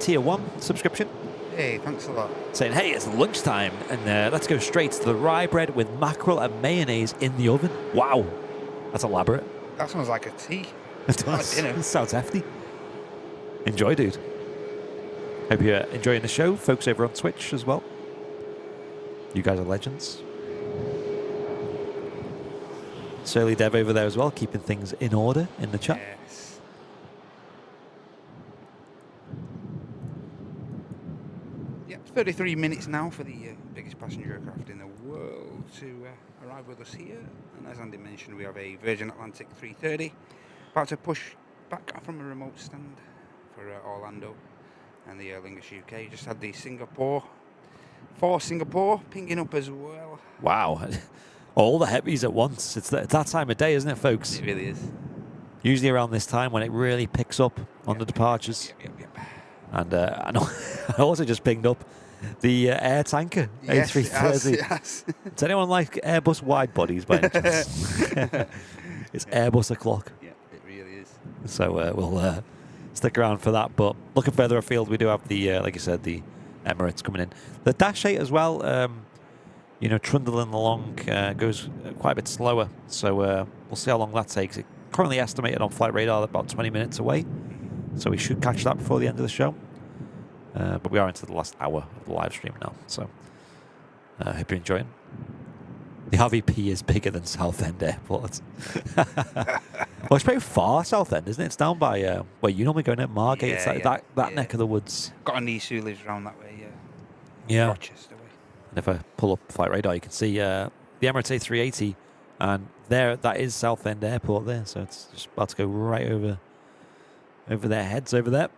B: Tier 1 subscription.
C: Hey, thanks a lot.
B: Saying, hey, it's lunchtime, and let's go straight to the rye bread with mackerel and mayonnaise in the oven. Wow, that's elaborate.
C: That sounds like a tea.
B: It does.
C: Dinner.
B: It sounds hefty. Enjoy, dude. Hope you're enjoying the show, folks over on Twitch as well. You guys are legends. Surly Dev over there as well, keeping things in order in the chat.
C: Yes. Yep, 33 minutes now for the biggest passenger aircraft in the world to arrive with us here. And as Andy mentioned, we have a Virgin Atlantic 330 about to push back from a remote stand for Orlando and the Aer Lingus UK. Just had the Singapore pinging up as well.
B: Wow. All the heavies at once. It's that time of day, isn't it, folks?
C: It really is.
B: Usually around this time when it really picks up on the departures.
C: Yep.
B: And I also just pinged up the air tanker
C: Yes,
B: A330.
C: yes.
B: Does anyone like Airbus wide bodies by any chance? It's Airbus o'clock.
C: Yeah, it really is.
B: So we'll stick around for that. But looking further afield, we do have the, like I said, the Emirates coming in. The Dash 8 as well, trundling along, goes quite a bit slower. So we'll see how long that takes. It currently estimated on Flight Radar about 20 minutes away. So we should catch that before the end of the show. But we are into the last hour of the live stream now. So I hope you're enjoying. The RVP is bigger than Southend Airport. Well, it's pretty far, Southend, isn't it? It's down by where you normally go at Margate. It's like that neck of the woods.
C: Got a niece who lives around that way,
B: Yeah.
C: Rochester way.
B: And if I pull up Flight Radar, you can see the Emirates A380. And that is Southend Airport there. So it's just about to go right over their heads over there.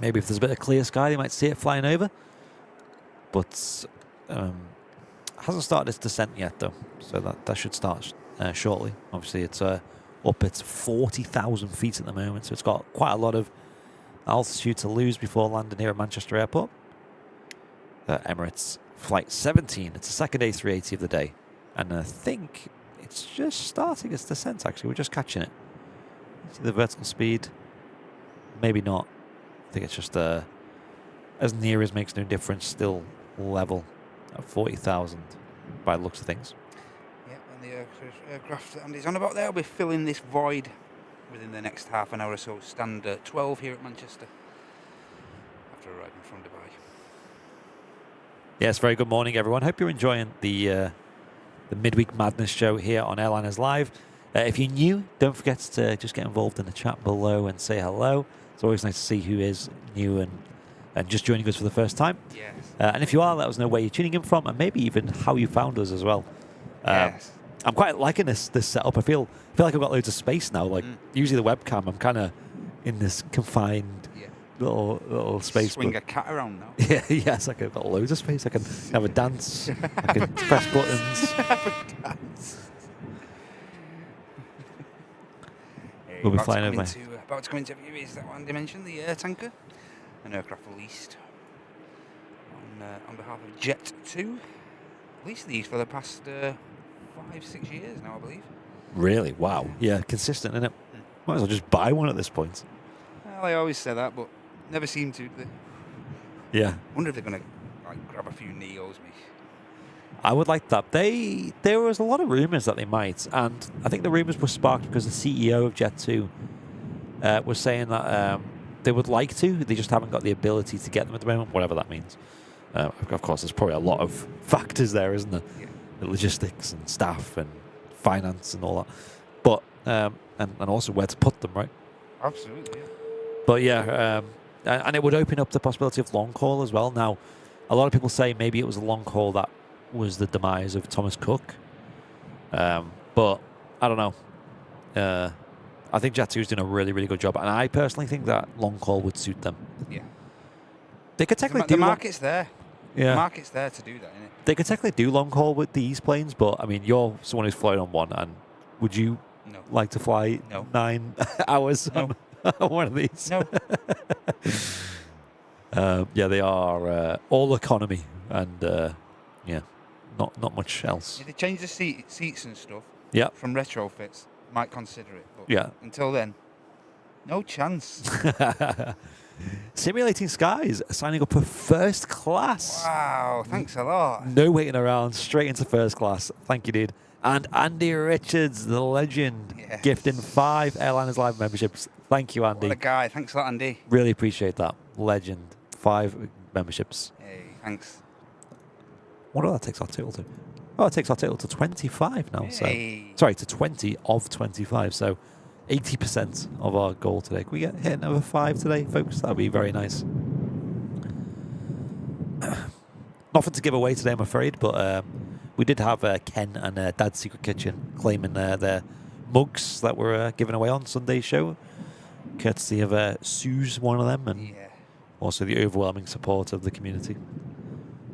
B: Maybe if there's a bit of clear sky, they might see it flying over. But hasn't started its descent yet, though. So that should start shortly. Obviously, it's up at 40,000 feet at the moment. So it's got quite a lot of altitude to lose before landing here at Manchester Airport. Emirates Flight 17. It's the second A380 of the day. And I think it's just starting its descent, actually. We're just catching it. See the vertical speed? Maybe not. I think it's just as near as makes no difference, still level at 40,000 by the looks of things.
C: Yep, and the aircraft that Andy's on about there will be filling this void within the next half an hour or so. Stand 12 here at Manchester after arriving from Dubai.
B: Yes, very good morning, everyone. Hope you're enjoying the Midweek Madness show here on Airliners Live. If you're new, don't forget to just get involved in the chat below and say hello. It's always nice to see who is new and just joining us for the first time.
C: Yes.
B: And if you are, let us know where you're tuning in from and maybe even how you found us as well.
C: Yes.
B: I'm quite liking this setup. I feel like I've got loads of space now. Like usually the webcam, I'm kind of in this confined little space.
C: Swing a cat around now.
B: Yeah, yes, like I've got loads of space. I can have a dance. I can press buttons. We'll be flying over.
C: About to come into view is that one dimension, the air tanker, an aircraft released on behalf of Jet 2. Released these for the past 5-6 years now, I believe.
B: Really? Wow. Yeah, consistent, isn't it? Might as well just buy one at this point.
C: Well, I always say that, but never seem to.
B: Yeah.
C: Wonder if they're going to grab a few Neos, me.
B: I would like that. There was a lot of rumours that they might, and I think the rumours were sparked because the CEO of Jet 2 was saying that they would like to, they just haven't got the ability to get them at the moment, whatever that means. Of course, there's probably a lot of factors there, isn't there?
C: Yeah.
B: The logistics and staff and finance and all that. But, and also where to put them, right?
C: Absolutely, yeah.
B: But yeah, and it would open up the possibility of long haul as well. Now, a lot of people say maybe it was a long haul that was the demise of Thomas Cook. But I don't know. I think Jet 2 is doing a really, really good job. And I personally think that long haul would suit them.
C: Yeah.
B: They could technically
C: The market's there.
B: Yeah.
C: The market's there to do that, isn't it?
B: They could technically do long haul with these planes, but I mean, you're someone who's flown on one, and would you like to fly 9 hours on one of these?
C: No.
B: Yeah, they are all economy, and yeah, not much else.
C: If they change the seats and stuff
B: from
C: retrofits, might consider it. But
B: yeah.
C: Until then, no chance.
B: Simulating Skies signing up for first class.
C: Wow, thanks a lot.
B: No waiting around, straight into first class. Thank you, dude. And Andy Richards, the legend, gifting 5 Airliners Live memberships. Thank you, Andy.
C: What a guy. Thanks a lot, Andy.
B: Really appreciate that. Legend. 5 memberships.
C: Hey, thanks.
B: What do that takes our total to? Oh, it takes our total to 25 now.
C: Hey.
B: So, sorry, to 20 of 25. So 80% of our goal today. Can we hit another 5 today, folks? That would be very nice. Nothing to give away today, I'm afraid, but we did have Ken and Dad's Secret Kitchen claiming their mugs that were given away on Sunday's show, courtesy of Sue's one of them, and also the overwhelming support of the community,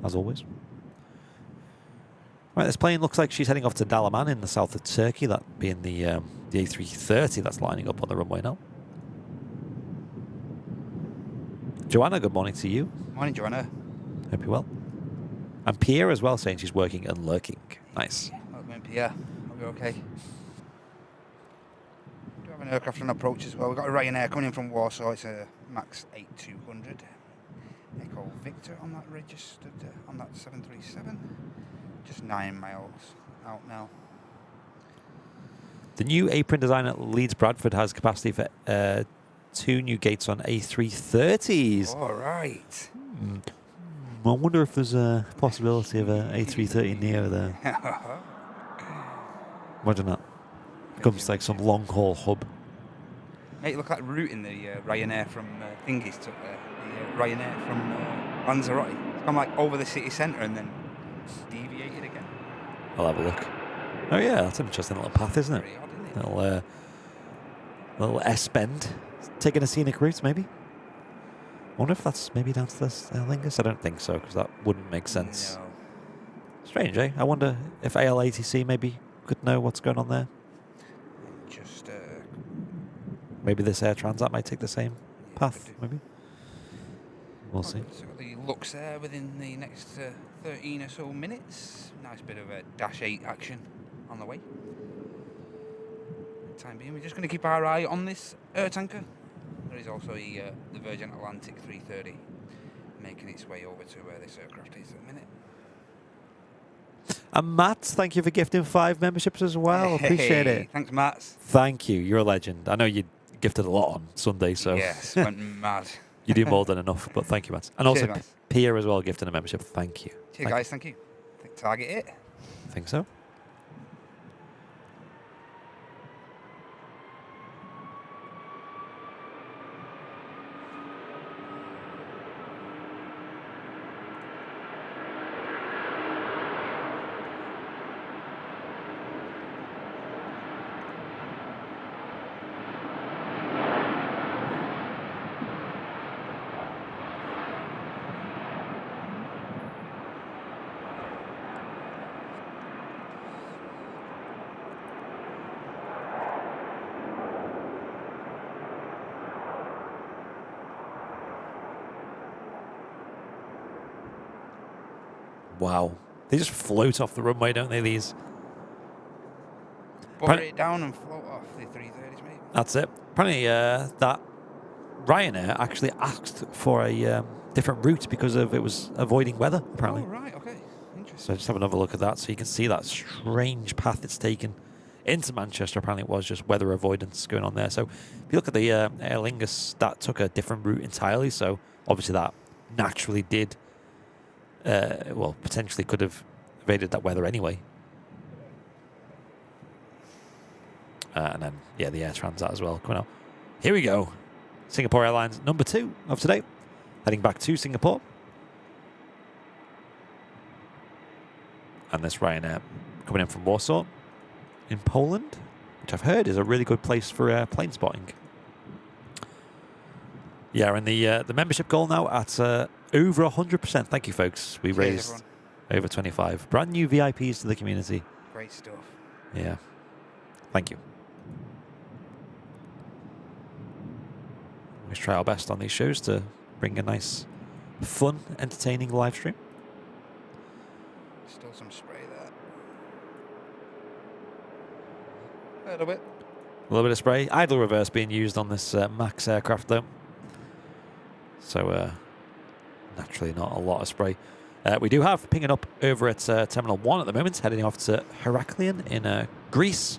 B: as always. Right, this plane looks like she's heading off to Dalaman in the south of Turkey, that being the A330 that's lining up on the runway now. Joanna, good morning to you.
C: Morning, Joanna.
B: Hope you're well. And Pierre as well, saying she's working and lurking. Nice.
C: Welcome in, Pierre. Hope you're okay. We do have an aircraft on approach as well. We've got a Ryanair coming in from Warsaw. It's a Max 8200. Echo Victor on that registered, on that 737. Just 9 miles out now.
B: The new apron design at Leeds Bradford has capacity for 2 new gates on A330s.
C: All right.
B: I wonder if there's a possibility of an A330 Neo there. Imagine that. Becomes like some long haul hub.
C: Mate, look at that route in the Ryanair from Thingies took there. The Ryanair from Lanzarote. It's gone like over the city centre and then deviated again.
B: I'll have a look. Oh yeah, that's an interesting little path, isn't it?
C: Pretty odd, isn't it?
B: Little S-bend. Taking a scenic route, maybe? I wonder if that's maybe down to this Aer Lingus. I don't think so, because that wouldn't make sense.
C: No.
B: Strange, eh? I wonder if ALATC maybe could know what's going on there.
C: Just
B: maybe this Air Transat might take the same path, maybe. we'll see.
C: So the looks there within the next 13 or so minutes. Nice bit of a Dash 8 action on the way. For the time being, we're just going to keep our eye on this air tanker. There is also the Virgin Atlantic 330 making its way over to where this aircraft is at the minute.
B: And Matt, thank you for gifting 5 memberships as well. Appreciate it.
C: Thanks, Matt.
B: Thank you. You're a legend. I know you gifted a lot on Sunday, so
C: Yes, went mad.
B: you do more than enough. But thank you, Matt. And also
C: Cheers, Matt.
B: Pia as well gifting a membership. Thank you.
C: Cheers, guys. Thank you. Target it.
B: I think so. Wow. They just float off the runway, don't they, these?
C: Butter it down and float off the 330s, mate.
B: That's it. Apparently, that Ryanair actually asked for a different route because of it was avoiding weather, apparently.
C: Oh, right, okay. Interesting.
B: So just have another look at that so you can see that strange path it's taken into Manchester. Apparently, it was just weather avoidance going on there. So if you look at the Aer Lingus, that took a different route entirely. So obviously that naturally did, well, potentially could have evaded that weather anyway. And then, yeah, the Air Transat as well coming out. Here we go. Singapore Airlines number 2 of today. Heading back to Singapore. And this Ryanair coming in from Warsaw in Poland, which I've heard is a really good place for plane spotting. Yeah, and the membership goal now at over 100%. Thank you, folks. We raised over 25. Brand new VIPs to the community.
C: Great stuff.
B: Yeah. Thank you. Let's try our best on these shows to bring a nice, fun, entertaining live stream.
C: Still some spray there. A little bit.
B: A little bit of spray. Idle reverse being used on this MAX aircraft, though. So, naturally not a lot of spray. We do have pinging up over at Terminal 1 at the moment, heading off to Heraklion in Greece.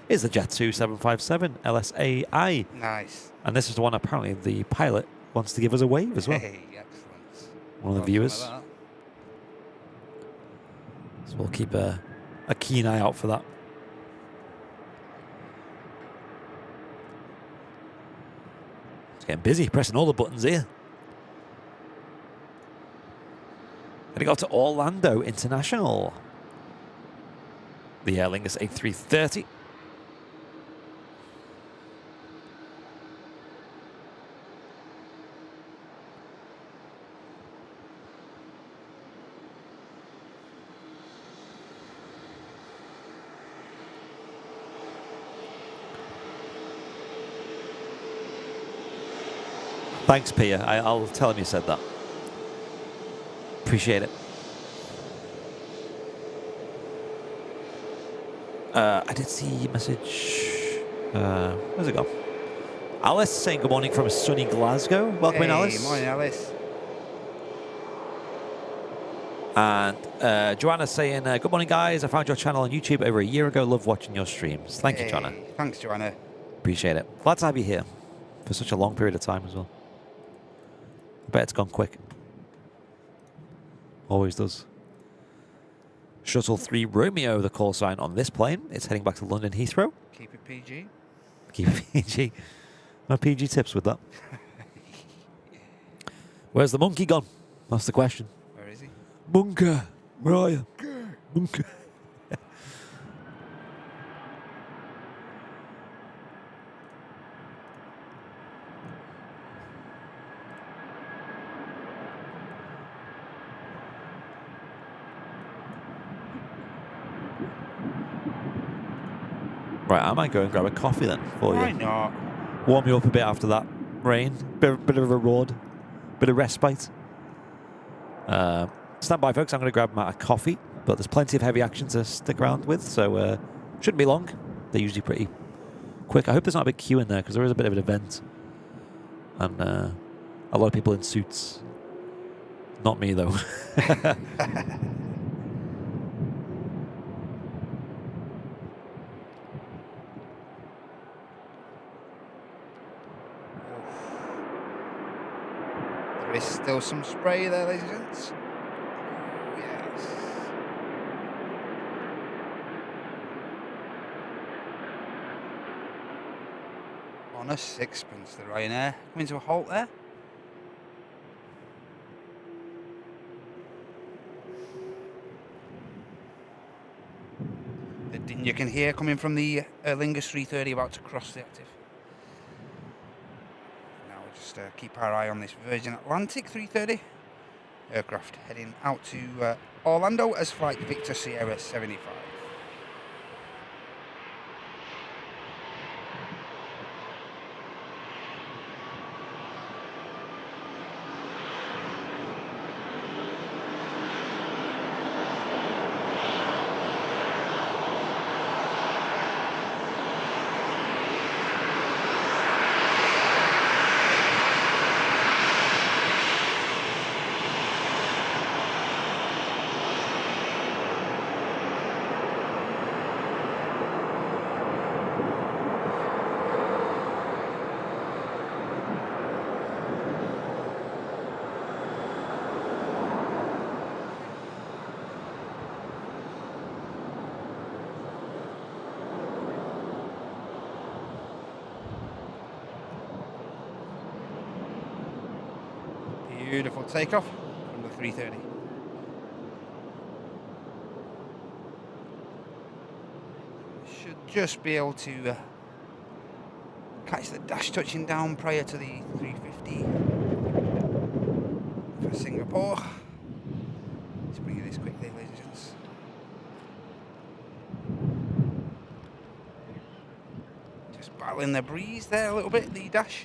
B: Is the Jet 2757 LSAI.
C: Nice.
B: And this is the one apparently the pilot wants to give us a wave as well.
C: Hey, excellent.
B: One of the viewers. So we'll keep a keen eye out for that. It's getting busy, pressing all the buttons here. Heading off to Orlando International. The Aer Lingus A330. Thanks, Pia. I'll tell him you said that. Appreciate it. I did see a message. Where's it gone? Alice saying good morning from sunny Glasgow. Welcome in, Alice.
C: Morning, Alice.
B: And Joanna saying, good morning, guys. I found your channel on YouTube over a year ago. Love watching your streams. Thank you, Joanna.
C: Thanks, Joanna.
B: Appreciate it. Glad to have you here for such a long period of time as well. I bet it's gone quick. Always does. Shuttle 3 Romeo, the call sign on this plane. It's heading back to London Heathrow.
C: Keep it PG.
B: Keep it PG. No PG tips with that. Where's the monkey gone? That's the question.
C: Where is he?
B: Bunker, where are you? Bunker. Right, I might go and grab a coffee then for you.
C: Why not?
B: Warm you up a bit after that rain. Bit of a road. bit of respite. Stand by, folks. I'm going to grab my coffee, but there's plenty of heavy action to stick around with, so shouldn't be long. They're usually pretty quick. I hope there's not a big queue in there, because there is a bit of an event. And a lot of people in suits. Not me, though.
C: There is still some spray there, ladies and gents. Yes. On a sixpence, the Ryanair coming to a halt there. The din you can hear coming from the Aer Lingus 330 about to cross the active. Now we'll just keep our eye on this Virgin Atlantic 330 aircraft heading out to Orlando as flight Victor Sierra 75. Beautiful takeoff from the 330. Should just be able to catch the dash touching down prior to the 350 for Singapore. Let's bring you this quickly, ladies and gents. Just battling the breeze there a little bit, the dash.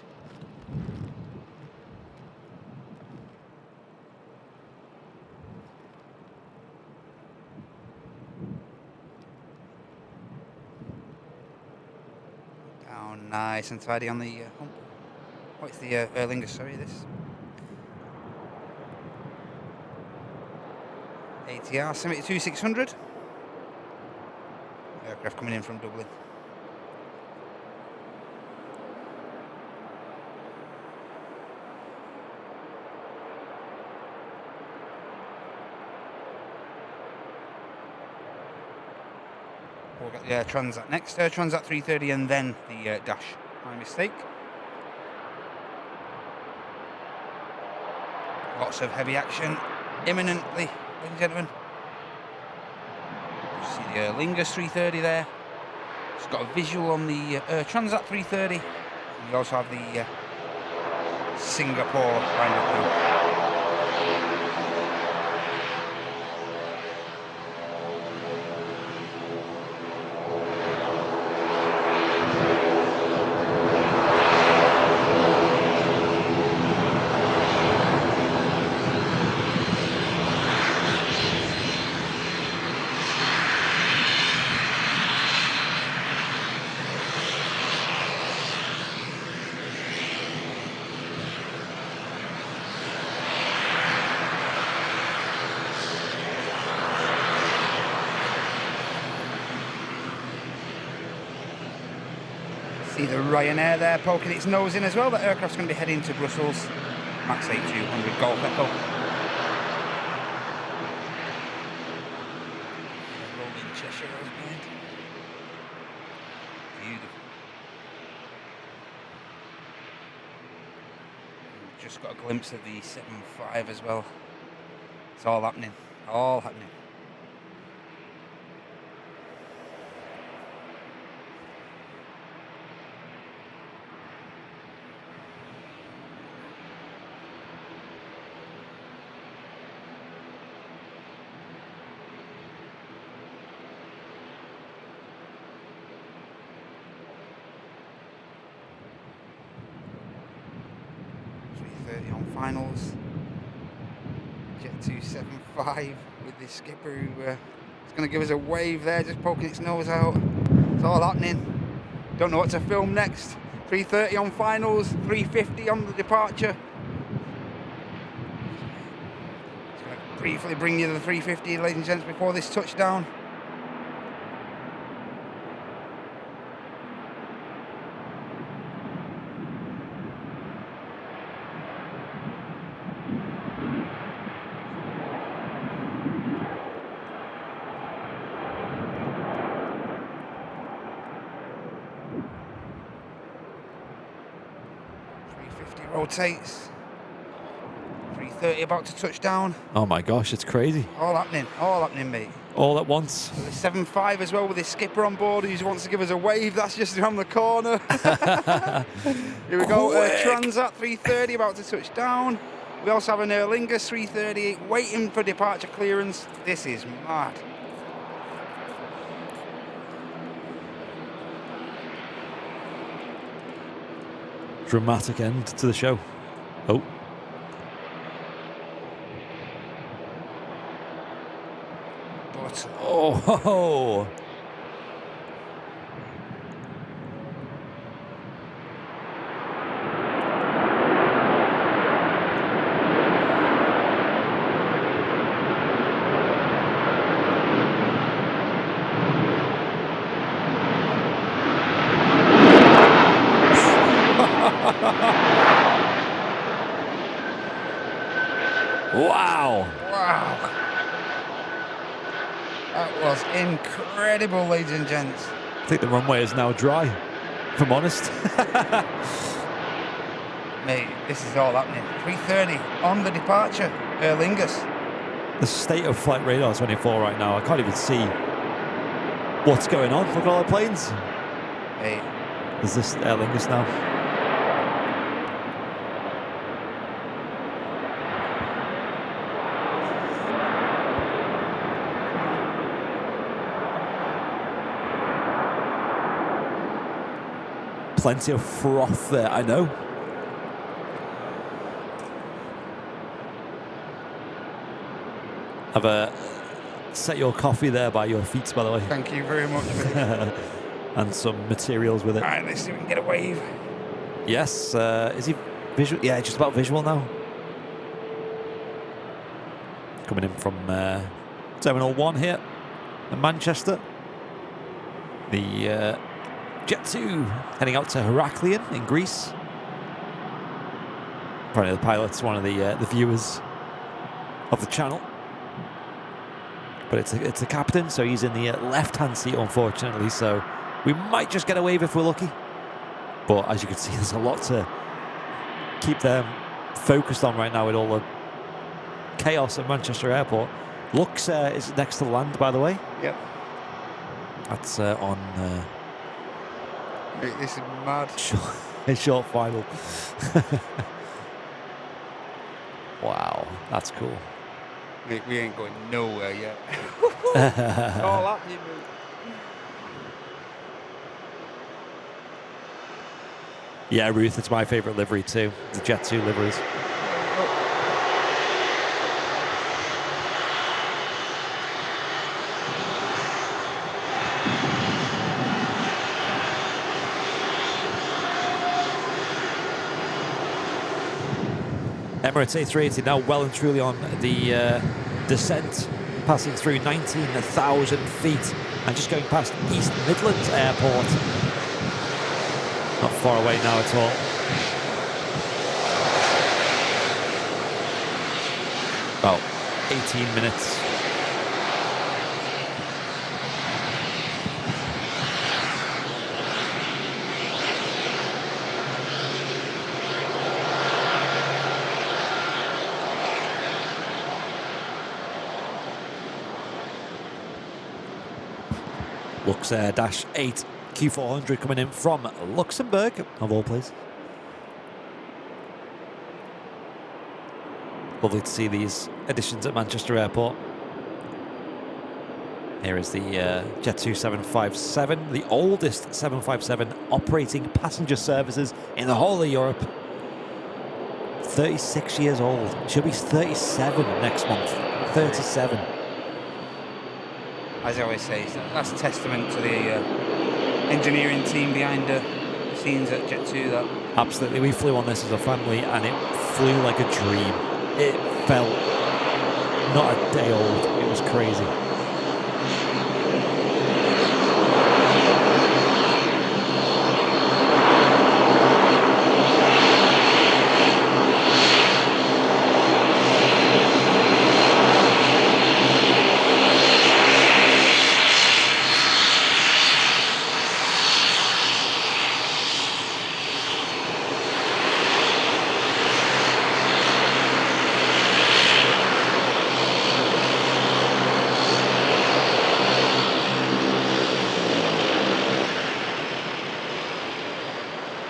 C: Nice and tidy on the hump. Oh, it's the Aer Lingus, sorry, this. ATR 72600. Aircraft coming in from Dublin. We've got the Transat next, Transat 330 and then the dash. My mistake. Lots of heavy action imminently, ladies and gentlemen. You see the Aer Lingus 330 there. It's got a visual on the Transat 330. And we also have the Singapore lined up now. See the Ryanair there poking its nose in as well. That aircraft's going to be heading to Brussels. Max 8200 Golf Echo. Rolling Cheshire is behind. Beautiful. Just got a glimpse of the 7.5 as well. It's all happening. All happening. On finals. Jet 275 with the skipper who is going to give us a wave there, just poking its nose out. It's all happening. Don't know what to film next. 3:30 on finals, 3:50 on the departure. Just going to briefly bring you the 3:50, ladies and gents, before this touchdown. Rotates. 3:30 about to touch down.
B: Oh my gosh, it's crazy.
C: All happening, mate.
B: All at once.
C: The 7.5 as well with his skipper on board who wants to give us a wave. That's just around the corner. Here we go. Transat 3:30 about to touch down. We also have an Aer Lingus 3:38 waiting for departure clearance. This is mad.
B: Dramatic end to the show. Oh.
C: But
B: Oh. Wow.
C: wow. That was incredible, ladies and gents.
B: I think the runway is now dry, if I'm honest.
C: Mate, this is all happening. 3:30 on the departure, Aer Lingus.
B: The state of flight radar 24 right now, I can't even see what's going on. Look at all the planes.
C: Mate,
B: Is this Aer Lingus now? Plenty of froth there, I know. Have set your coffee there by your feet, by the way.
C: thank you very much, mate.
B: And some materials with it.
C: All right, let's see if we can get a wave.
B: Yes, is he visual? Yeah, just about visual now. Coming in from Terminal 1 here in Manchester. The Jet 2 heading out to Heraklion in Greece. Apparently the pilot's one of the viewers of the channel. But it's the captain, so he's in the left-hand seat, unfortunately, so we might just get a wave if we're lucky. But as you can see, there's a lot to keep them focused on right now with all the chaos at Manchester Airport. Lux is next to land, by the way.
C: Yep.
B: That's on
C: Mate, this is mad.
B: short final. Wow, that's cool.
C: Mate, we ain't going nowhere yet. It's all happening, mate.
B: Yeah, Ruth, it's my favourite livery too. The Jet 2 liveries. Emirates A380 now well and truly on the descent, passing through 19,000 feet and just going past East Midlands Airport. Not far away now at all. About 18 minutes. Lux Air Dash 8 Q400 coming in from Luxembourg, of all places. Lovely to see these additions at Manchester Airport. Here is the Jet 2 757, the oldest 757 operating passenger services in the whole of Europe. 36 years old. She'll be 37 next month. 37.
C: As I always say, that's a testament to the engineering team behind the scenes at Jet2. That
B: Absolutely. We flew on this as a family and it flew like a dream. It felt not a day old. It was crazy.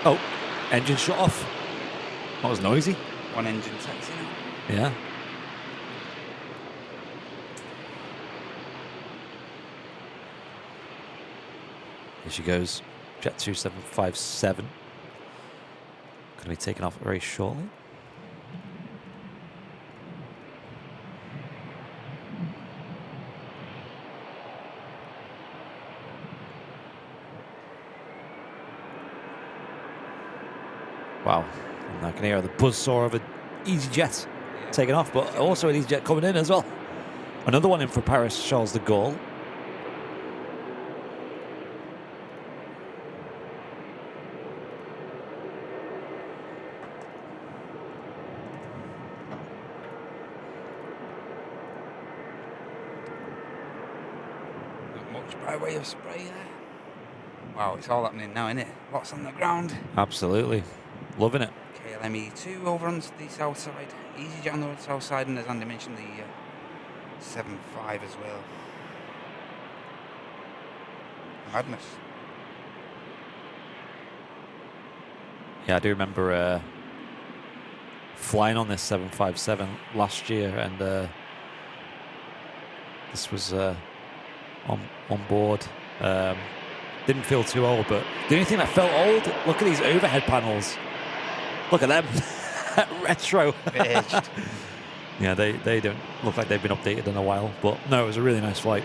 B: Oh, engine shut off. That was noisy.
C: one engine taxi now.
B: Yeah. Here she goes. Jet 2757. Going to be taken off very shortly. Wow. And I can hear the buzzsaw of an EasyJet taking off, but also an EasyJet coming in as well. Another one in for Paris Charles de Gaulle.
C: Not much by way of spray there. Wow, it's all happening now, isn't it? Lots on the ground.
B: Absolutely. Loving it.
C: KLM E2 over on the south side. EasyJet on the south side, and as Andy mentioned, the 7.5 as well. Madness.
B: Yeah, I do remember flying on this 757 last year, and this was on board. Didn't feel too old, but the only thing that felt old, look at these overhead panels. Look at them. Retro.
C: Aged.
B: Yeah, they don't look like they've been updated in a while, but no, it was a really nice flight.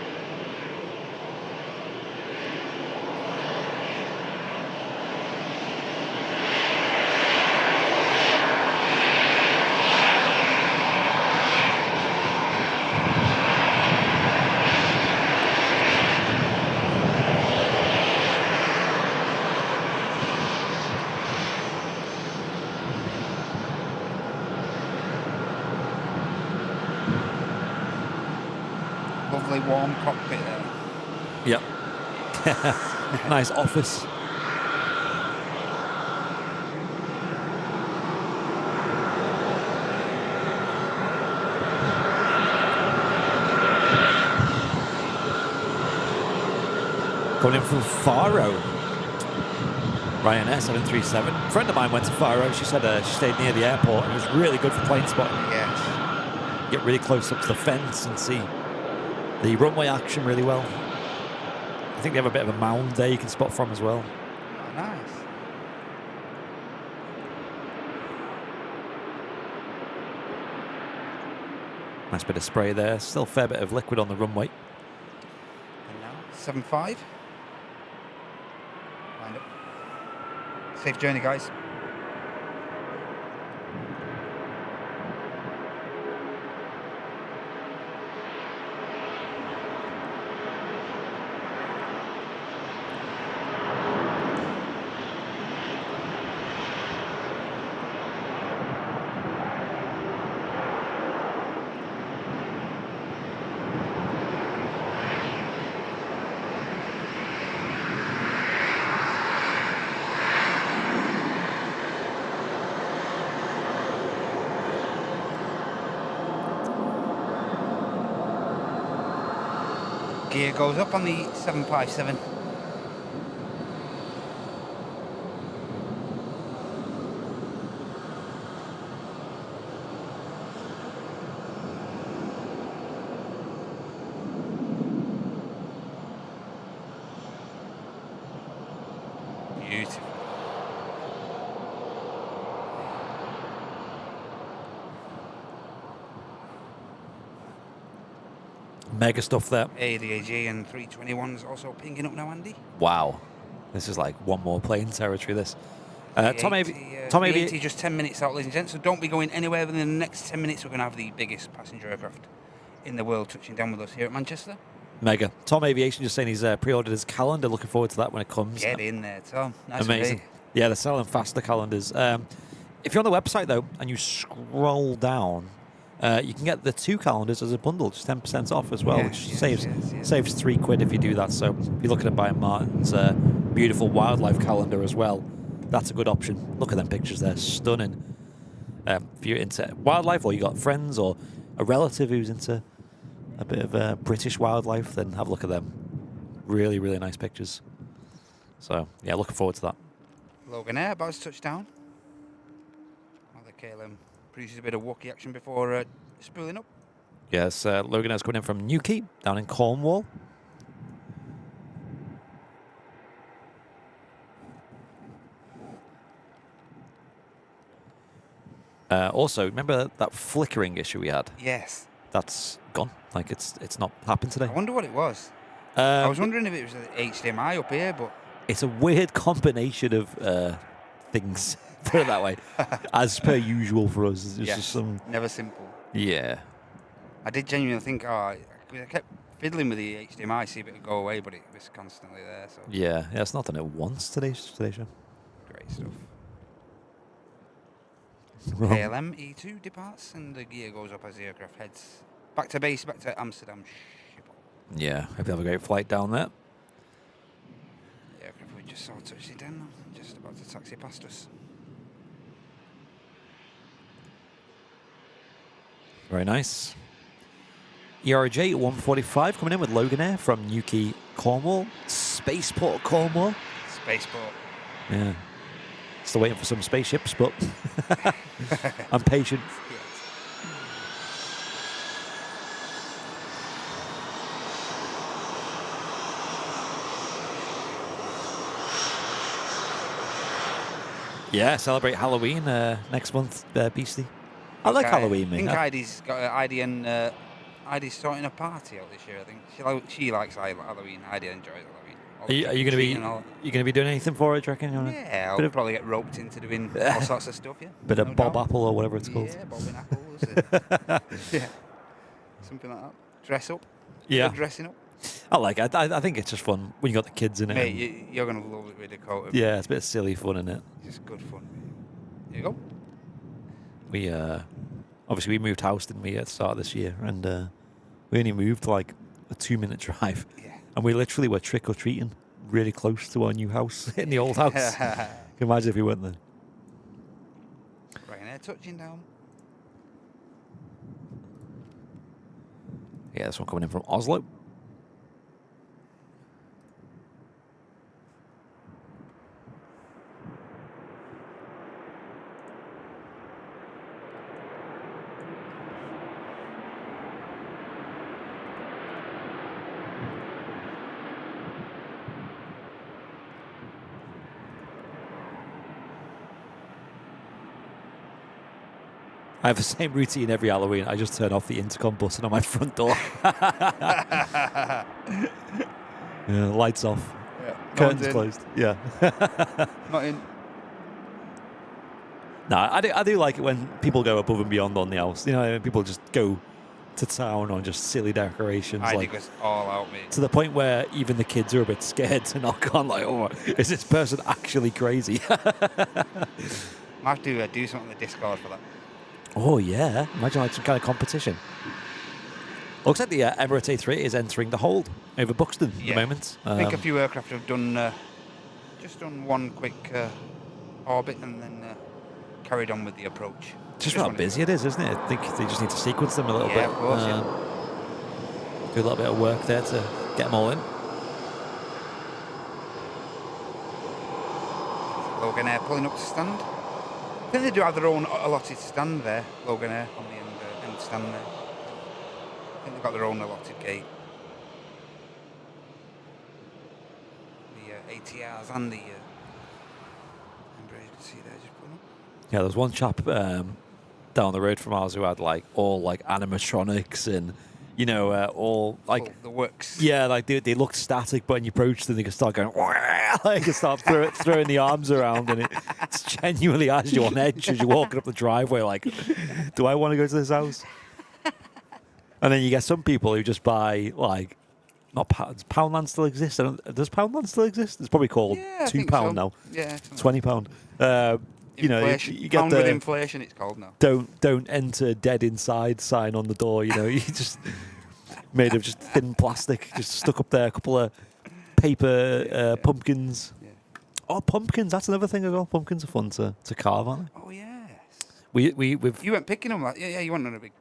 C: Lovely warm cockpit there.
B: Yep. Nice office. Coming in from Faro. Ryanair 737. A friend of mine went to Faro. She said she stayed near the airport and it was really good for plane spotting.
C: Yes.
B: Get really close up to the fence and see the runway action really well. I think they have a bit of a mound there you can spot from as well.
C: Oh, nice.
B: Nice bit of spray there. Still a fair bit of liquid on the runway.
C: And now 7.5. Wind up. Safe journey, guys. Gear goes up on the 757. Beautiful.
B: Mega stuff there.
C: ADAG and 321's also pinging up now, Andy.
B: Wow. This is like one more plane territory, this. Tom
C: 380 just 10 minutes out, ladies and gents, so don't be going anywhere within the next 10 minutes. We're going to have the biggest passenger aircraft in the world touching down with us here at Manchester.
B: Mega. Tom Aviation just saying he's pre-ordered his calendar. Looking forward to that when it comes.
C: Get in there, Tom. Nice.
B: Amazing. Yeah, they're selling faster calendars. If you're on the website, though, and you scroll down, you can get the 2 calendars as a bundle, just 10% off as well, which saves £3 if you do that. So if you're looking at buying Martin's beautiful wildlife calendar as well, that's a good option. Look at them pictures, they're stunning. If you're into wildlife, or you got friends or a relative who's into a bit of British wildlife, then have a look at them. Really, really nice pictures. So, yeah, looking forward to that.
C: Logan Air about to touch down. Well, the KLM produces a bit of walkie action before spooling up.
B: Yes, Logan Air's coming in from Newquay, down in Cornwall. Also, remember that flickering issue we had?
C: Yes.
B: That's gone. Like, it's not happened today.
C: I wonder what it was. I was wondering if it was the HDMI up here, but...
B: It's a weird combination of things, put it that way. As per usual for us. It's just some...
C: Never simple.
B: Yeah.
C: I did genuinely think, I kept fiddling with the HDMI, see if it would go away, but it was constantly there. So
B: Yeah, it's not done it once today's show.
C: great stuff.
B: Wrong.
C: KLM E2 departs and the gear goes up as the aircraft heads back to base, back to Amsterdam Schiphol.
B: Yeah, hope you have a great flight down there.
C: The aircraft we just saw touching down, just about to taxi past us.
B: Very nice. ERJ 145 coming in with Logan Air from Newquay, Cornwall. Spaceport, Cornwall.
C: Spaceport.
B: Yeah. Still waiting for some spaceships, but I'm patient. Yeah, celebrate Halloween next month, Beastie. I like Halloween, mate.
C: I think Idy's got Idy and Idy's starting a party out this year. I think she likes Halloween. Idy enjoys Halloween.
B: Are you going to be doing anything for it? Do you reckon?
C: Yeah, I'll probably get roped into doing all sorts of stuff. Yeah,
B: bit of Bob Apple or whatever it's called.
C: Yeah, bobbing apples. Yeah, something like that. Dress up.
B: Yeah,
C: dressing up.
B: I like it. I think it's just fun when you got the kids in it.
C: Mate, you're gonna love it with the coat.
B: Yeah, it's a bit of silly fun, isn't it?
C: Just good fun. Here you go.
B: We obviously we moved house, didn't we, at the start of this year, and we only moved like a 2-minute drive.
C: Yeah.
B: And we literally were trick or treating really close to our new house in the old house. Can you imagine if we weren't there?
C: Ryanair touching down.
B: Yeah, this one coming in from Oslo. I have the same routine every Halloween. I just turn off the intercom button on my front door. Yeah, lights off.
C: Yeah,
B: Curtains closed. Yeah.
C: Not in.
B: No, I do like it when people go above and beyond on the house. You know, when people just go to town on just silly decorations.
C: I
B: like,
C: think it's all out, mate.
B: to the point where even the kids are a bit scared to knock on, like, oh, is this person actually crazy?
C: I have to do something on the Discord for that.
B: Oh, yeah. Imagine like some kind of competition. Looks like the Emirates A380 is entering the hold over Buxton at the moment.
C: I think a few aircraft have done just done one quick orbit and then carried on with the approach.
B: Just how busy it is, isn't it? I think they just need to sequence them a little bit.
C: Of course,
B: Do a little bit of work there to get them all in.
C: Logan Air pulling up to stand. I think they do have their own allotted stand there, Logan Air, on the end stand there. I think they've got their own allotted gate. The ATRs and the Embraer, you can see there just pulling up.
B: Yeah, there's one chap down the road from ours who had like all like animatronics and you know, all like
C: the works.
B: yeah, like they look static, but when you approach them, they can start going like you start throwing the arms around, and it's genuinely has you on edge as you're walking up the driveway. Like, do I want to go to this house? And then you get some people who just buy like. Not does Poundland still exist? Does Poundland still exist? It's probably called
C: Yeah,
B: £2
C: so.
B: now.
C: Yeah,
B: £20. You know, you get
C: pound with
B: the
C: inflation. It's called now.
B: don't enter dead inside sign on the door. You know, you just made of just thin plastic, just stuck up there. A couple of paper pumpkins.
C: Yeah.
B: Oh, pumpkins! That's another thing as well. Pumpkins are fun to carve, aren't they?
C: Oh yes.
B: We've
C: You went picking them. Yeah, you went on a big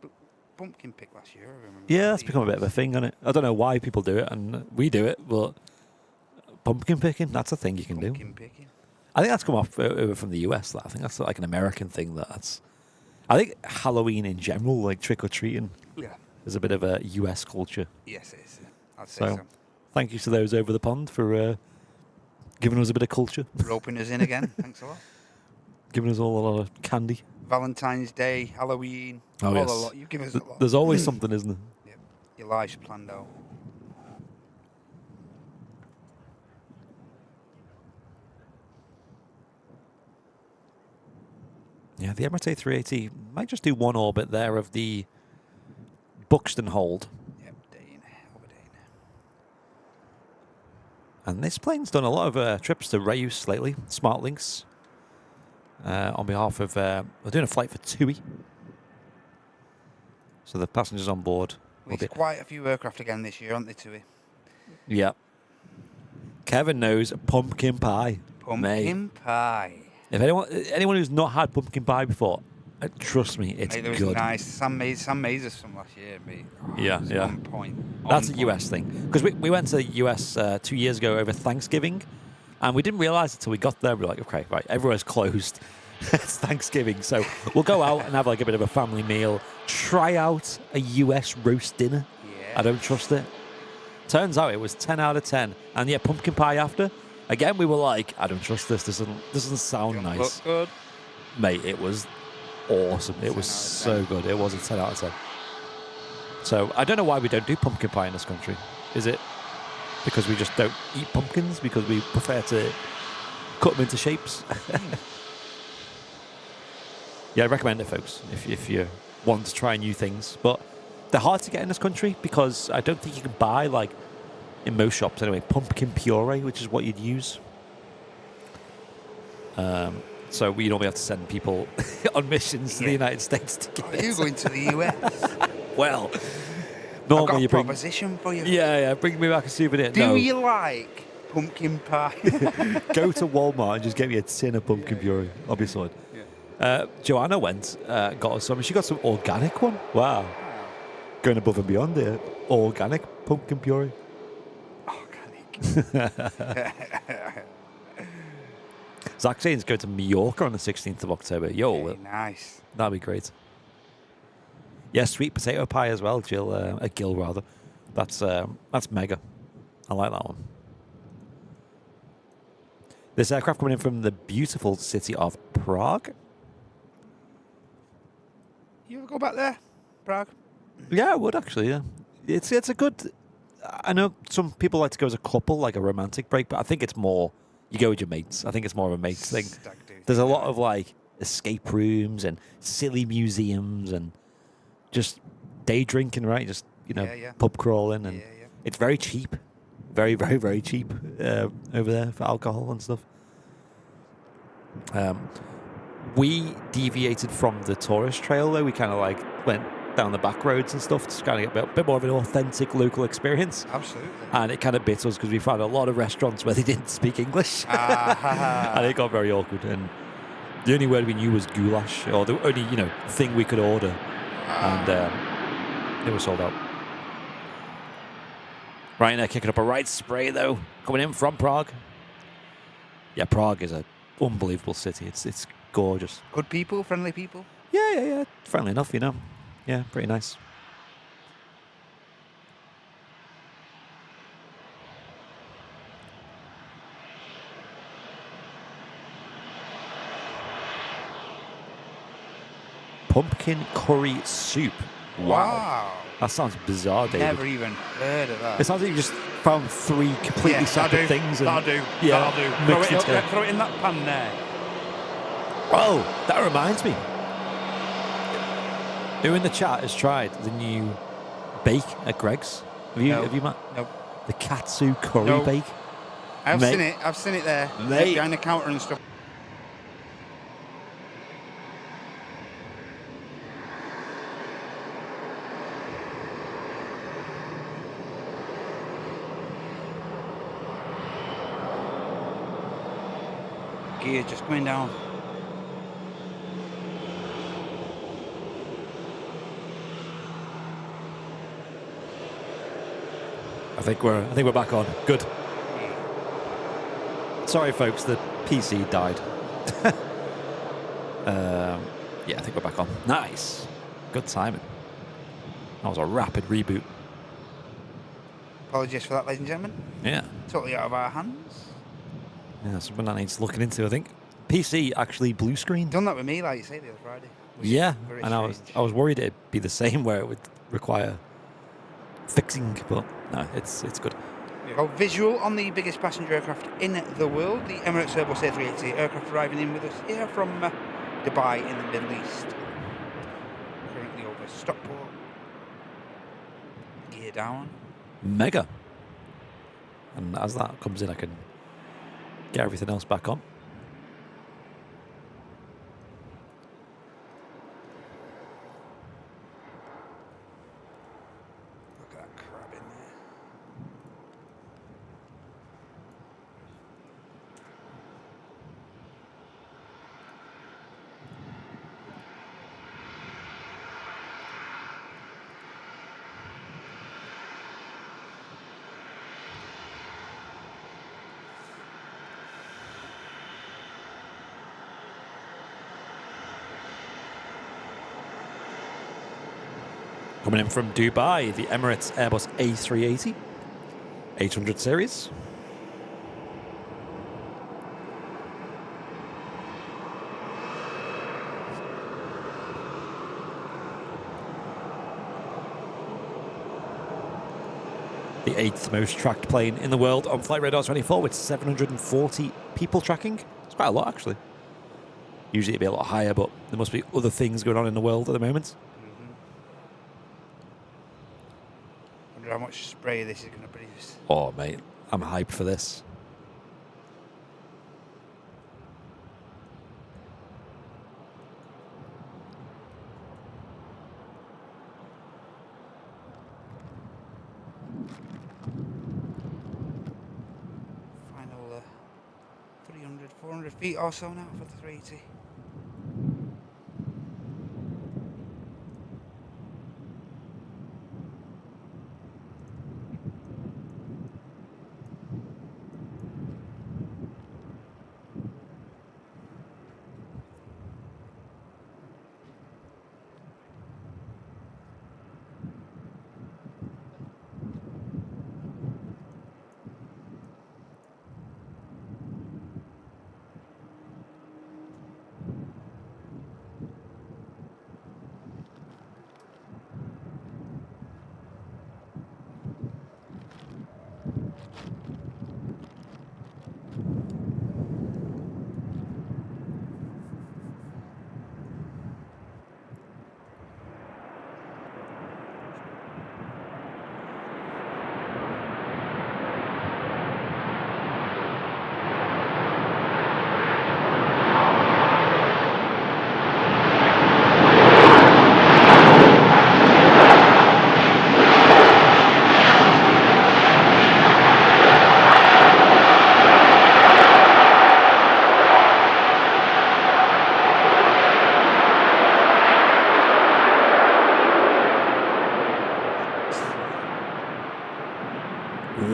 C: pumpkin pick last year. I remember.
B: yeah, that's become a bit of a thing, isn't it? I don't know why people do it, and we do it, but pumpkin picking—that's a thing you can do.
C: Pumpkin picking.
B: I think that's come off over from the US. I think that's like an American thing. I think Halloween in general, like trick or treating,
C: Yeah.
B: is a bit of a US culture.
C: Yes, it is. I'd say so.
B: Thank you to those over the pond for giving us a bit of culture,
C: Roping us in again. Thanks a lot.
B: giving us all a lot of candy.
C: Valentine's Day, Halloween.
B: Oh,
C: all
B: yes.
C: a lot. You give us a lot.
B: There's always something, isn't there?
C: Yep. Your life's planned out.
B: Yeah, the Emirates A380 might just do one orbit there of the Buxton hold.
C: Yep, Dane. Over Dane.
B: And this plane's done a lot of trips to Reus lately, Smart Links, on behalf of... we're doing a flight for TUI. So the passengers on board...
C: Well, there's quite a few aircraft again this year, aren't they, Tui?
B: Yeah. Kevin knows pumpkin pie.
C: Pumpkin pie.
B: If anyone who's not had pumpkin pie before, trust me, it's
C: Mate, it was
B: good.
C: Nice. Sam made us some last year, mate.
B: Yeah,
C: It's
B: yeah.
C: On point.
B: That's
C: On
B: a US thing. Because we went to the US 2 years ago over Thanksgiving, and we didn't realise until we got there. We were like, okay, right, everywhere's closed. It's Thanksgiving, so we'll go out and have like a bit of a family meal. Try out a US roast dinner.
C: Yeah.
B: I don't trust it. Turns out it was 10 out of 10. And yeah, pumpkin pie after. Again, we were like, I don't trust this. This doesn't sound
C: Don't
B: nice.
C: look good.
B: Mate, it was awesome. It was
C: 10 out
B: so
C: of
B: good. It was a 10 out of 10. So I don't know why we don't do pumpkin pie in this country. Is it because we just don't eat pumpkins? Because we prefer to cut them into shapes? Yeah, I recommend it, folks, if you want to try new things. But they're hard to get in this country because I don't think you can buy, like, in most shops anyway, pumpkin puree, which is what you'd use. So we normally have to send people on missions to the United States to get
C: Are you going to the US?
B: Well,
C: I've
B: normally
C: got a
B: you bring...
C: proposition for you.
B: Yeah, bring me back a souvenir.
C: Do
B: No,
C: you like pumpkin pie?
B: go to Walmart and just get me a tin of pumpkin puree. I'll be sorted. Joanna went, got us some. She got some organic one. Wow. Going above and beyond there. Organic pumpkin puree.
C: Organic.
B: Zach saying's going to Mallorca on the 16th of October. Yo,
C: Very nice.
B: that'd be great. Yeah, sweet potato pie as well, Gil rather. That's mega. I like that one. This aircraft coming in from the beautiful city of Prague.
C: You ever go back there, Prague?
B: Yeah, I would actually. Yeah, it's a good. I know some people like to go as a couple, like a romantic break, but I think it's more you go with your mates. I think it's more of a mates thing.
C: Stag do.
B: There's a lot of like escape rooms and silly museums and just day drinking, right? Just pub crawling, and
C: Yeah.
B: it's very cheap, very very very cheap over there for alcohol and stuff. We deviated from the tourist trail though. We kind of like went down the back roads and stuff to kind of get a bit more of an authentic local experience.
C: Absolutely.
B: And it kind of bit us because we found a lot of restaurants where they didn't speak English. And it got very awkward. And the only word we knew was goulash, or the only, thing we could order. And it was sold out. Ryanair kicking up a right spray, though, coming in from Prague. Yeah, Prague is an unbelievable city. It's gorgeous.
C: Good people, friendly people.
B: Yeah. Friendly enough, Yeah, pretty nice. Pumpkin curry soup.
C: Wow.
B: That sounds bizarre, David.
C: Never even heard of that.
B: It sounds like you just found 3 completely separate things. And,
C: That'll do.
B: Yeah,
C: That'll do.
B: mixed it together.
C: Throw it in that pan there.
B: Oh, that reminds me. Who in the chat has tried the new bake at Greg's? Have you, Matt?
C: Nope.
B: The katsu curry
C: No.
B: bake?
C: I've
B: Mate.
C: seen it. I've seen it there.
B: Mate.
C: Behind the counter and stuff. Gear just going down.
B: I think we're back on. Good. Sorry, folks. The PC died. Yeah, I think we're back on. Nice. Good timing. That was a rapid reboot.
C: Apologies for that, ladies and gentlemen.
B: Yeah.
C: Totally out of our hands.
B: Yeah, something that needs looking into, I think. PC actually blue screened.
C: Done that with me, like you say, the other Friday. Which is
B: Yeah,
C: very
B: and
C: strange.
B: I was worried it'd be the same where it would require fixing, but no, it's good.
C: We have a visual on the biggest passenger aircraft in the world, the Emirates A380 aircraft arriving in with us here from Dubai in the Middle East. Currently over Stockport. Gear down.
B: Mega. And as that comes in, I can get everything else back on.
C: Look at that crab in there.
B: Coming in from Dubai, the Emirates Airbus A380, 800 series. The 8th most tracked plane in the world on Flight Radar 24 with 740 people tracking. It's quite a lot, actually. Usually it'd be a lot higher, but there must be other things going on in the world at the moment.
C: Wonder how much spray this is going to produce.
B: Oh, mate, I'm hyped for this.
C: Final 300, 400 feet or so now for the 380.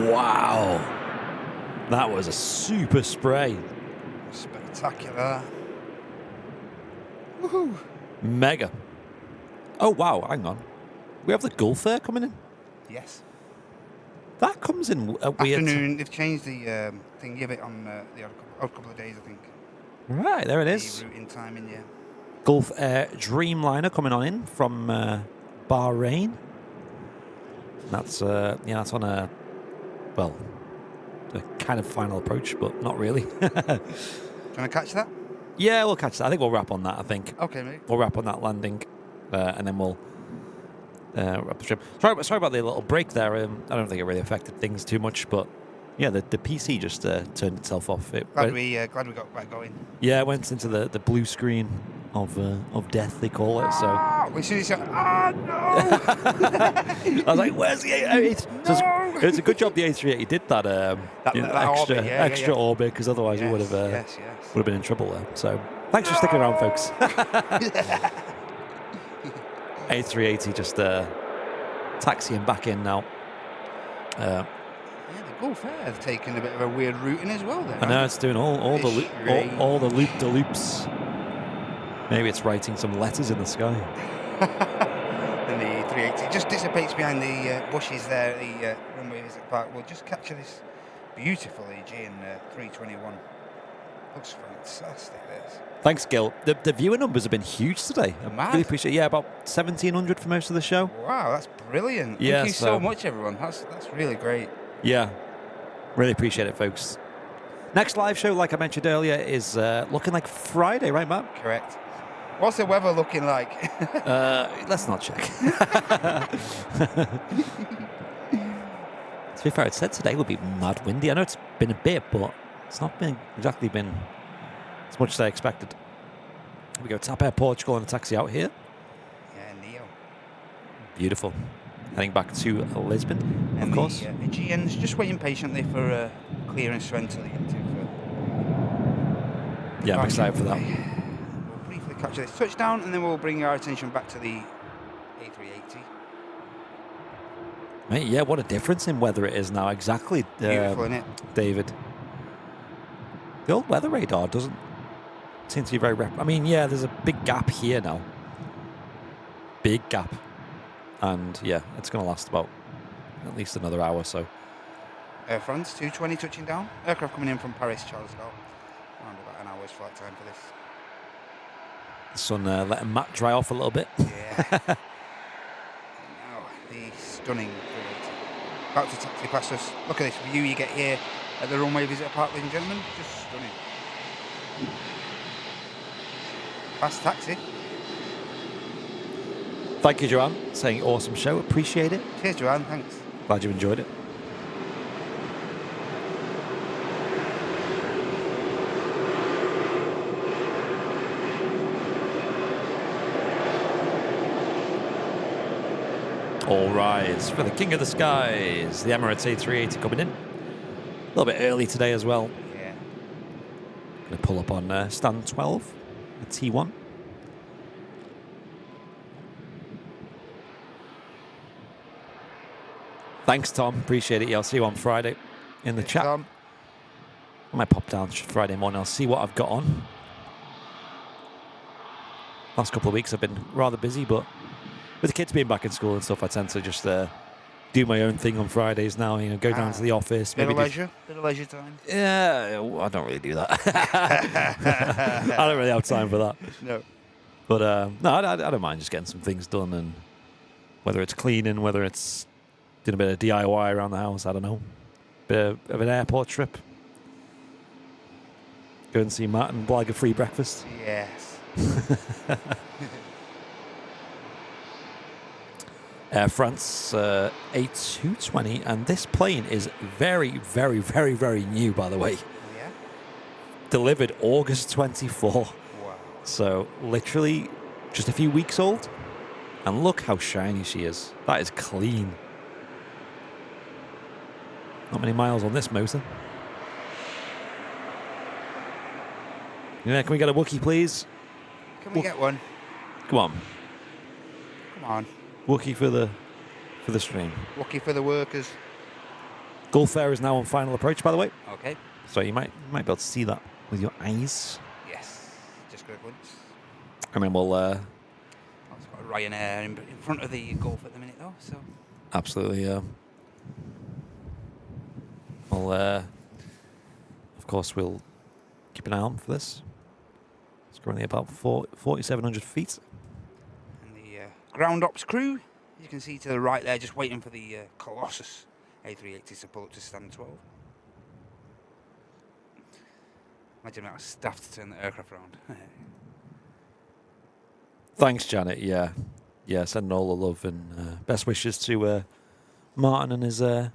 B: Wow. That was a super spray.
C: Spectacular. Woohoo!
B: Mega. Oh, wow. Hang on. We have the Gulf Air coming in.
C: Yes.
B: That comes in a weird...
C: Afternoon, they've changed the thing, give it on the odd couple of days, I think.
B: Right, there it is.
C: The routing timing, yeah.
B: Gulf Air Dreamliner coming on in from Bahrain. That's yeah, that's on a kind of final approach, but not really.
C: Do you want to catch that?
B: Yeah, we'll catch that. I think we'll wrap on that. I think
C: Okay, mate.
B: we'll wrap on that landing, and then we'll wrap the trip. Sorry about the little break there. I don't think it really affected things too much, but yeah, the PC just turned itself off.
C: Glad we got back going.
B: Yeah, it went into the blue screen of death, they call it. So
C: As soon as you said, no!
B: I was like, "Where's the A380?" So it's a good job the A380 did that,
C: That
B: extra
C: orbit, yeah,
B: extra
C: yeah.
B: orbit, because otherwise we would have
C: Yes.
B: been in trouble there. So thanks for sticking around, folks. A380 just taxiing back in now.
C: Yeah, the Gulf Air have taken a bit of a weird routing as well.
B: I know it's doing all the loop-de-loops. Maybe it's writing some letters in the sky.
C: And the 380 just dissipates behind the bushes there at the Runway Visit Park. We'll just capture this beautiful Aegean 321. Looks fantastic, this.
B: Thanks, Gil. The viewer numbers have been huge today. I
C: Mad.
B: really appreciate it. Yeah, about 1,700 for most of the show.
C: Wow, that's brilliant.
B: Yeah,
C: Thank you
B: so
C: so much, everyone. That's really great.
B: Yeah, really appreciate it, folks. Next live show, like I mentioned earlier, is looking like Friday, right, Matt?
C: Correct. What's the weather looking like?
B: Let's not check. To be fair, it said today would be mad windy. I know it's been a bit, but it's not been exactly been as much as I expected. Here we go, Tap Air Portugal and a taxi out here.
C: Yeah, Neo.
B: Beautiful. Heading back to Lisbon,
C: And
B: of course.
C: the Aegean's just waiting patiently for clearance to enter the into.
B: Yeah, I'm excited for that.
C: We'll briefly capture this touchdown, and then we'll bring our attention back to the A380.
B: Mate, yeah, what a difference in weather it is now. Exactly,
C: Beautiful, isn't it?
B: David. The old weather radar doesn't seem to be very... I mean, yeah, there's a big gap here now. Big gap. And, yeah, it's going to last about at least another hour or so.
C: Air France 220 touching down. Aircraft coming in from Paris, Charles de Gaulle. Around about an hour's flight time for this.
B: The sun letting Matt dry off a little bit.
C: Yeah. And now the stunning field. About to taxi past us. Look at this view you get here at the Runway Visit Park, ladies and gentlemen. Just stunning. Fast taxi.
B: Thank you, Joanne. Saying awesome show. Appreciate it.
C: Cheers, Joanne. Thanks.
B: Glad you enjoyed it. All rise for the King of the Skies, the Emirates A380 coming in. A little bit early today as well.
C: Yeah.
B: Going to pull up on stand 12, the T1. Thanks, Tom. Appreciate it. Yeah, I'll see you on Friday in the chat.
C: Tom.
B: I might pop down Friday morning. I'll see what I've got on. Last couple of weeks I've been rather busy, but with the kids being back in school and stuff, I tend to just do my own thing on Fridays now. You know, go down to the office.
C: Bit of
B: maybe
C: leisure time.
B: Yeah, I don't really do that. I don't really have time for that.
C: No.
B: But no, I don't mind just getting some things done, and whether it's cleaning, whether it's doing a bit of DIY around the house, I don't know. Bit of an airport trip. Go and see Matt and blag a free breakfast.
C: Yes.
B: Air France A220, and this plane is very, very, very, very new, by the way.
C: Yeah.
B: Delivered August 24.
C: Wow.
B: So literally just a few weeks old. And look how shiny she is. That is clean. Not many miles on this motor. Yeah, can we get a Wookiee, please?
C: Can we get one?
B: Come on.
C: Come on.
B: Wookiee for the stream.
C: Wookiee for the workers.
B: Gulf Air is now on final approach, by the way.
C: Okay.
B: So you might be able to see that with your eyes.
C: Yes. Just got a glimpse.
B: And then we'll
C: It's got a Ryanair in front of the Gulf at the minute, though. So.
B: absolutely we'll of course we'll keep an eye on for this. It's currently about 4,700 feet.
C: And the ground ops crew You can see to the right there, just waiting for the Colossus A380 to pull up to stand 12. Imagine that staff to turn the aircraft around.
B: Thanks, Janet. Yeah, sending all the love and best wishes to Martin and his nan.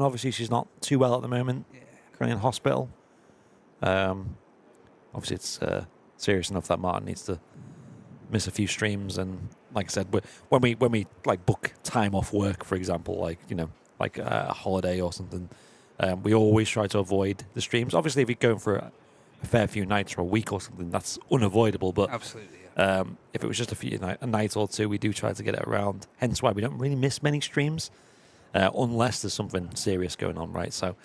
B: Obviously, she's not too well at the moment.
C: Yeah.
B: Currently in hospital. Obviously, it's serious enough that Martin needs to miss a few streams. And like I said, when we like book time off work, for example, like like a holiday or something, we always try to avoid the streams. Obviously, if you're going for a fair few nights or a week or something, that's unavoidable. But
C: Absolutely.
B: if it was just a night or two, we do try to get it around. Hence why we don't really miss many streams, unless there's something serious going on, right? So,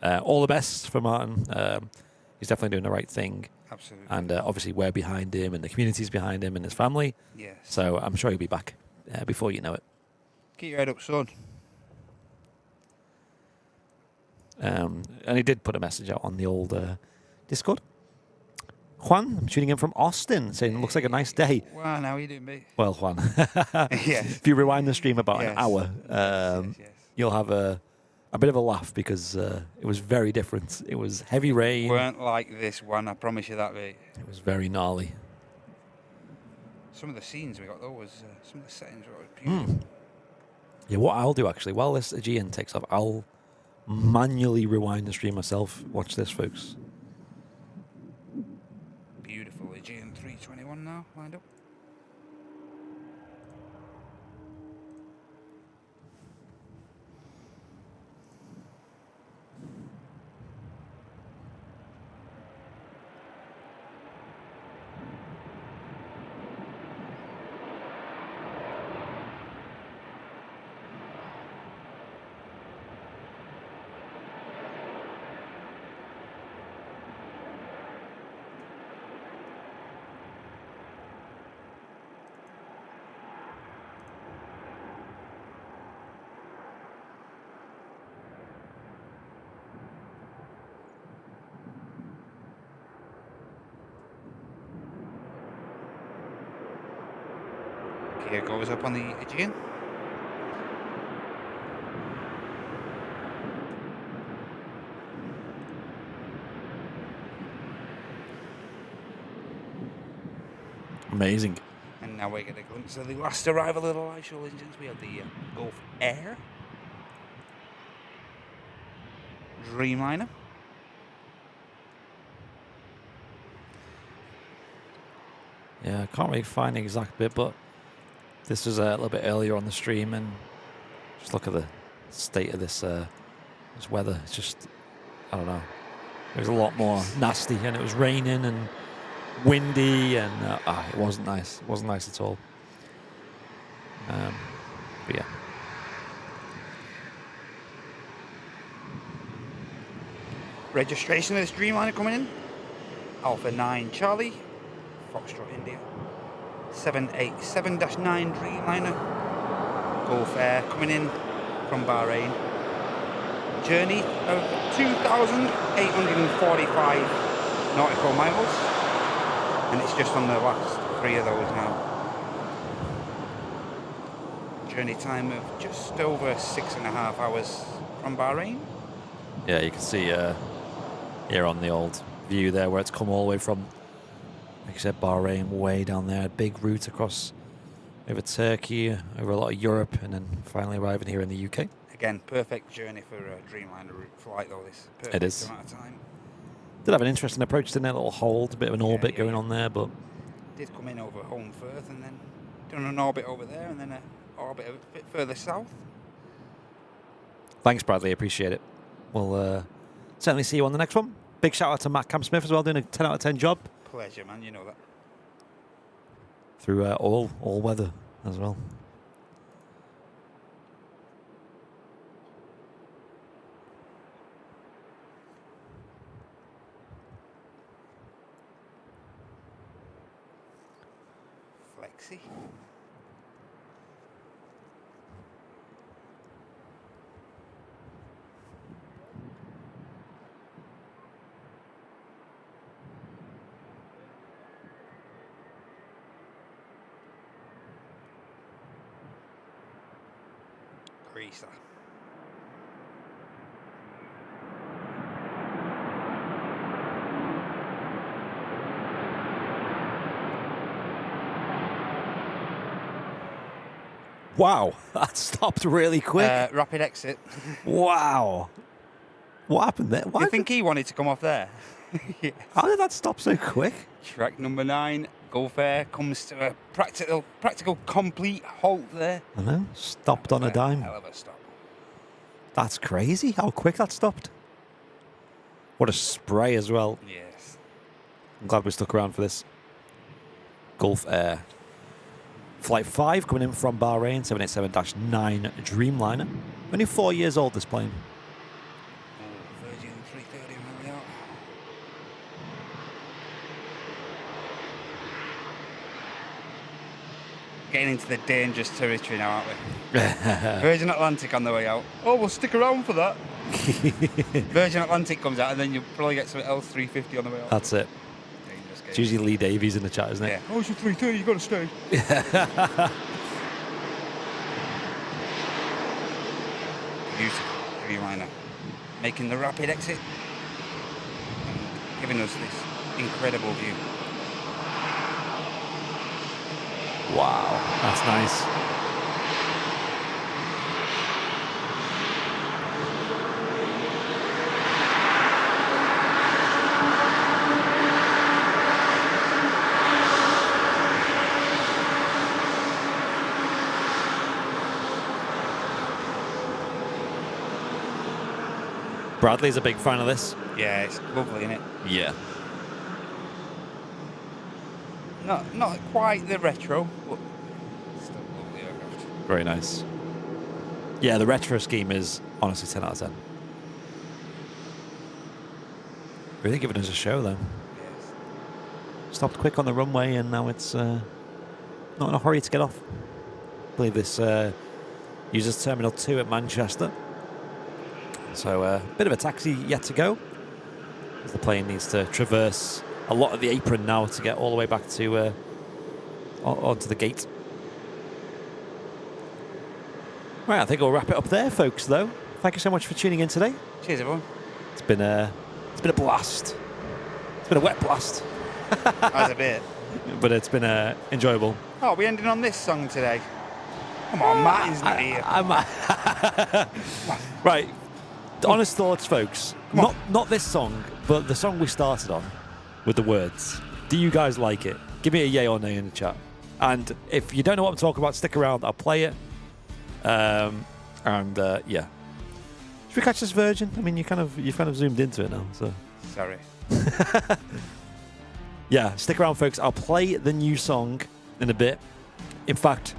B: all the best for Martin. He's definitely doing the right thing.
C: Absolutely.
B: And obviously we're behind him and the community's behind him and his family.
C: Yes.
B: So I'm sure he'll be back before you know it.
C: Keep your head up, son.
B: And he did put a message out on the old Discord. Juan, I'm tuning in from Austin, saying it looks like a nice day.
C: Well, how are you doing, mate?
B: Well, Juan,
C: Yes.
B: if you rewind the stream about an
C: Yes.
B: hour,
C: Yes.
B: you'll have a bit of a laugh because it was very different. It was heavy rain.
C: Weren't like this one, I promise you that, mate.
B: It was very gnarly.
C: Some of the scenes we got though was some of the settings were beautiful.
B: Yeah, what I'll do actually, while this Aegean takes off, I'll manually rewind the stream myself. Watch this, folks.
C: Beautiful Aegean 321 now lined up. Gear goes up on the Aegean.
B: Amazing.
C: And now we get a glimpse of the last arrival of the live show engines. We have the Gulf Air, Dreamliner,
B: Yeah, I can't really find the exact bit, but this was a little bit earlier on the stream, and just look at the state of this weather. It's just, I don't know. It was a lot more nasty, and it was raining and windy, and it wasn't nice. It wasn't nice at all. But yeah.
C: registration of this Dreamliner coming in. Alpha 9 Charlie, Foxtrot India, 787-9 Dreamliner, Gulf Air coming in from Bahrain. Journey of 2,845 nautical miles, and it's just on the last 3 of those now. Journey time of just over 6.5 hours from Bahrain.
B: Yeah, you can see here on the old view there where it's come all the way from, like I said, Bahrain, way down there. Big route across over Turkey, over a lot of Europe, and then finally arriving here in the UK.
C: Again, perfect journey for a Dreamliner route flight though, this. Perfect
B: It is.
C: amount of time.
B: Did have an interesting approach, didn't it? A little hold, a bit of an orbit going on there, but
C: Did come in over Home Firth and then done an orbit over there and then an orbit a bit further south.
B: thanks, Bradley. Appreciate it. We'll certainly see you on the next one. Big shout out to Matt Camp Smith as well, doing a 10 out of 10 job
C: Pleasure, man, you know that.
B: through all weather as well.
C: Flexi. racer.
B: Wow, that stopped really quick.
C: Rapid exit.
B: Wow. What happened there?
C: You think he wanted to come off there? Yes.
B: How did that stop so quick?
C: Track number 9, Gulf Air, comes to a practical complete halt there.
B: I know, stopped on a dime.
C: Hell of a stop.
B: That's crazy how quick that stopped. What a spray as well.
C: Yes.
B: I'm glad we stuck around for this. Gulf Air. Flight 5 coming in from Bahrain, 787-9 Dreamliner. Only 4 years old, this plane.
C: Virgin 330, where we are. Getting into the dangerous territory now, aren't we? Virgin Atlantic on the way out. Oh, we'll stick around for that. Virgin Atlantic comes out, and then you'll probably get some L350 on the way out.
B: That's it.
C: Dangerous game.
B: It's usually Lee Davies in the chat, isn't it?
C: Yeah. Oh, it's your 330, you've got to stay. Beautiful Dreamliner. Making the rapid exit and giving us this incredible view.
B: Wow, that's nice. Bradley's a big fan of this.
C: Yeah, it's lovely, isn't it?
B: Yeah.
C: Not quite the retro, but still lovely aircraft.
B: Very nice. Yeah, the retro scheme is honestly 10 out of 10. Really giving us a show, though.
C: Yes.
B: Stopped quick on the runway, and now it's not in a hurry to get off. I believe this uses Terminal 2 at Manchester. So a bit of a taxi yet to go, as the plane needs to traverse a lot of the apron now to get all the way back to onto the gate. Right, I think we'll wrap it up there, folks, though. Thank you so much for tuning in today.
C: Cheers, everyone.
B: It's been a blast. It's been a wet blast.
C: That's a bit.
B: But it's been enjoyable.
C: Oh, we're ending on this song today. Come on, Matt isn't here.
B: Right. Honest thoughts, folks. Not this song, but the song we started on with the words. Do you guys like it? Give me a yay or nay in the chat. And if you don't know what I'm talking about, stick around. I'll play it. Yeah. Should we catch this Virgin? I mean, you've kind of zoomed into it now. So
C: Sorry.
B: yeah, stick around, folks. I'll play the new song in a bit. In fact,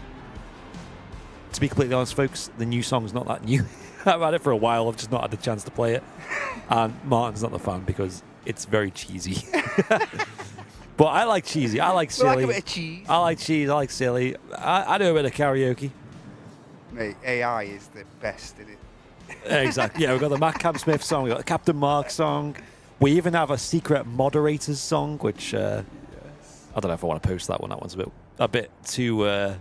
B: to be completely honest, folks, the new song's not that new. I've had it for a while. I've just not had the chance to play it. And Martin's not the fan because it's very cheesy. But I like cheesy. I like silly.
C: We like a bit of cheese.
B: I like cheese. I like silly. I do a bit of karaoke.
C: Mate, AI is the best, isn't it?
B: Exactly. Yeah, we've got the Matt Cam Smith song. We've got the Captain Mark song. We even have a secret moderators song, which I don't know if I want to post that one. That one's a bit too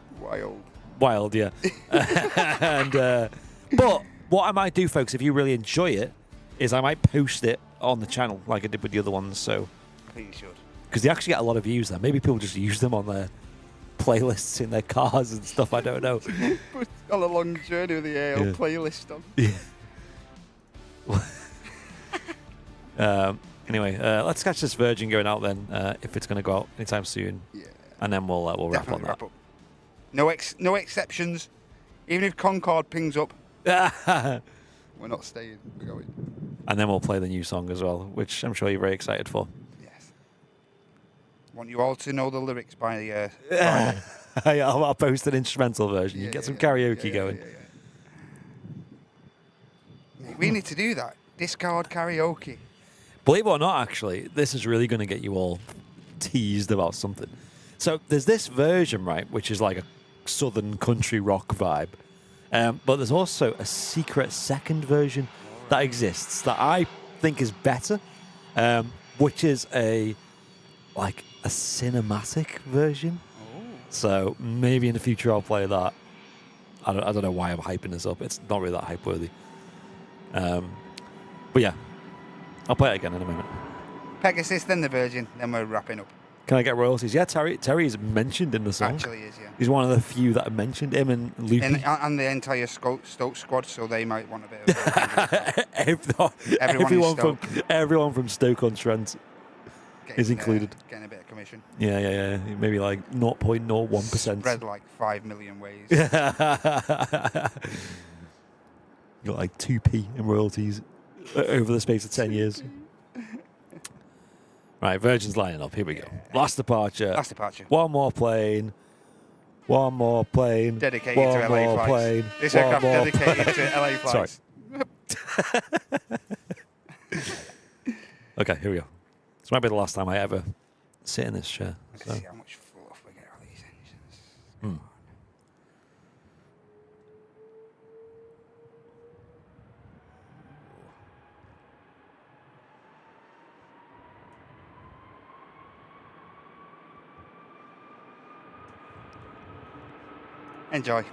B: wild, yeah. And but what I might do, folks, if you really enjoy it, is I might post it on the channel like I did with the other ones. So
C: I think you should.
B: Because they actually get a lot of views there. Maybe people just use them on their playlists in their cars and stuff. I don't know.
C: On a long journey with the AL playlist on.
B: Yeah. Anyway, let's catch this Virgin going out then, if it's going to go out anytime soon. Yeah. And then we'll wrap on that.
C: Wrap up. No exceptions. Even if Concorde pings up, we're not staying. We're going.
B: And then we'll play the new song as well, which I'm sure you're very excited for.
C: Yes. Want you all to know the lyrics by
B: I'll post an instrumental version. You get some karaoke going.
C: Mate, we need to do that. Discard karaoke.
B: Believe it or not, actually, this is really going to get you all teased about something. So there's this version, right, which is like a southern country rock vibe. But there's also a secret second version that exists that I think is better, which is a cinematic version. Oh. So maybe in the future I'll play that. I don't know why I'm hyping this up. It's not really that hype worthy. But yeah, I'll play it again in a moment.
C: Pegasus, then the Virgin, then we're wrapping up.
B: Can I get royalties? Yeah, Terry is mentioned in the song.
C: Actually is, yeah.
B: He's one of the few that are mentioned. Him and Luke.
C: And the entire Stoke squad, so they might want a bit of
B: everyone from Stoke-on-Trent is included.
C: Getting a bit of commission.
B: Yeah. Maybe like 0.01%.
C: Spread like 5 million ways.
B: Got like 2p in royalties over the space of 10 years. Right, Virgin's lining up. Here we go. Last departure. One more plane.
C: Dedicated to LA flights. This aircraft dedicated to LA flights.
B: Sorry. Okay, here we go. This might be the last time I ever sit in this chair.
C: Let's see how much fluff we get out of these engines. Enjoy.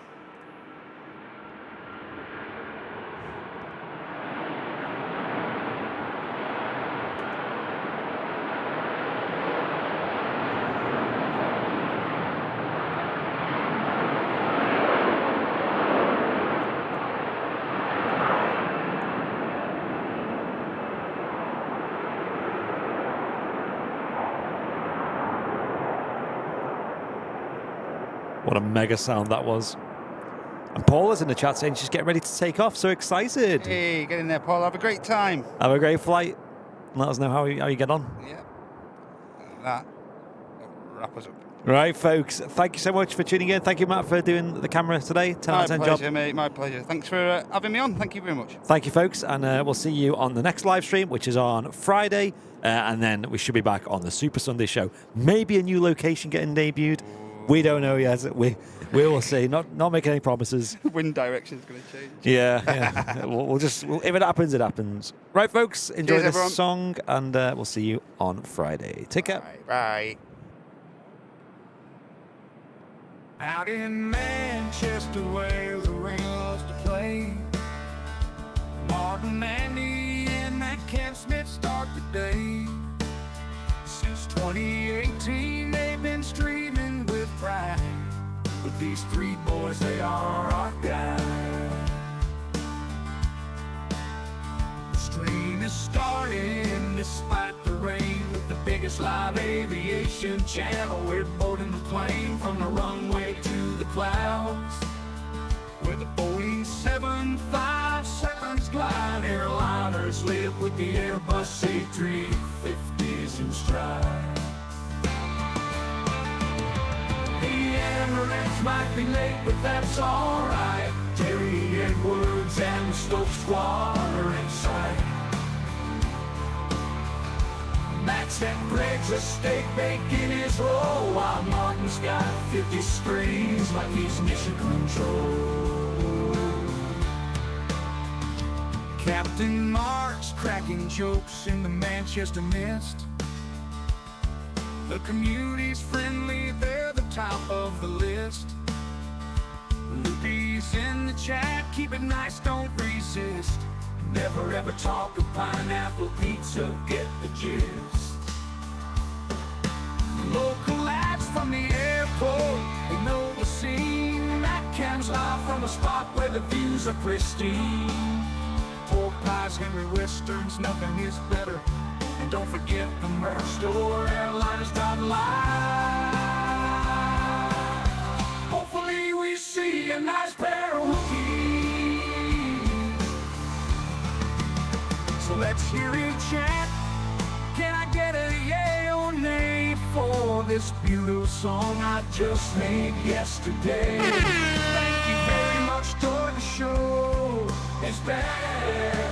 B: What a mega sound that was. And Paula's in the chat saying she's getting ready to take off. So excited.
C: Hey, get in there, Paul. Have a great time.
B: Have a great flight. Let us know how you get on.
C: Yeah. That wrap us up.
B: Right, folks. Thank you so much for tuning in. Thank you, Matt, for doing the camera today. 10 out of 10 job.
C: My pleasure, mate. My pleasure. Thanks for having me on. Thank you very much.
B: Thank you, folks. And we'll see you on the next live stream, which is on Friday. And then we should be back on the Super Sunday show. Maybe a new location getting debuted. We don't know yet. We will see. Not making any promises.
C: Wind direction is going to change.
B: Yeah. we'll if it happens, it happens. Right, folks. Enjoy this song, and we'll see you on Friday. Take care.
C: Bye.
A: Out in Manchester, where the rain loves to play, Martin, Andy, and that Ken Smith start the day. Since 2018, they've been streaming with pride. But these three boys, they are our guide. The stream is starting despite the rain with the biggest live aviation channel. We're boarding the plane from the runway to the clouds, where the Boeing 757s glide. Airliners live with the Airbus A380s in stride. The Emirates might be late, but that's alright. Terry Edwards and the Stoke squad are in sight. Max and Greg's a steak bacon his roll, while Martin's got 50 screens like he's mission control. Captain Mark's cracking jokes in the Manchester mist. The community's friendly, they're the top of the list. Loopy's in the chat, keep it nice, don't resist. Never ever talk of pineapple pizza, get the gist. Local lads from the airport, they know the scene. Matt Cam's live from a spot where the views are pristine. Pork pies, Henry Westerns, nothing is better. And don't forget the merch store, airliners.live. Hopefully we see a nice pair of Wookiees. So let's hear it chant. Can I get a yay or nay for this beautiful song I just made yesterday? Thank you very much for the show. It's bad.